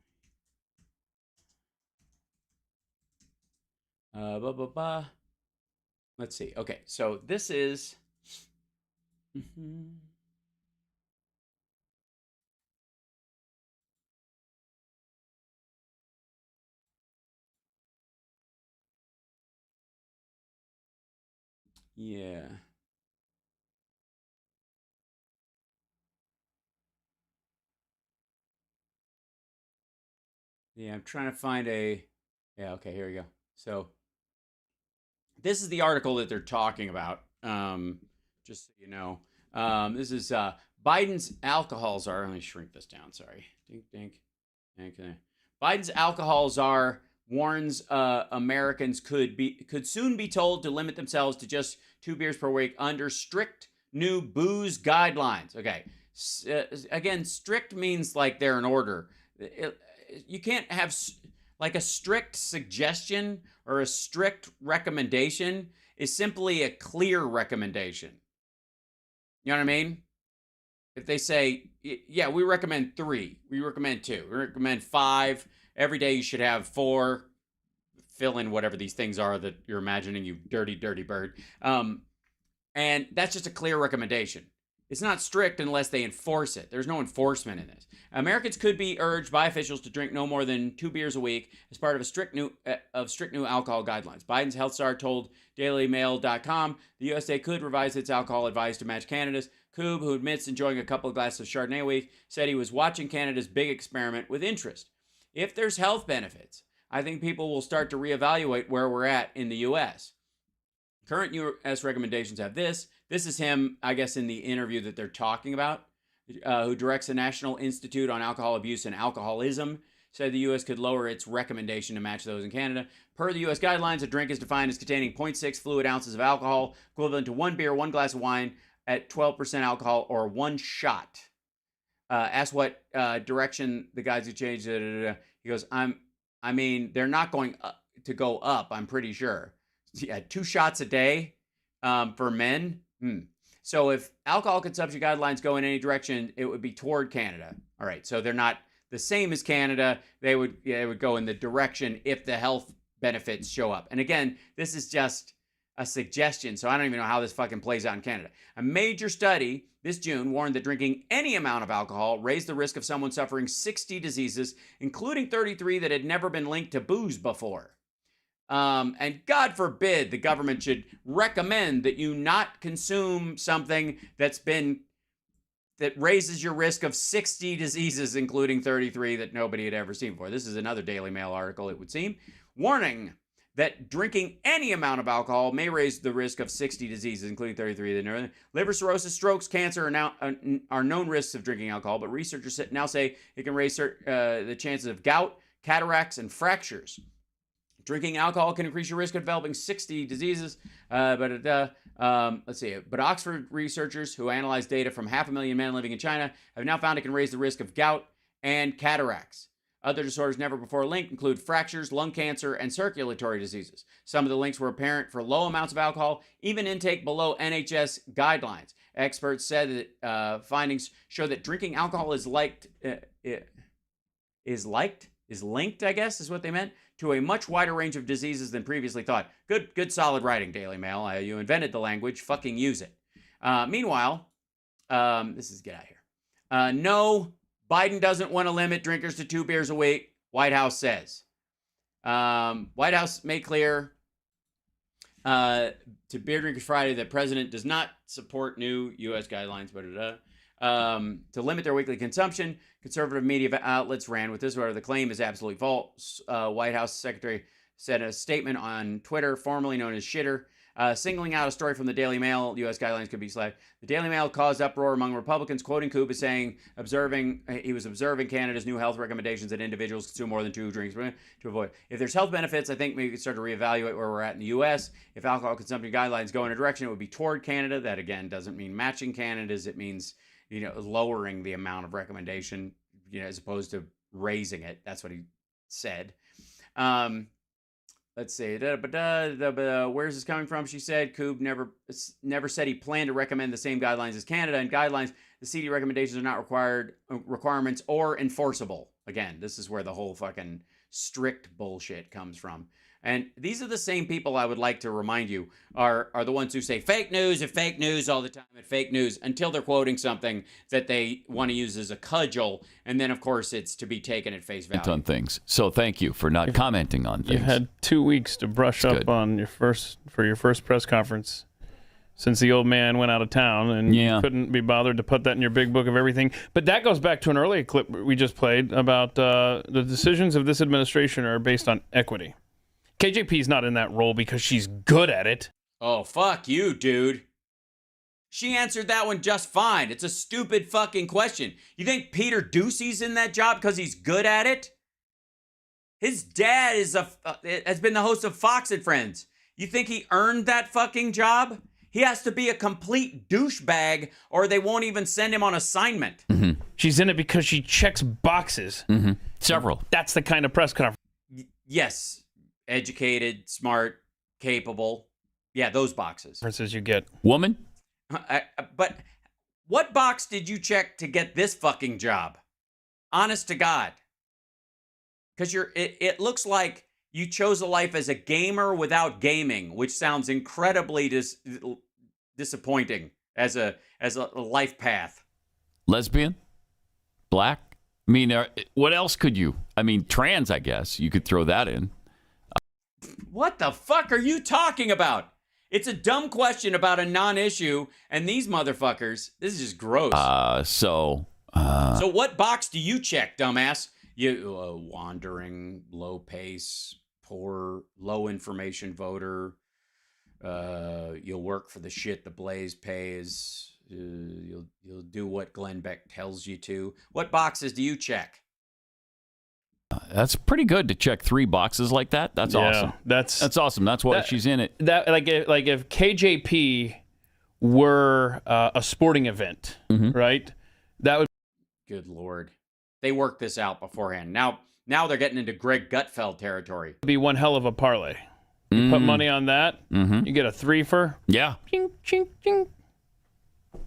Let's see. Okay, so this is. Yeah. Yeah, I'm trying to find a. Yeah, okay, here we go. So, this is the article that they're talking about. Just so you know, this is Biden's alcohol czar. Let me shrink this down. Sorry. Dink. Okay. Biden's alcohol czar warns Americans could soon be told to limit themselves to just 2 beers per week under strict new booze guidelines. Okay. Again, strict means like they're in order. You can't have like a strict suggestion or a strict recommendation is simply a clear recommendation. You know what I mean? If they say, yeah, we recommend 3, we recommend 2, we recommend 5, every day you should have 4, fill in whatever these things are that you're imagining, you dirty, dirty bird. And that's just a clear recommendation. It's not strict unless they enforce it. There's no enforcement in this. Americans could be urged by officials to drink no more than 2 beers a week as part of strict new alcohol guidelines. Biden's health czar told DailyMail.com the USA could revise its alcohol advice to match Canada's. Koob, who admits enjoying a couple of glasses of Chardonnay a week, said he was watching Canada's big experiment with interest. If there's health benefits, I think people will start to reevaluate where we're at in the U.S. Current U.S. recommendations have this. This is him, I guess, in the interview that they're talking about, who directs the National Institute on Alcohol Abuse and Alcoholism, said the U.S. could lower its recommendation to match those in Canada. Per the U.S. guidelines, a drink is defined as containing 0.6 fluid ounces of alcohol, equivalent to 1 beer, 1 glass of wine at 12% alcohol, or 1 shot. Asked what direction the guys who changed it. He goes, I mean, they're not going to go up, I'm pretty sure. Yeah, 2 shots a day for men. So if alcohol consumption guidelines go in any direction, it would be toward Canada. All right, so they're not the same as Canada. They would go in the direction if the health benefits show up. And again, this is just a suggestion, so I don't even know how this fucking plays out in Canada. A major study this June warned that drinking any amount of alcohol raised the risk of someone suffering 60 diseases, including 33 that had never been linked to booze before. And God forbid the government should recommend that you not consume something that raises your risk of 60 diseases, including 33 that nobody had ever seen before. This is another Daily Mail article, it would seem, warning that drinking any amount of alcohol may raise the risk of 60 diseases, including 33 that liver cirrhosis, strokes, cancer are known risks of drinking alcohol, but researchers now say it can raise the chances of gout, cataracts, and fractures. Drinking alcohol can increase your risk of developing 60 diseases, let's see. But Oxford researchers who analyzed data from 500,000 men living in China have now found it can raise the risk of gout and cataracts. Other disorders never before linked include fractures, lung cancer, and circulatory diseases. Some of the links were apparent for low amounts of alcohol, even intake below NHS guidelines. Experts said that findings show that drinking alcohol is linked, I guess, is what they meant, to a much wider range of diseases than previously thought. Good solid writing, Daily Mail. You invented the language. Fucking use it. Meanwhile, this is get out of here. No, Biden doesn't want to limit drinkers to 2 beers a week, White House says. White House made clear to Beer Drinkers Friday that president does not support new U.S. guidelines, to limit their weekly consumption. Conservative media outlets ran with this, where the claim is absolutely false. White House Secretary said in a statement on Twitter, formerly known as Shitter, singling out a story from the Daily Mail, U.S. guidelines could be slack. The Daily Mail caused uproar among Republicans, quoting Coop as saying, he was observing Canada's new health recommendations that individuals consume more than 2 drinks to avoid. If there's health benefits, I think maybe we could start to reevaluate where we're at in the U.S. If alcohol consumption guidelines go in a direction, it would be toward Canada. That, again, doesn't mean matching Canada's. It means lowering the amount of recommendation, as opposed to raising it. That's what he said. Let's see. Where's this coming from? She said Coob never said he planned to recommend the same guidelines as Canada. And guidelines, the CD recommendations are not requirements or enforceable. Again, this is where the whole fucking strict bullshit comes from. And these are the same people, I would like to remind you, are the ones who say fake news and fake news all the time and fake news until they're quoting something that they want to use as a cudgel. And then, of course, it's to be taken at face value. On things. So thank you for not commenting on things. You had 2 weeks to brush up on your first press conference since the old man went out of town, and you couldn't be bothered to put that in your big book of everything. But that goes back to an earlier clip we just played about the decisions of this administration are based on equity. KJP's not in that role because she's good at it. Oh, fuck you, dude. She answered that one just fine. It's a stupid fucking question. You think Peter Ducey's in that job because he's good at it? His dad has been the host of Fox and Friends. You think he earned that fucking job? He has to be a complete douchebag or they won't even send him on assignment. Mm-hmm. She's in it because she checks boxes. Mm-hmm. Several. That's the kind of press conference. Yes. Educated, smart, capable. Yeah, those boxes. As you get. Woman? But what box did you check to get this fucking job? Honest to God. Because it looks like you chose a life as a gamer without gaming, which sounds incredibly disappointing as a life path. Lesbian? Black? I mean, what else could you? I mean, trans, I guess. You could throw that in. What the fuck are you talking about? It's a dumb question about a non-issue, and these motherfuckers, this is just gross. So what box do you check, dumbass? You wandering, low pace, poor, low information voter. You'll work for the shit the Blaze pays. You'll do what Glenn Beck tells you to. What boxes do you check? That's pretty good to check 3 boxes like that. That's awesome. That's awesome. That's why she's in it. That like if KJP were a sporting event, right? That would. Good Lord. They worked this out beforehand. Now they're getting into Greg Gutfeld territory. Be one hell of a parlay. You put money on that, you get a 3-fer. Yeah. Ching, ching, ching.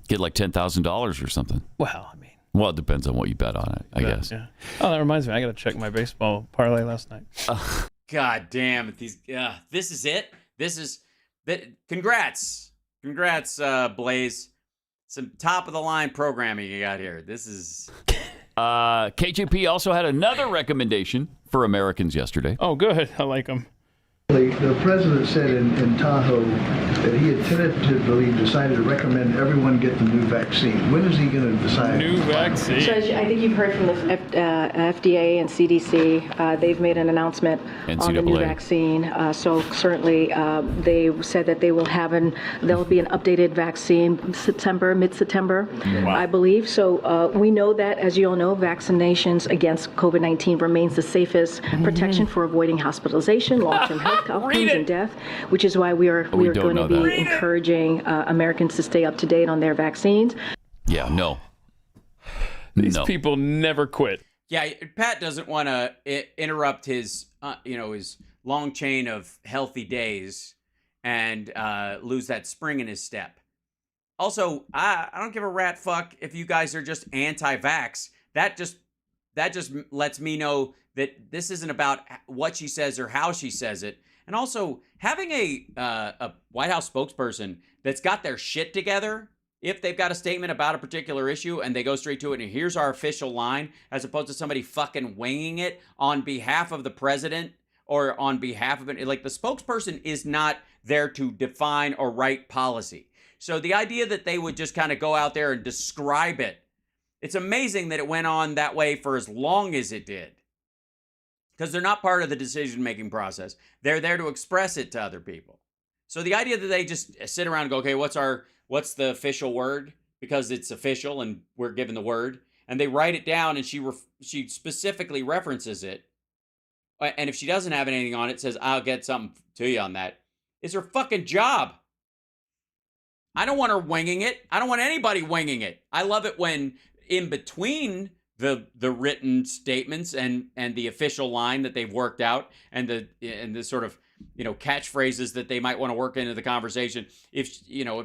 Get like $10,000 or something. Well, I mean. Well, it depends on what you bet on it, I guess. Yeah. Oh, that reminds me. I got to check my baseball parlay last night. God damn it. This is it. Congrats. Congrats, Blaze. Some top of the line programming you got here. This is. KJP also had another recommendation for Americans yesterday. Oh, good. I like them. The president said in Tahoe that he had tentatively decided to recommend everyone get the new vaccine. When is he going to decide? New vaccine. So I think you've heard from the FDA and CDC. They've made an announcement on the new vaccine. So certainly they said that there'll be an updated vaccine mid-September, I believe. So we know that, as you all know, vaccinations against COVID-19 remains the safest protection for avoiding hospitalization, long-term health outcomes, and death, which is why we are going to be encouraging Americans to stay up to date on their vaccines. Yeah, no. These people never quit. Yeah, Pat doesn't want to interrupt his, his long chain of healthy days and lose that spring in his step. Also, I don't give a rat fuck if you guys are just anti-vax. That just lets me know that this isn't about what she says or how she says it. And also, having a White House spokesperson that's got their shit together, if they've got a statement about a particular issue and they go straight to it and here's our official line, as opposed to somebody fucking winging it on behalf of the president or on behalf of it. Like, the spokesperson is not there to define or write policy. So the idea that they would just kind of go out there and describe it, it's amazing that it went on that way for as long as it did. Because they're not part of the decision-making process. They're there to express it to other people. So the idea that they just sit around and go, okay, what's the official word? Because it's official and we're given the word. And they write it down and she specifically references it. And if she doesn't have anything on it, says, I'll get something to you on that. It's her fucking job. I don't want her winging it. I don't want anybody winging it. I love it when in between the written statements and the official line that they've worked out and the sort of, catchphrases that they might want to work into the conversation if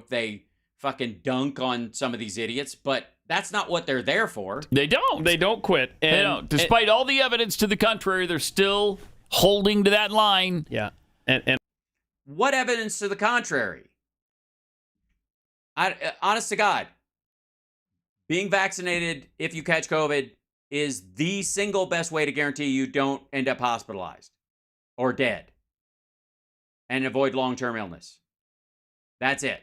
they fucking dunk on some of these idiots, but that's not what they're there for. They don't. They don't quit. And, they don't. Despite all the evidence to the contrary, they're still holding to that line. Yeah. And what evidence to the contrary? Honest to God, being vaccinated, if you catch COVID, is the single best way to guarantee you don't end up hospitalized or dead and avoid long-term illness. That's it.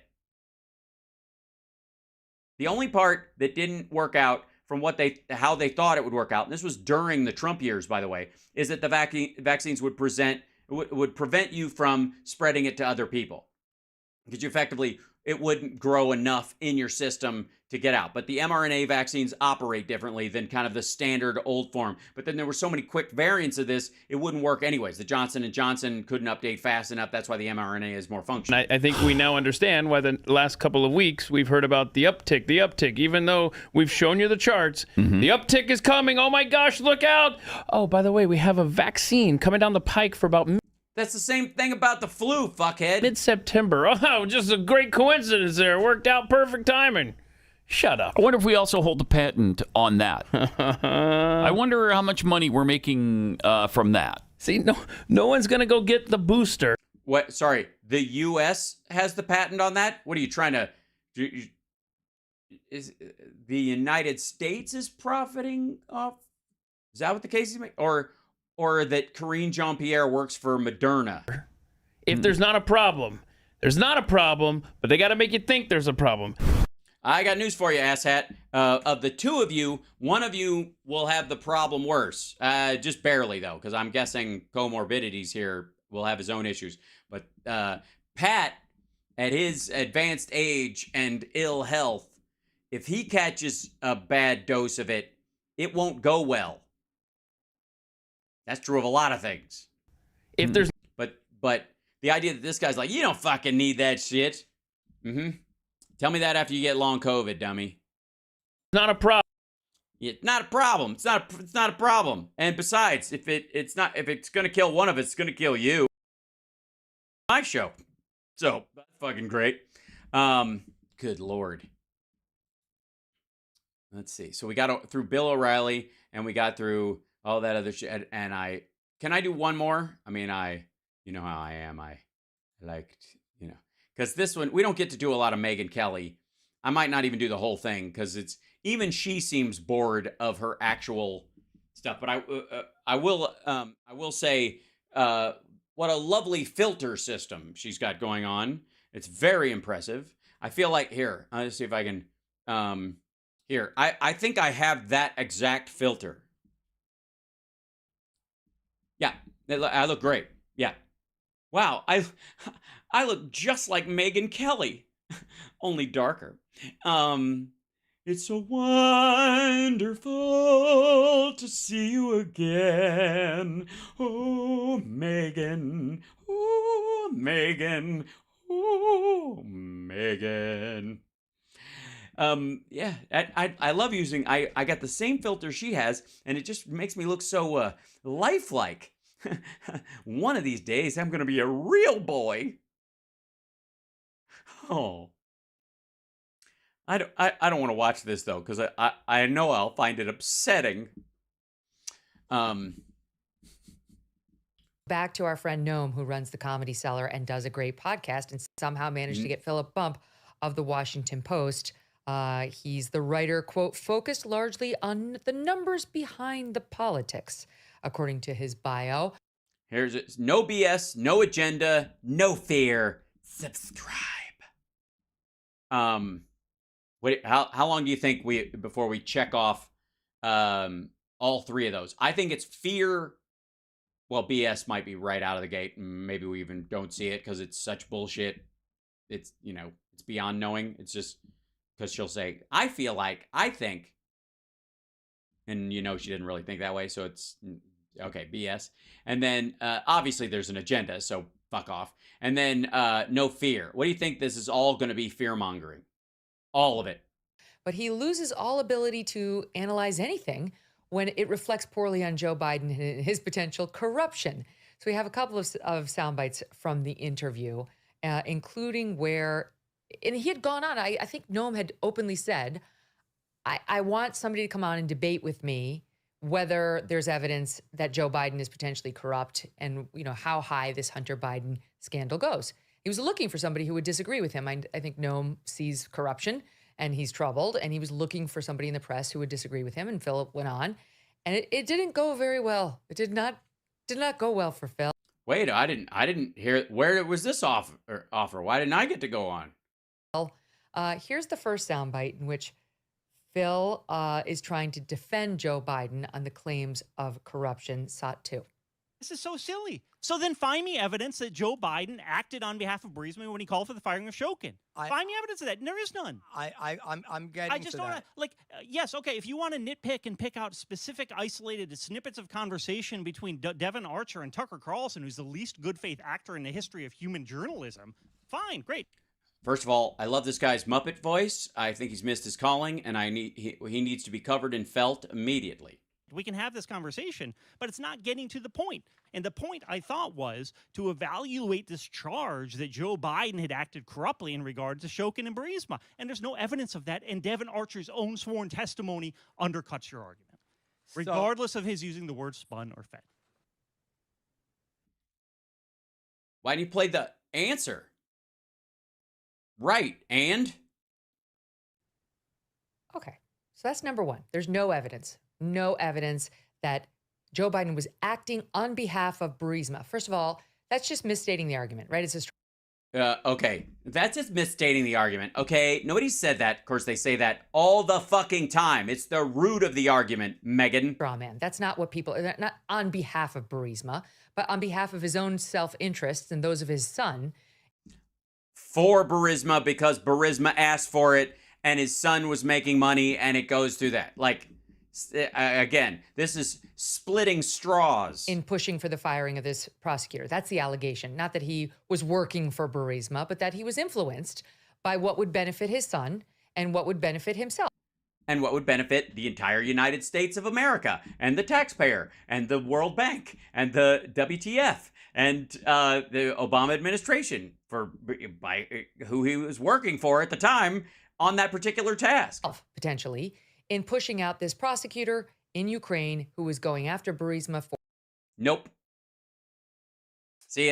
The only part that didn't work out from how they thought it would work out, and this was during the Trump years, by the way, is that the vaccines would prevent you from spreading it to other people. Because it wouldn't grow enough in your system to get out. But the mRNA vaccines operate differently than kind of the standard old form. But then there were so many quick variants of this, it wouldn't work anyways. The Johnson & Johnson couldn't update fast enough. That's why the mRNA is more functional. I think we now understand why the last couple of weeks we've heard about the uptick. Even though we've shown you the charts, the uptick is coming. Oh my gosh, look out. Oh, by the way, we have a vaccine coming down the pike for about... That's the same thing about the flu, fuckhead. Mid-September. Oh, just a great coincidence there. Worked out perfect timing. Shut up. I wonder if we also hold the patent on that. I wonder how much money we're making from that. See, no one's going to go get the booster. What? Sorry, the U.S. has the patent on that? What are you trying to... Is the United States is profiting off? Is that what the case is? Or that Karine Jean-Pierre works for Moderna? If there's not a problem, there's not a problem, but they got to make you think there's a problem. I got news for you, asshat. Of the two of you, one of you will have the problem worse. Just barely, though, because I'm guessing comorbidities here will have his own issues. But Pat, at his advanced age and ill health, if he catches a bad dose of it, it won't go well. That's true of a lot of things. If there's but the idea that this guy's like, you don't fucking need that shit. Tell me that after you get long COVID, dummy. Not a problem. It's not a problem. It's not a problem. And besides, if it's gonna kill one of us, it's gonna kill you. My show. So that's fucking great. Good Lord. Let's see. So we got through Bill O'Reilly and we got through all that other shit. And can I do one more? I mean, you know how I am. I liked, because this one, we don't get to do a lot of Megyn Kelly. I might not even do the whole thing because even she seems bored of her actual stuff. But I will say what a lovely filter system she's got going on. It's very impressive. I feel like let's see if I can. I think I have that exact filter. Yeah, I look great. Yeah. Wow, I look just like Megyn Kelly, only darker. It's so wonderful to see you again. Oh, Megyn. Oh, Megyn. Oh, Megyn. Yeah, I love using, I got the same filter she has, and it just makes me look so lifelike. One of these days, I'm going to be a real boy. Oh. I don't want to watch this, though, because I know I'll find it upsetting. Back to our friend Noam, who runs the Comedy Cellar and does a great podcast and somehow managed to get Philip Bump of the Washington Post. He's the writer, quote, focused largely on the numbers behind the politics, according to his bio. Here's it. No BS, no agenda, no fear. Subscribe. How long do you think before we check off all three of those? I think it's fear. Well, BS might be right out of the gate. Maybe we even don't see it because it's such bullshit. It's it's beyond knowing. It's just because she'll say, I think, and she didn't really think that way, so it's okay, BS. And then obviously there's an agenda, so fuck off. And then no fear. What do you think this is all going to be? Fear mongering, all of it. But he loses all ability to analyze anything when it reflects poorly on Joe Biden and his potential corruption. So we have a couple of sound bites from the interview, including where, and he had gone on, I think Noam had openly said, I want somebody to come on and debate with me whether there's evidence that Joe Biden is potentially corrupt and, how high this Hunter Biden scandal goes. He was looking for somebody who would disagree with him. I think Noam sees corruption and he's troubled, and he was looking for somebody in the press who would disagree with him, and Philip went on. And it didn't go very well. It did not go well for Phil. Wait, I didn't hear. Where was this offer? Why didn't I get to go on? Here's the first soundbite in which Phil is trying to defend Joe Biden on the claims of corruption sought to. This is so silly. So then find me evidence that Joe Biden acted on behalf of Burisma when he called for the firing of Shokin. Find me evidence of that. And there is none. I'm getting I just don't want to, yes, okay, if you want to nitpick and pick out specific isolated snippets of conversation between Devin Archer and Tucker Carlson, who's the least good faith actor in the history of human journalism, fine, great. First of all, I love this guy's Muppet voice. I think he's missed his calling, and he needs to be covered and felt immediately. We can have this conversation, but it's not getting to the point. And the point, I thought, was to evaluate this charge that Joe Biden had acted corruptly in regard to Shokin and Burisma. And there's no evidence of that, and Devin Archer's own sworn testimony undercuts your argument, regardless of his using the word spun or fed. Why didn't you play the answer? Right, and? Okay, so that's number one. There's no evidence that Joe Biden was acting on behalf of Burisma. First of all, that's just misstating the argument, right? It's just okay, that's just misstating the argument. Okay, nobody said that. Of course, they say that all the fucking time. It's the root of the argument, Megan. Straw man. That's not what people, not on behalf of Burisma, but on behalf of his own self-interests and those of his son. For Burisma, because Burisma asked for it and his son was making money, and it goes through that. Like, Again, this is splitting straws. In pushing for the firing of this prosecutor. That's the allegation. Not that he was working for Burisma, but that he was influenced by what would benefit his son and what would benefit himself. And what would benefit the entire United States of America and the taxpayer and the World Bank and the WTF and the Obama administration by who he was working for at the time on that particular task. Potentially, in pushing out this prosecutor in Ukraine who was going after Burisma for... Nope. See,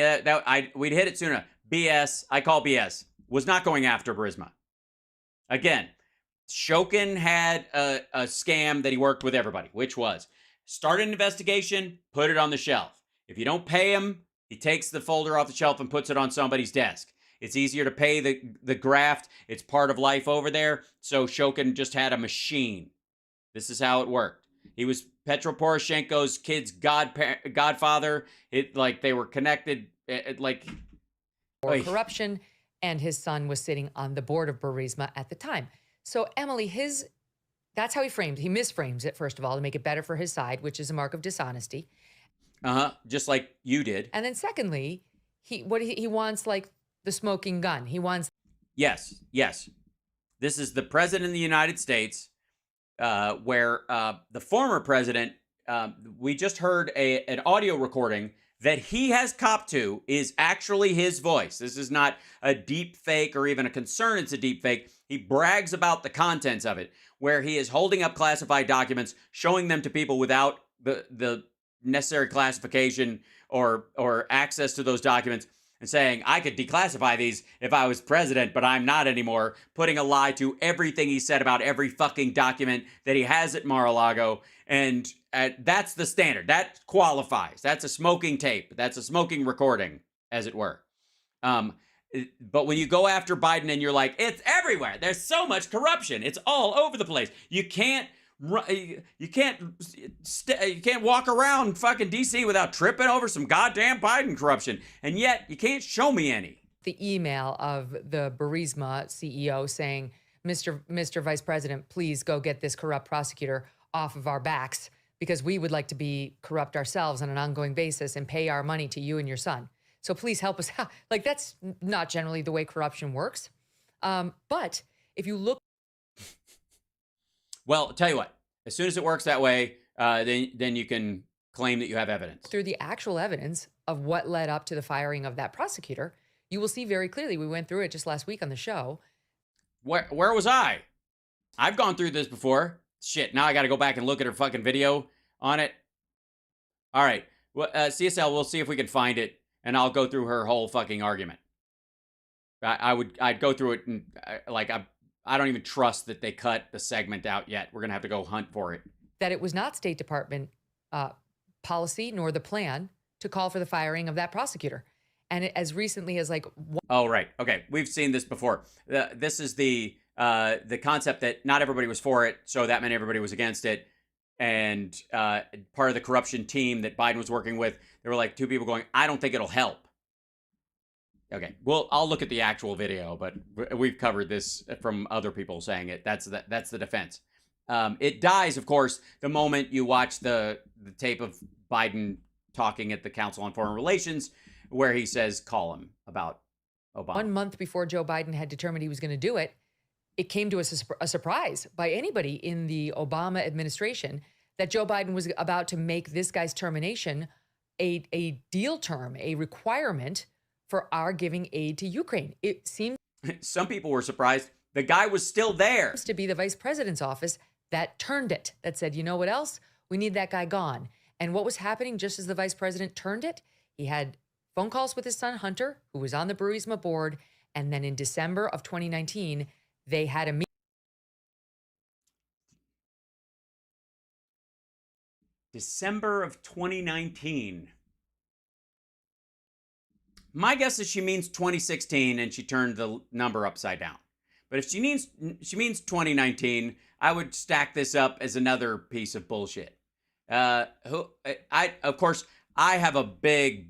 we'd hit it sooner. BS. I call BS. Was not going after Burisma. Again, Shokin had a scam that he worked with everybody, which was start an investigation, put it on the shelf. If you don't pay him, he takes the folder off the shelf and puts it on somebody's desk. It's easier to pay the graft. It's part of life over there. So Shokin just had a machine. This is how it worked. He was Petro Poroshenko's kid's godfather. They were connected. For corruption, and his son was sitting on the board of Burisma at the time. So Emily, that's how he misframes it, first of all, to make it better for his side, which is a mark of dishonesty. Just like you did. And then secondly, he wants like the smoking gun. He wants... Yes. This is the president of the United States, where the former president, we just heard an audio recording that he has copped to is actually his voice. This is not a deep fake or even a concern it's a deep fake. He brags about the contents of it, where he is holding up classified documents, showing them to people without the necessary classification or access to those documents, and saying, I could declassify these if I was president, but I'm not anymore, putting a lie to everything he said about every fucking document that he has at Mar-a-Lago. And that's the standard. That qualifies. That's a smoking tape. That's a smoking recording, as it were. But when you go after Biden and you're like, it's everywhere. There's so much corruption. It's all over the place. You can't walk around fucking DC without tripping over some goddamn Biden corruption. And yet you can't show me any. The email of the Burisma CEO saying, Mr. Vice President, please go get this corrupt prosecutor off of our backs because we would like to be corrupt ourselves on an ongoing basis and pay our money to you and your son. So please help us out. Like, that's not generally the way corruption works. But if you look... Well, I'll tell you what, as soon as it works that way, then you can claim that you have evidence. Through the actual evidence of what led up to the firing of that prosecutor, you will see very clearly, we went through it just last week on the show. Where was I? I've gone through this before. Shit, now I got to go back and look at her fucking video on it. All right, well, CSL, we'll see if we can find it, and I'll go through her whole fucking argument. I'd go through it, and I don't even trust that they cut the segment out yet. We're going to have to go hunt for it. That it was not State Department policy nor the plan to call for the firing of that prosecutor. And as recently as Oh, right. Okay. We've seen this before. This is the concept that not everybody was for it, so that meant everybody was against it. And part of the corruption team that Biden was working with, there were like two people going, I don't think it'll help. Okay, well, I'll look at the actual video, but we've covered this from other people saying it. That's the defense. It dies, of course, the moment you watch the tape of Biden talking at the Council on Foreign Relations, where he says, call him about Obama. 1 month before Joe Biden had determined he was going to do it, it came to us a surprise by anybody in the Obama administration that Joe Biden was about to make this guy's termination a deal term, a requirement for our giving aid to Ukraine. It seemed... Some people were surprised. The guy was still there. ...to be the vice president's office that turned it, that said, you know what else? We need that guy gone. And what was happening just as the vice president turned it? He had phone calls with his son, Hunter, who was on the Burisma board. And then in December of 2019, they had a meeting. December of 2019. My guess is she means 2016 and she turned the number upside down. But if she means 2019, I would stack this up as another piece of bullshit. Of course, I have a big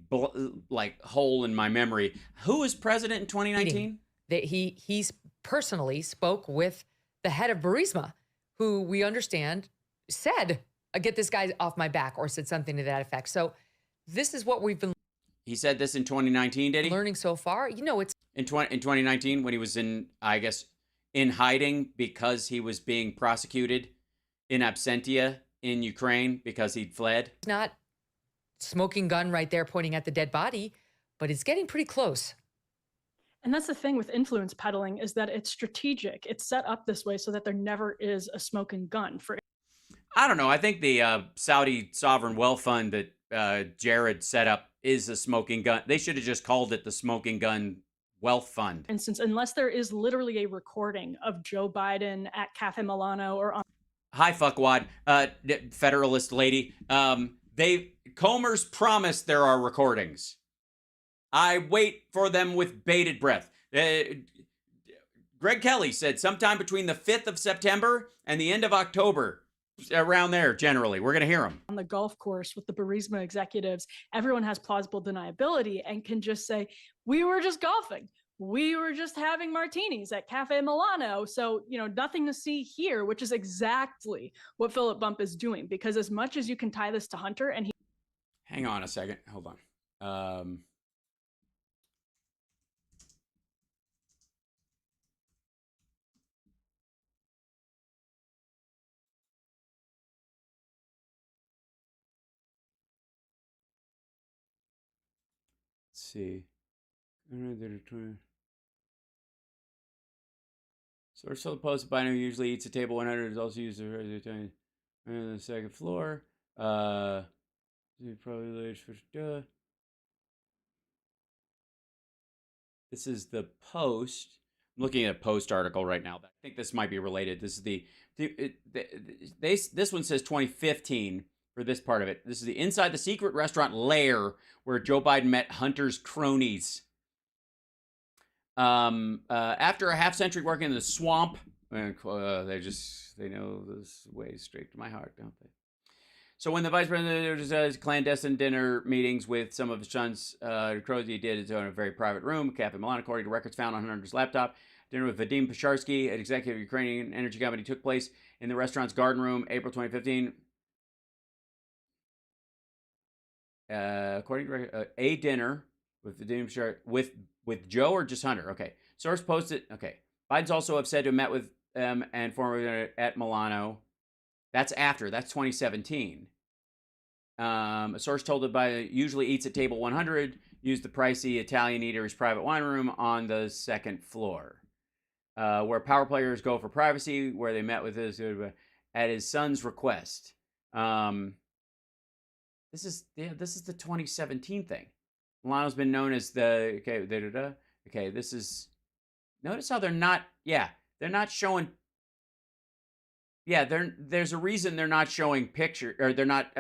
hole in my memory. Who was president in 2019? That he personally spoke with the head of Burisma, who we understand said, get this guy off my back, or said something to that effect. So this is what we've been He said this in 2019, did he? learning so far. You know, it's In 2019, when he was in, I guess, in hiding because he was being prosecuted in absentia in Ukraine because he'd fled. not smoking gun right there pointing at the dead body, but it's getting pretty close. And that's the thing with influence peddling, is that it's strategic. It's set up this way so that there never is a smoking gun. For I don't know. I think the Saudi sovereign wealth fund that Jared set up is a smoking gun. They should have just called it the Smoking Gun Wealth Fund. instance, unless there is literally a recording of Joe Biden at Cafe Milano or on Hi, fuckwad, Federalist lady. Comer's promised there are recordings. I wait for them with bated breath. Greg Kelly said sometime between the 5th of September and the end of October, around there, generally. We're going to hear them. on the golf course with the Burisma executives, everyone has plausible deniability and can just say, we were just golfing. We were just having martinis at Cafe Milano. So, nothing to see here, which is exactly what Philip Bump is doing. Because as much as you can tie this to Hunter, and he Hang on a second. Hold on. Let's see. Source told the Post Biden who usually eats at table 100 is also used on the second floor. Probably this is the Post. I'm looking at a Post article right now. I think this might be related. This is this one says 2015 for this part of it. This is the inside the secret restaurant lair where Joe Biden met Hunter's cronies. After a half century working in the swamp, they know this way straight to my heart, don't they? So when the vice president does clandestine dinner meetings with some of his sons, cronies, he did it in a very private room, Cafe Milan, according to records found on Hunter's laptop. Dinner with Vadim Pasharsky, an executive of Ukrainian energy company, took place in the restaurant's garden room, April 2015. According to a dinner with Vadim Pasharsky with Joe or just Hunter? Okay. Source posted. Okay. Biden's also have said to have met with and former at Milano. That's after. That's 2017. A source told that Biden usually eats at table 100. Used the pricey Italian eater's private wine room on the second floor, where power players go for privacy. Where they met with his at his son's request. This is the 2017 thing. Milano's been known as the okay. This is notice how they're not showing. Yeah, there's a reason they're not showing picture or they're not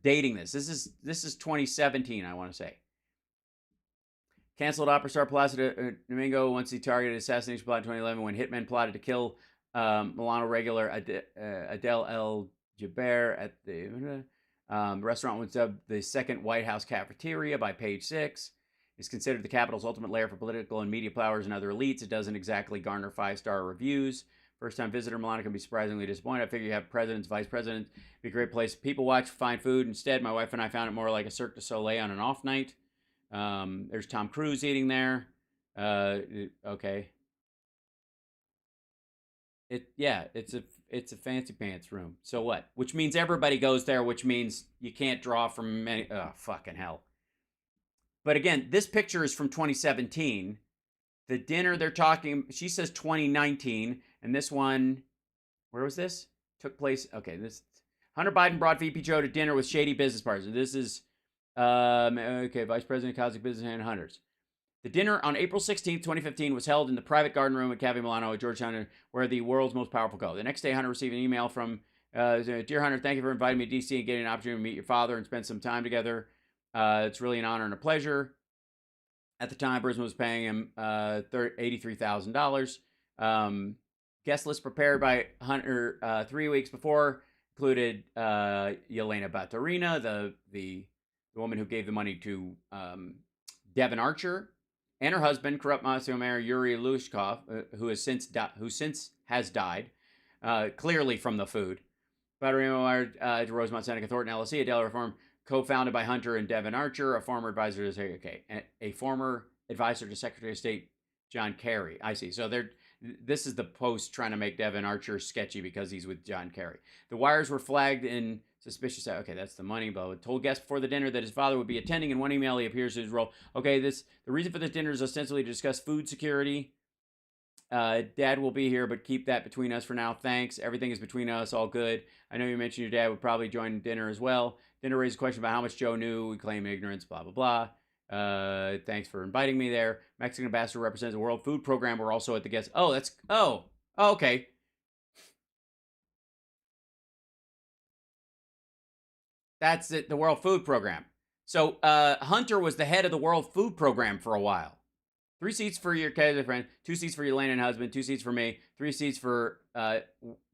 dating this. This is 2017. I want to say. Canceled opera star Placido Domingo once he targeted assassination plot in 2011 when hitmen plotted to kill Milano regular Adele El Jaber at the restaurant was dubbed the second White House cafeteria by Page Six. It's considered the Capitol's ultimate lair for political and media powers and other elites. It doesn't exactly garner 5-star reviews. First-time visitor Milano can be surprisingly disappointed. I figure you have presidents, vice presidents. It'd be a great place. People watch, find food. Instead, my wife and I found it more like a Cirque du Soleil on an off night. There's Tom Cruise eating there. Okay. It's a fancy pants room. So what? Which means everybody goes there, which means you can't draw from many. Oh, fucking hell. But again, this picture is from 2017. The dinner they're talking, she says 2019. And this one, where was this? Took place. Okay, this Hunter Biden brought VP Joe to dinner with shady business partners. This is, Vice President Cosmic Business and Hunters. The dinner on April 16th, 2015 was held in the private garden room at Cafe Milano at Georgetown, where the world's most powerful go. The next day, Hunter received an email from, Dear Hunter, thank you for inviting me to DC and getting an opportunity to meet your father and spend some time together. It's really an honor and a pleasure. At the time, Burisma was paying him $83,000. Guest list prepared by Hunter 3 weeks before included Yelena Baturina, the woman who gave the money to Devin Archer, and her husband, corrupt Moscow Mayor Yuri Lushkov, who since has died, clearly from the food. Battery memoir to Rosemont Seneca Thornton LLC, a Delaware firm co-founded by Hunter and Devin Archer, a former advisor to a former advisor to Secretary of State John Kerry. I see. So this is the Post trying to make Devin Archer sketchy because he's with John Kerry. The wires were flagged in suspicious. Okay, that's the money. But told guests before the dinner that his father would be attending. In one email, he appears to his role. Okay, the reason for this dinner is ostensibly to discuss food security. Dad will be here, but keep that between us for now. Thanks. Everything is between us. All good. I know you mentioned your dad would probably join dinner as well. Dinner raised a question about how much Joe knew. We claim ignorance, blah, blah, blah. Thanks for inviting me there. Mexican ambassador represents the World Food Program. We're also at the guest. Okay. That's it, the World Food Program. So Hunter was the head of the World Food Program for a while. 3 seats for your Kaiser friend, 2 seats for your Landon husband, 2 seats for me, 3 seats for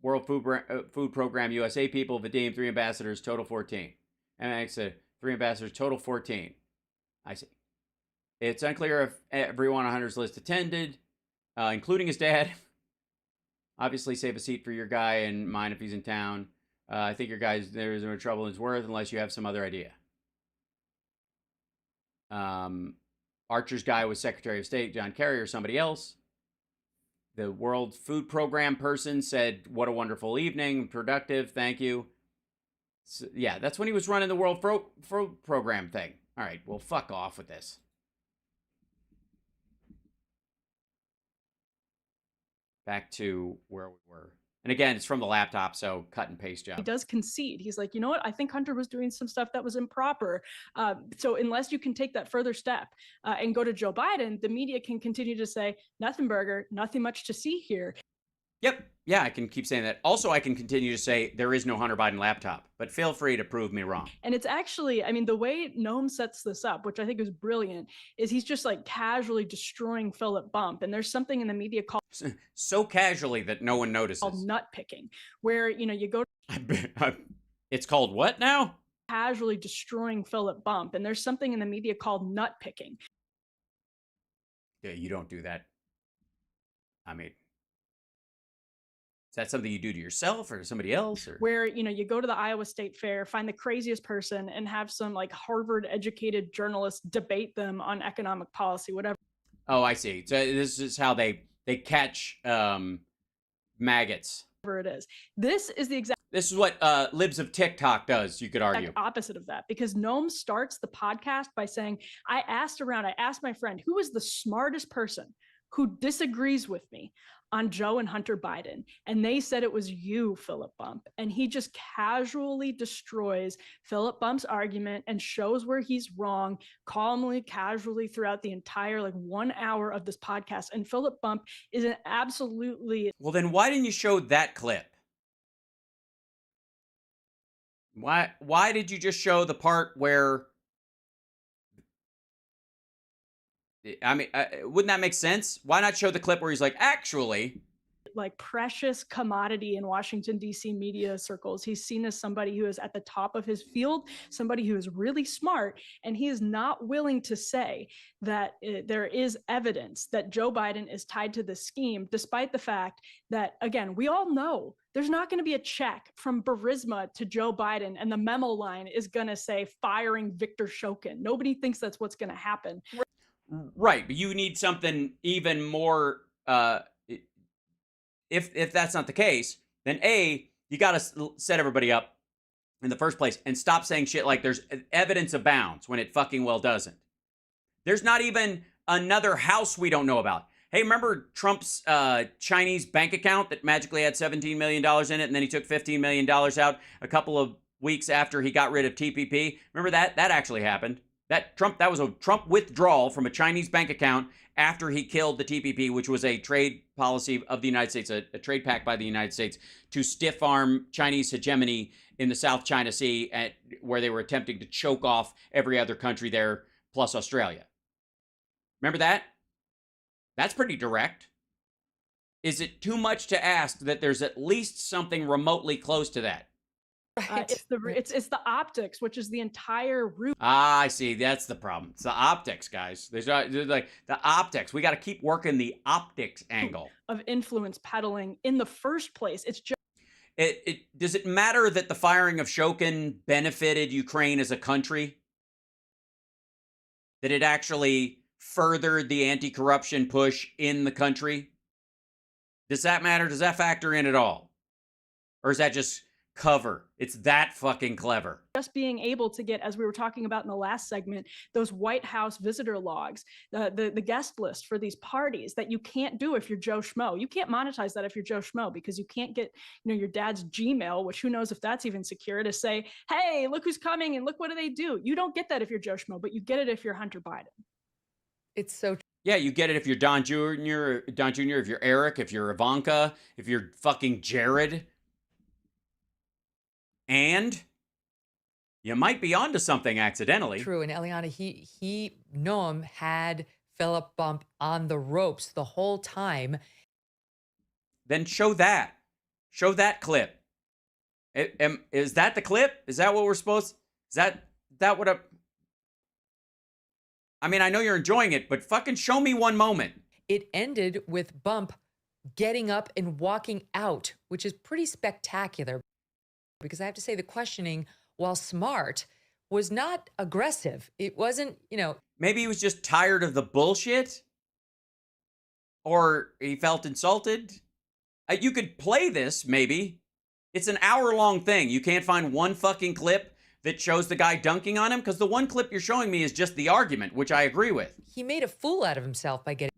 World Food Program USA people, Vadim, 3 ambassadors, total 14. MX, 3 ambassadors, total 14. I see. It's unclear if everyone on Hunter's list attended, including his dad. Obviously, save a seat for your guy and mine if he's in town. I think your guy's there's no trouble in his worth unless you have some other idea. Archer's guy was Secretary of State John Kerry or somebody else. The World Food Program person said, what a wonderful evening, productive, thank you. So, yeah, that's when he was running the World Food Program thing. All right, well, fuck off with this. Back to where we were. And again, it's from the laptop, so cut and paste job. He does concede. He's like, you know what? I think Hunter was doing some stuff that was improper. So unless you can take that further step and go to Joe Biden, the media can continue to say, nothing burger, nothing much to see here. Yep. Yeah, I can keep saying that. Also, I can continue to say there is no Hunter Biden laptop, but feel free to prove me wrong. And it's actually, I mean, the way Noam sets this up, which I think is brilliant, is he's just like casually destroying Philip Bump. And there's something in the media called so casually that no one notices. Called nut picking, where, you know, you go it's called what now? Casually destroying Philip Bump. And there's something in the media called nut picking. Yeah, you don't do that. I mean, is that something you do to yourself or somebody else? Or? Where, you know, you go to the Iowa State Fair, find the craziest person and have some like Harvard educated journalists debate them on economic policy, whatever. Oh, I see. So this is how they catch maggots. Whatever it is. This is the exact. This is what Libs of TikTok does, you could argue. Opposite of that, because Noam starts the podcast by saying, I asked my friend, who is the smartest person who disagrees with me on Joe and Hunter Biden? And they said it was you, Philip Bump. And he just casually destroys Philip Bump's argument and shows where he's wrong, calmly, casually throughout the entire 1 hour of this podcast. And Philip Bump is an absolutely... Well, then why didn't you show that clip? Why did you just show the part where... I mean, wouldn't that make sense? Why not show the clip where he's like, actually... like precious commodity in Washington, D.C. media circles. He's seen as somebody who is at the top of his field, somebody who is really smart, and he is not willing to say that there is evidence that Joe Biden is tied to this scheme, despite the fact that, again, we all know there's not going to be a check from Burisma to Joe Biden, and the memo line is going to say firing Victor Shokin. Nobody thinks that's what's going to happen. Right, but you need something even more... If that's not the case, then A, you got to set everybody up in the first place and stop saying shit like there's evidence abounds when it fucking well doesn't. There's not even another house we don't know about. Hey, remember Trump's Chinese bank account that magically had $17 million in it, and then he took $15 million out a couple of weeks after he got rid of TPP? Remember that? That actually happened. That was a Trump withdrawal from a Chinese bank account after he killed the TPP, which was a trade policy of the United States, a trade pact by the United States to stiff arm Chinese hegemony in the South China Sea, where they were attempting to choke off every other country there, plus Australia. Remember that? That's pretty direct. Is it too much to ask that there's at least something remotely close to that? It's the optics, which is the entire root. I see. That's the problem. It's the optics, guys. There's like the optics. We got to keep working the optics angle of influence peddling in the first place. Does it matter that the firing of Shokin benefited Ukraine as a country? That it actually furthered the anti-corruption push in the country? Does that matter? Does that factor in at all? Or is that just cover? It's that fucking clever. Just being able to get, as we were talking about in the last segment, those White House visitor logs, the guest list for these parties that you can't do if you're Joe Schmo. You can't monetize that if you're Joe Schmo, because you can't get, your dad's Gmail, which who knows if that's even secure, to say, hey, look who's coming and look what do they do. You don't get that if you're Joe Schmo, but you get it if you're Hunter Biden. It's so Yeah, you get it if you're Don Jr., if you're Eric, if you're Ivanka, if you're fucking Jared. And you might be onto something accidentally. true. And Eliana, Noam had Philip Bump on the ropes the whole time. Then show that. Show that clip. Is that the clip? Is that what we're supposed? Is that what a? I mean, I know you're enjoying it, but fucking show me one moment. It ended with Bump getting up and walking out, which is pretty spectacular. Because I have to say the questioning, while smart, was not aggressive. It wasn't, Maybe he was just tired of the bullshit. Or he felt insulted. You could play this, maybe. It's an hour-long thing. You can't find one fucking clip that shows the guy dunking on him? Because the one clip you're showing me is just the argument, which I agree with. He made a fool out of himself by getting...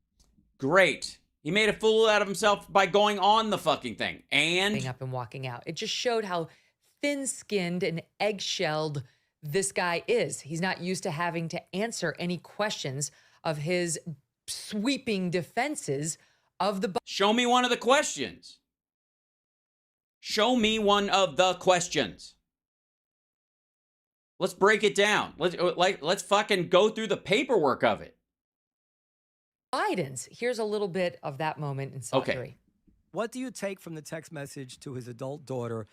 Great. He made a fool out of himself by going on the fucking thing. And... up and walking out. It just showed how thin-skinned and egg-shelled this guy is. He's not used to having to answer any questions of his sweeping defenses of the... Show me one of the questions. Show me one of the questions. Let's break it down. Let's fucking go through the paperwork of it. Biden's. Here's a little bit of that moment in Salisbury. Okay. What do you take from the text message to his adult daughter,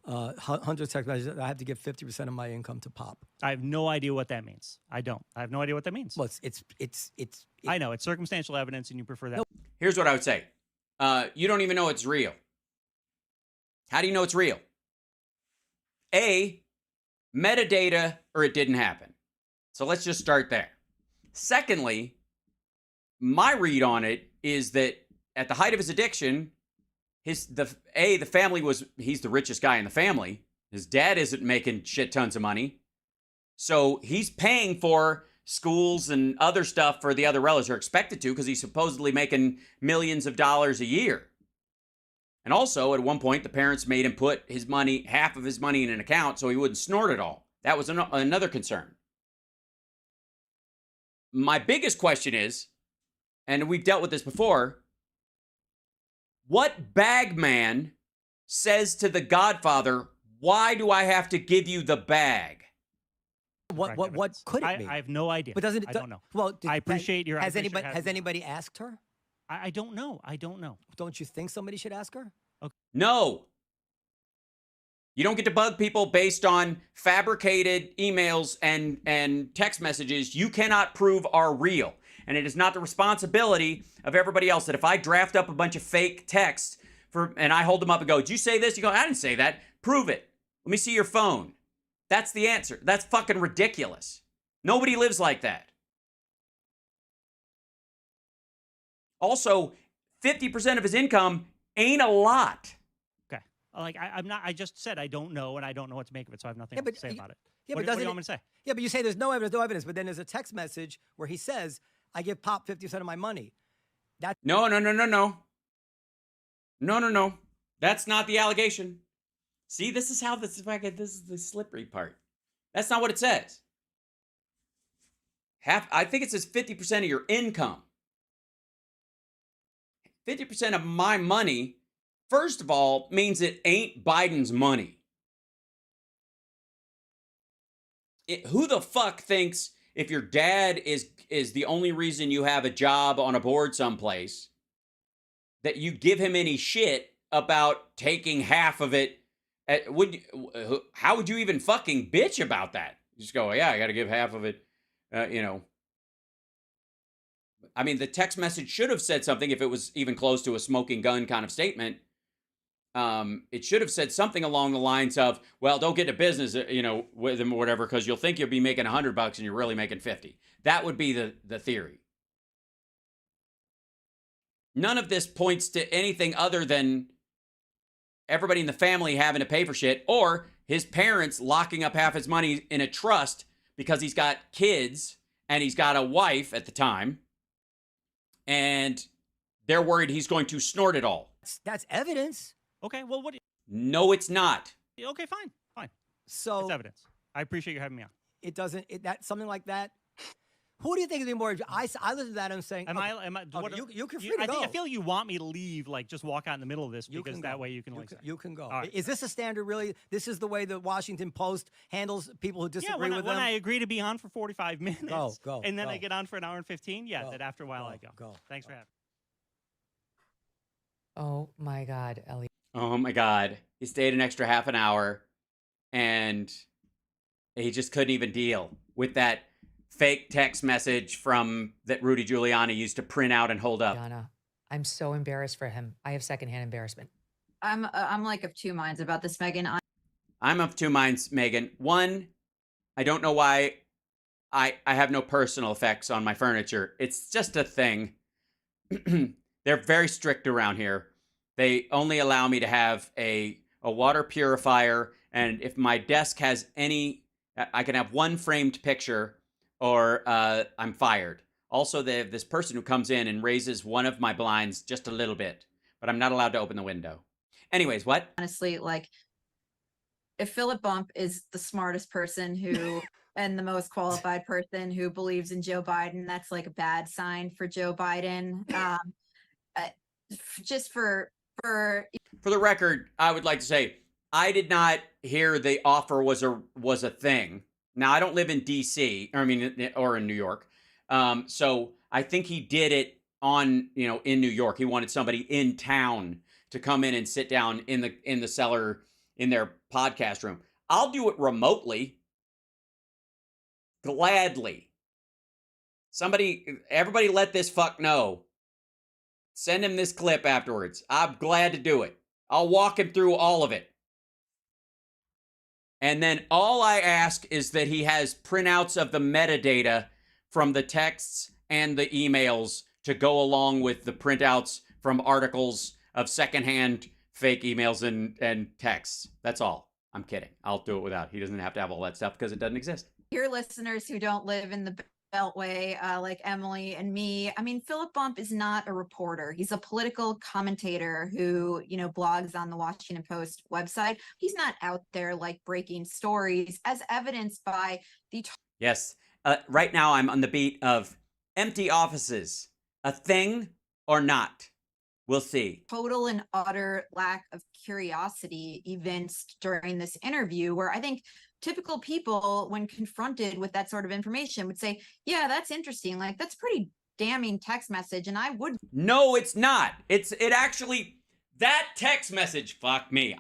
Hunter's text message, that I have to give 50% of my income to Pop? I have no idea what that means. I don't. I have no idea what that means. Well, I know it's circumstantial evidence, and you prefer that. Here's what I would say. You don't even know it's real. How do you know it's real? A, metadata, or it didn't happen. So let's just start there. Secondly, my read on it is that at the height of his addiction, the family he's the richest guy in the family. His dad isn't making shit tons of money. So he's paying for schools and other stuff for the other relatives, are expected to, because he's supposedly making millions of dollars a year. And also, at one point, the parents made him put his money, half of his money, in an account so he wouldn't snort it all. That was another concern. My biggest question is, and we've dealt with this before, what bagman says to the Godfather, why do I have to give you the bag? What could it be? I have no idea. But doesn't it? I don't know. Well, I appreciate your. Has anybody asked her? I don't know. I don't know. Don't you think somebody should ask her? Okay. No. You don't get to bug people based on fabricated emails and text messages you cannot prove are real. And it is not the responsibility of everybody else that if I draft up a bunch of fake texts and I hold them up and go, did you say this? You go, I didn't say that. Prove it. Let me see your phone. That's the answer. That's fucking ridiculous. Nobody lives like that. Also, 50% of his income ain't a lot. Okay. I'm not. I just said I don't know, and I don't know what to make of it, so I have nothing to say about it. Yeah, what do you want me to say? Yeah, but you say there's no evidence, but then there's a text message where he says, I give Pop 50% of my money. No. That's not the allegation. See, this is the slippery part. That's not what it says. I think it says 50% of your income. 50% of my money, first of all, means it ain't Biden's money. Who the fuck thinks if your dad is the only reason you have a job on a board someplace, that you give him any shit about taking half of it? How would you even fucking bitch about that? You just go, yeah, I got to give half of it, I mean, the text message should have said something if it was even close to a smoking gun kind of statement. it should have said something along the lines of, well, don't get into business, with him or whatever, because you'll think you'll be making $100 and you're really making 50. That would be the theory. None of this points to anything other than everybody in the family having to pay for shit, or his parents locking up half his money in a trust because he's got kids and he's got a wife at the time, and they're worried he's going to snort it all. That's evidence. Okay, well, what? No, it's not. Okay, fine. So it's evidence. I appreciate you having me on. It doesn't. That something like that. Who do you think is being more? I listen to that and I'm saying, Am I? you can free to go. I feel you want me to leave, like just walk out in the middle of this, because that way you can you can go. Right. Is this a standard? Really, this is the way the Washington Post handles people who disagree with them. When I agree to be on for 45 minutes, go, and then go. I get on for an hour and 15. Yeah, that after a while I go. Thanks for having me. Oh my God, Elliot. Oh my God. He stayed an extra half an hour, and he just couldn't even deal with that fake text message that Rudy Giuliani used to print out and hold up. Donna, I'm so embarrassed for him. I have secondhand embarrassment. I'm like of two minds about this, Megan. I'm of two minds, Megan. One, I don't know why I have no personal effects on my furniture. It's just a thing. They're very strict around here. They only allow me to have a water purifier, and if my desk has I can have one framed picture, or I'm fired. Also, they have this person who comes in and raises one of my blinds just a little bit, but I'm not allowed to open the window. Anyways, what? Honestly, like, if Philip Bump is the smartest person who and the most qualified person who believes in Joe Biden, that's like a bad sign for Joe Biden. Just for the record, I would like to say I did not hear the offer was a thing. Now, I don't live in D.C. or in New York, so I think he did it in New York. He wanted somebody in town to come in and sit down in the cellar in their podcast room. I'll do it remotely, gladly. Everybody, let this fuck know. Send him this clip afterwards. I'm glad to do it. I'll walk him through all of it. And then all I ask is that he has printouts of the metadata from the texts and the emails to go along with the printouts from articles of secondhand fake emails and texts. That's all. I'm kidding. I'll do it without. He doesn't have to have all that stuff because it doesn't exist. your listeners who don't live in the Beltway, like Emily and me, I mean, Philip Bump is not a reporter. He's a political commentator who, blogs on the Washington Post website. He's not out there like breaking stories, as evidenced by the... Yes. Right now I'm on the beat of empty offices. A thing or not? We'll see. Total and utter lack of curiosity evinced during this interview, where I think typical people, when confronted with that sort of information, would say, yeah, that's interesting. Like, that's pretty damning text message. And I would. No, it's not. It actually, that text message, fuck me.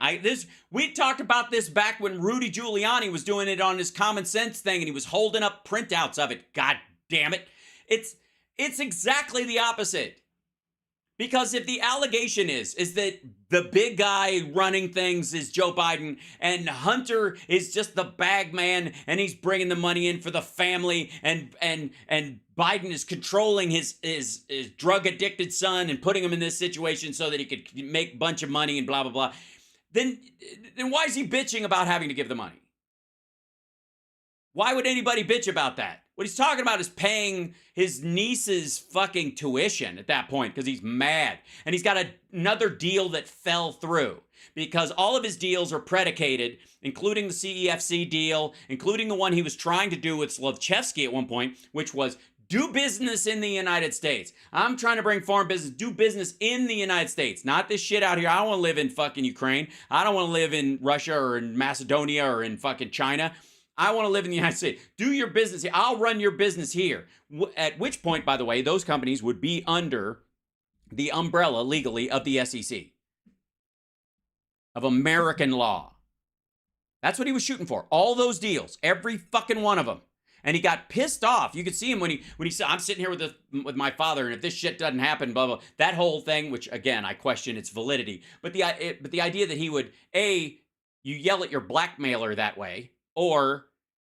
We talked about this back when Rudy Giuliani was doing it on his common sense thing and he was holding up printouts of it. God damn it. It's exactly the opposite. Because if the allegation is that the big guy running things is Joe Biden and Hunter is just the bag man and he's bringing the money in for the family and Biden is controlling his drug addicted son and putting him in this situation so that he could make a bunch of money and blah, blah, blah, then why is he bitching about having to give the money? Why would anybody bitch about that? What he's talking about is paying his niece's fucking tuition at that point because he's mad. And he's got another deal that fell through because all of his deals are predicated, including the CEFC deal, including the one he was trying to do with Slavchevsky at one point, which was do business in the United States. I'm trying to bring foreign business, do business in the United States, not this shit out here. I don't want to live in fucking Ukraine. I don't want to live in Russia or in Macedonia or in fucking China. I want to live in the United States. Do your business here. I'll run your business here. At which point, by the way, those companies would be under the umbrella legally of the SEC, of American law. That's what he was shooting for. All those deals, every fucking one of them. And he got pissed off. You could see him when he said, I'm sitting here with my father, and if this shit doesn't happen, blah, blah. That whole thing, which, again, I question its validity. But the idea that he would, you yell at your blackmailer that way, or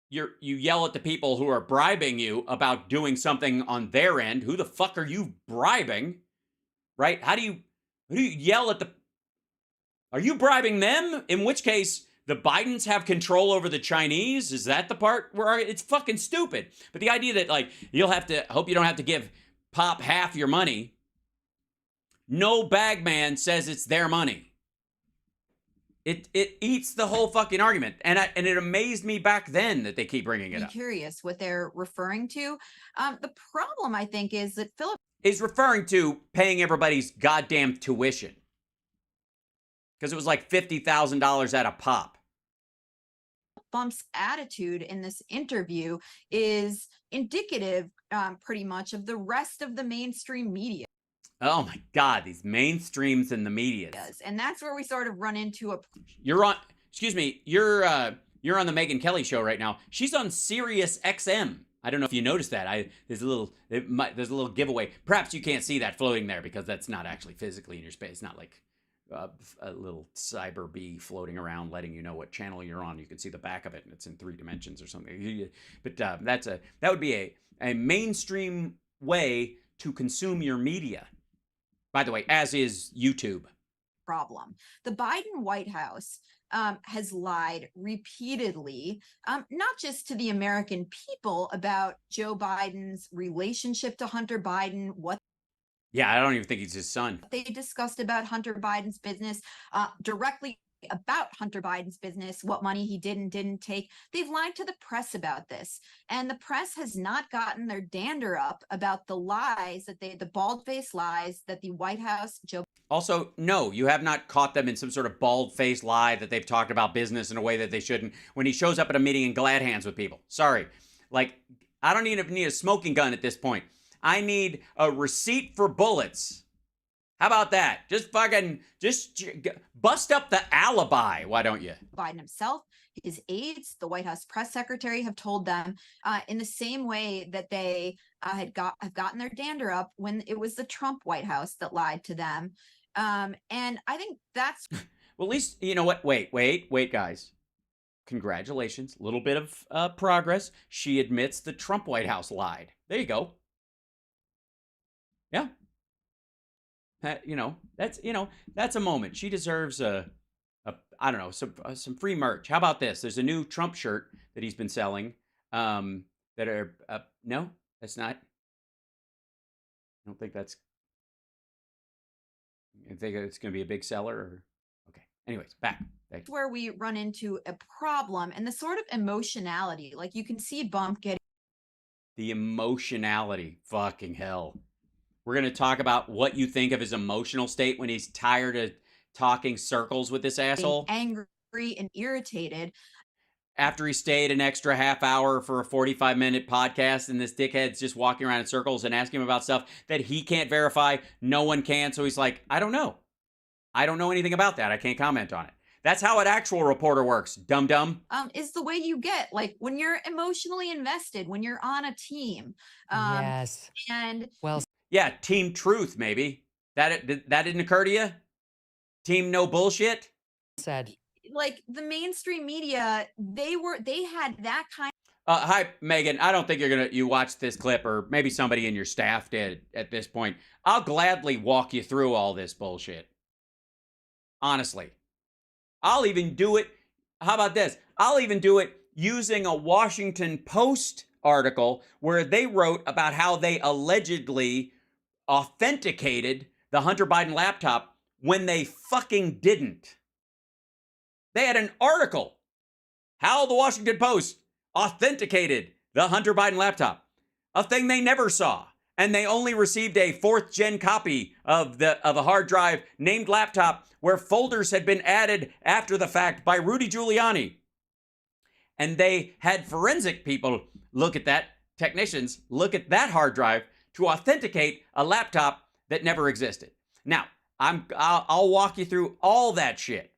you yell at the people who are bribing you about doing something on their end. Who the fuck are you bribing? Right? Who do you yell at are you bribing them? In which case, the Bidens have control over the Chinese? Is that the part where it's fucking stupid? But the idea that, like, hope you don't have to give Pop half your money. No bagman says it's their money. It eats the whole fucking argument. And it amazed me back then that they keep bringing it up. I'm curious what they're referring to. The problem, I think, is that Philip is referring to paying everybody's goddamn tuition. Because it was like $50,000 at a pop. Bump's attitude in this interview is indicative pretty much of the rest of the mainstream media. Oh my God, these mainstreams in the media. And that's where we sort of run into You're on the Megyn Kelly show right now. She's on Sirius XM. I don't know if you noticed that. There's a little giveaway. Perhaps you can't see that floating there because that's not actually physically in your space. It's not like a little cyber bee floating around letting you know what channel you're on. You can see the back of it, and it's in 3 dimensions or something. But that would be a mainstream way to consume your media. By the way, as is YouTube. Problem. The Biden White House has lied repeatedly, not just to the American people about Joe Biden's relationship to Hunter Biden, Yeah, I don't even think he's his son. they discussed about Hunter Biden's business, directly about Hunter Biden's business, what money he did and didn't take. They've lied to the press about this. And the press has not gotten their dander up about the lies the bald-faced lies that the White House, Joe. Also, no, you have not caught them in some sort of bald-faced lie that they've talked about business in a way that they shouldn't when he shows up at a meeting and glad hands with people. Sorry. Like, I don't even need a smoking gun at this point. I need a receipt for bullets. How about that? Just bust up the alibi. Why don't you? Biden himself, his aides, the White House press secretary have told them in the same way that they have gotten their dander up when it was the Trump White House that lied to them. And I think that's well, at least, you know what? Wait, guys. Congratulations. A little bit of progress. She admits the Trump White House lied. There you go. Yeah. That's a moment. She deserves some free merch. How about this? There's a new Trump shirt that he's been selling. No, that's not. I don't think that's. I think it's going to be a big seller. Or okay. Anyways, back. where we run into a problem and the sort of emotionality. Like you can see Bump getting the emotionality. Fucking hell. We're going to talk about what you think of his emotional state when he's tired of talking circles with this asshole. Angry and irritated. After he stayed an extra half hour for a 45-minute podcast and this dickhead's just walking around in circles and asking him about stuff that he can't verify, no one can. So he's like, I don't know. I don't know anything about that. I can't comment on it. That's how an actual reporter works, dum-dum. Is the way you get, like, when you're emotionally invested, when you're on a team. Yes. And well, yeah, team truth, maybe. That didn't occur to you? Team no bullshit? Said. Like, the mainstream media, they had that kind. Hi, Megan. I don't think you watched this clip, or maybe somebody in your staff did at this point. I'll gladly walk you through all this bullshit. Honestly. I'll even do it. How about this? I'll even do it using a Washington Post article where they wrote about how they allegedly authenticated the Hunter Biden laptop when they fucking didn't. They had an article. How the Washington Post authenticated the Hunter Biden laptop. A thing they never saw. And they only received a 4th-gen copy of a hard drive named laptop where folders had been added after the fact by Rudy Giuliani. And they had forensic people look at that, technicians look at that hard drive to authenticate a laptop that never existed. Now, I'll walk you through all that shit.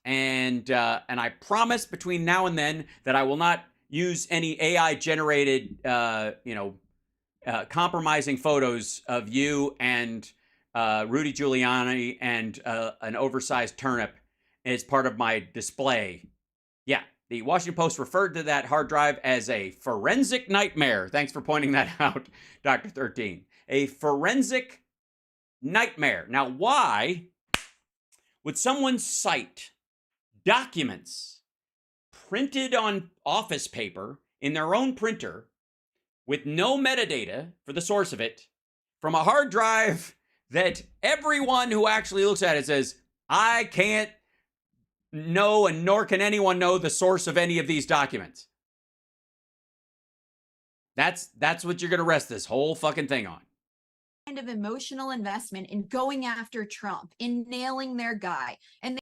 And I promise between now and then that I will not, use any AI generated, compromising photos of you and Rudy Giuliani and an oversized turnip as part of my display. Yeah, the Washington Post referred to that hard drive as a forensic nightmare. Thanks for pointing that out, Dr. 13. A forensic nightmare. Now, why would someone cite documents printed on office paper in their own printer with no metadata for the source of it from a hard drive that everyone who actually looks at it says, I can't know, and nor can anyone know the source of any of these documents? That's what you're going to rest this whole fucking thing on. Kind of emotional investment in going after Trump, in nailing their guy. And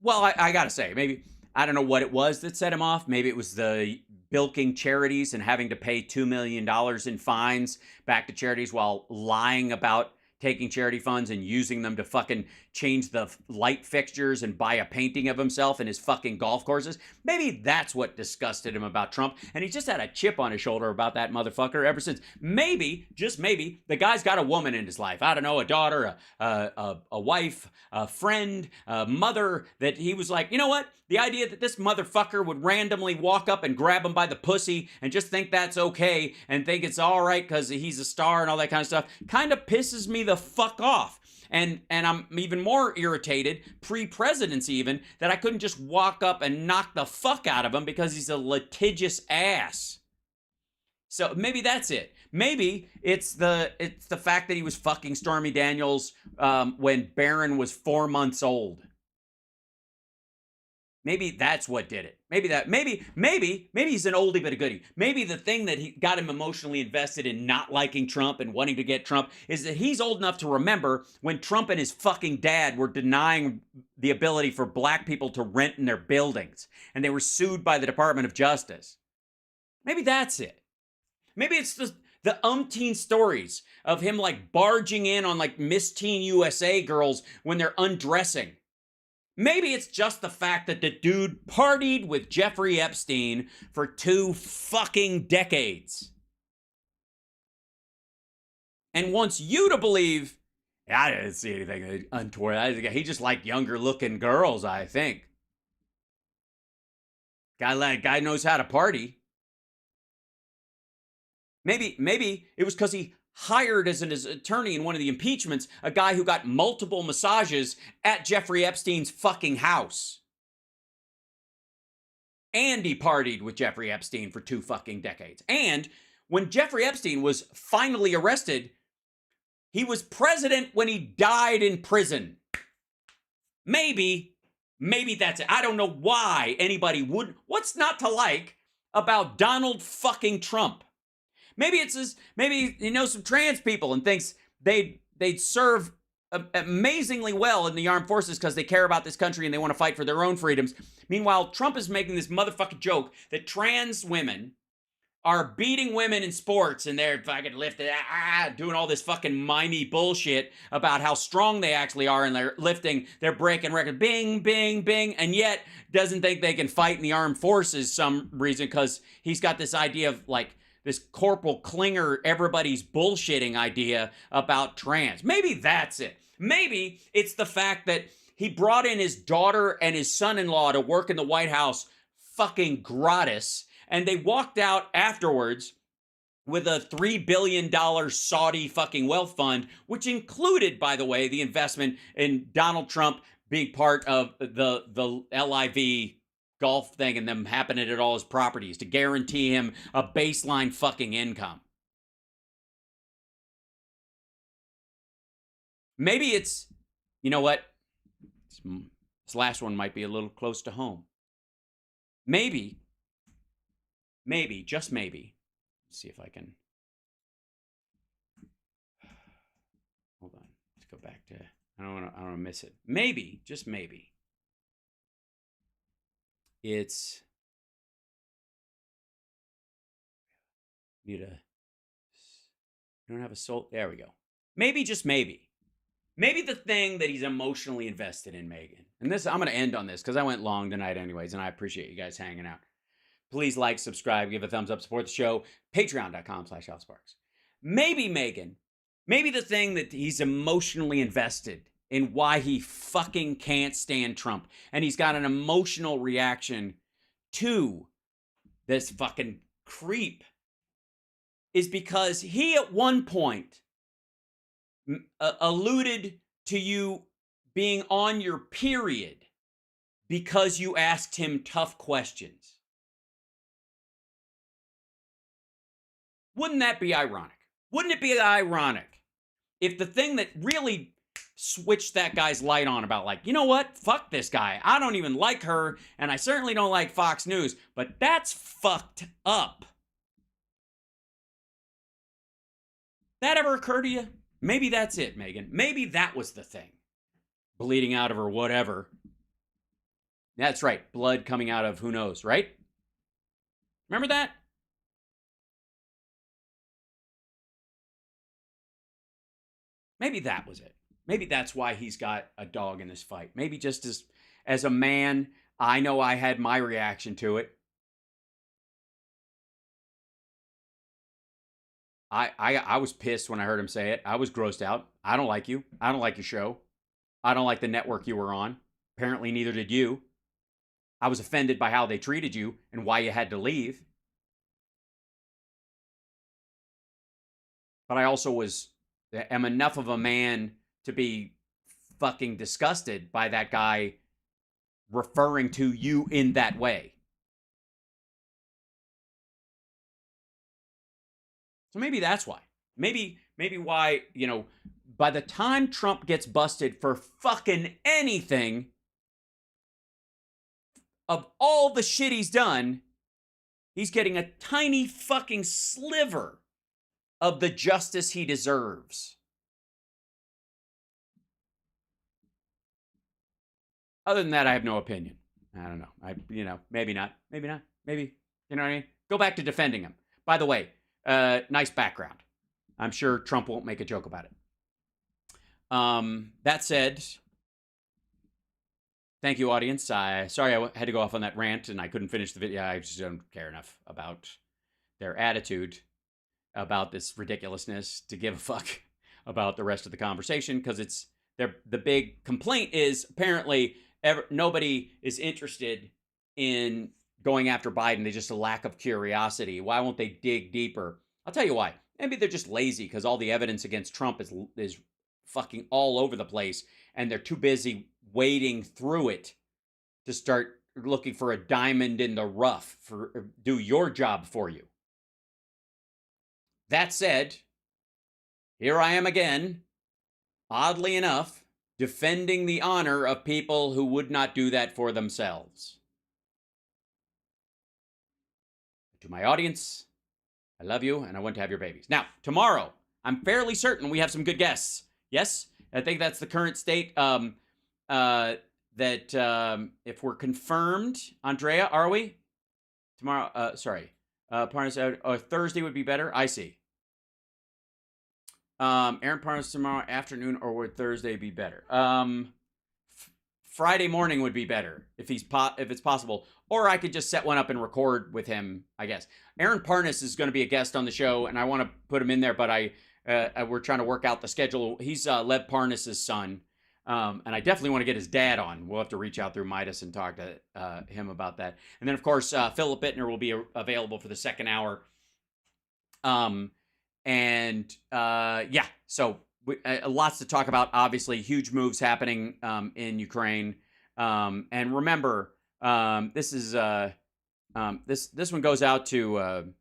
Well, I got to say, maybe, I don't know what it was that set him off. Maybe it was the bilking charities and having to pay $2 million in fines back to charities while lying about taking charity funds and using them to fucking change the light fixtures and buy a painting of himself in his fucking golf courses. Maybe that's what disgusted him about Trump, and he just had a chip on his shoulder about that motherfucker ever since. Maybe, just maybe, the guy's got a woman in his life. I don't know, a daughter, a wife, a friend, a mother, that he was like, you know what? The idea that this motherfucker would randomly walk up and grab him by the pussy and just think that's okay and think it's all right because he's a star and all that kind of stuff kind of pisses me the fuck off. And I'm even more irritated, pre-presidency even, that I couldn't just walk up and knock the fuck out of him because he's a litigious ass. So maybe that's it. Maybe it's the fact that he was fucking Stormy Daniels when Barron was 4 months old. Maybe that's what did it. Maybe he's an oldie but a goodie. Maybe the thing that he got him emotionally invested in not liking Trump and wanting to get Trump is that he's old enough to remember when Trump and his fucking dad were denying the ability for black people to rent in their buildings, and they were sued by the Department of Justice. Maybe that's it. Maybe it's the umpteen stories of him like barging in on like Miss Teen USA girls when they're undressing. Maybe it's just the fact that the dude partied with Jeffrey Epstein for 2 fucking decades and wants you to believe, I didn't see anything untoward. He just liked younger looking girls, I think. Guy knows how to party. Maybe it was because he hired as his attorney in one of the impeachments a guy who got multiple massages at Jeffrey Epstein's fucking house. And he partied with Jeffrey Epstein for 2 fucking decades. And when Jeffrey Epstein was finally arrested, he was president when he died in prison. Maybe that's it. I don't know why anybody would. What's not to like about Donald fucking Trump? Maybe he knows some trans people and thinks they'd serve amazingly well in the armed forces because they care about this country and they want to fight for their own freedoms. Meanwhile, Trump is making this motherfucking joke that trans women are beating women in sports and they're fucking lifting, doing all this fucking mimey bullshit about how strong they actually are and they're lifting, they're breaking records, bing, bing, bing, and yet doesn't think they can fight in the armed forces some reason because he's got this idea of like, this Corporal Klinger, everybody's bullshitting idea about trans. Maybe that's it. Maybe it's the fact that he brought in his daughter and his son-in-law to work in the White House fucking gratis, and they walked out afterwards with a $3 billion Saudi fucking wealth fund, which included, by the way, the investment in Donald Trump being part of the LIV golf thing and them happening at all his properties to guarantee him a baseline fucking income. Maybe it's, you know what? This last one might be a little close to home. Maybe, just maybe. Let's see if I can. Hold on. Let's go back to, I don't want to miss it. Maybe, just maybe. It's I don't have a soul. There we go. Maybe, just maybe. Maybe the thing that he's emotionally invested in, Megan. And this, I'm going to end on this because I went long tonight anyways, and I appreciate you guys hanging out. Please like, subscribe, give a thumbs up, support the show. Patreon.com/AlSparks. Maybe Megan, maybe the thing that he's emotionally invested in why he fucking can't stand Trump, and he's got an emotional reaction to this fucking creep, is because he at one point alluded to you being on your period because you asked him tough questions. Wouldn't that be ironic? Wouldn't it be ironic if the thing that really switched that guy's light on about, like, you know what? Fuck this guy. I don't even like her, and I certainly don't like Fox News, but that's fucked up. That ever occur to you? Maybe that's it, Megan. Maybe that was the thing. Bleeding out of her, whatever. That's right. Blood coming out of who knows, right? Remember that? Maybe that was it. Maybe that's why he's got a dog in this fight. Maybe just as a man, I know I had my reaction to it. I was pissed when I heard him say it. I was grossed out. I don't like you. I don't like your show. I don't like the network you were on. Apparently neither did you. I was offended by how they treated you and why you had to leave. But I also am enough of a man to be fucking disgusted by that guy referring to you in that way. So maybe that's why. Maybe why, by the time Trump gets busted for fucking anything, of all the shit he's done, he's getting a tiny fucking sliver of the justice he deserves. Other than that, I have no opinion. I don't know. Maybe not. Maybe not. Maybe, you know what I mean? Go back to defending him. By the way, nice background. I'm sure Trump won't make a joke about it. That said, thank you, audience. Sorry I had to go off on that rant and I couldn't finish the video. I just don't care enough about their attitude about this ridiculousness to give a fuck about the rest of the conversation, because it's the big complaint is apparently nobody is interested in going after Biden. There's just a lack of curiosity. Why won't they dig deeper? I'll tell you why. Maybe they're just lazy because all the evidence against Trump is fucking all over the place, and they're too busy wading through it to start looking for a diamond in the rough do your job for you. That said, here I am again, oddly enough, defending the honor of people who would not do that for themselves. To my audience, I love you and I want to have your babies. Now, tomorrow, I'm fairly certain we have some good guests. Yes, I think that's the current state. That if we're confirmed, Andrea, are we? Tomorrow, Thursday would be better. I see. Aaron Parnas tomorrow afternoon, or would Thursday be better? Friday morning would be better if it's possible, or I could just set one up and record with him, I guess. Aaron Parnas is going to be a guest on the show, and I want to put him in there, but we're trying to work out the schedule. He's Lev Parnas' son, and I definitely want to get his dad on. We'll have to reach out through Midas and talk to him about that. And then, of course, Philip Bittner will be available for the second hour. So lots to talk about. Obviously, huge moves happening in Ukraine. And remember, this one goes out to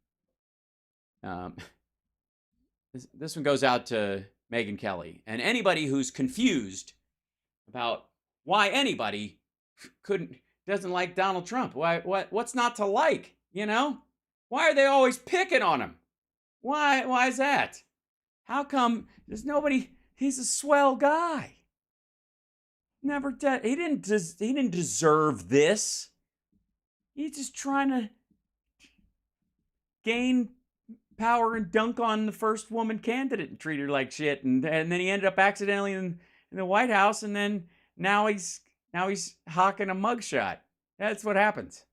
this one goes out to Megyn Kelly and anybody who's confused about why anybody doesn't like Donald Trump. What's not to like? Why are they always picking on him? Why is that? How come there's nobody? He's a swell guy. He didn't deserve this. He's just trying to gain power and dunk on the first woman candidate and treat her like shit. And then he ended up accidentally in the White House, and then now he's hawking a mugshot. That's what happens.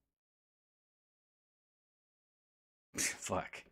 Fuck.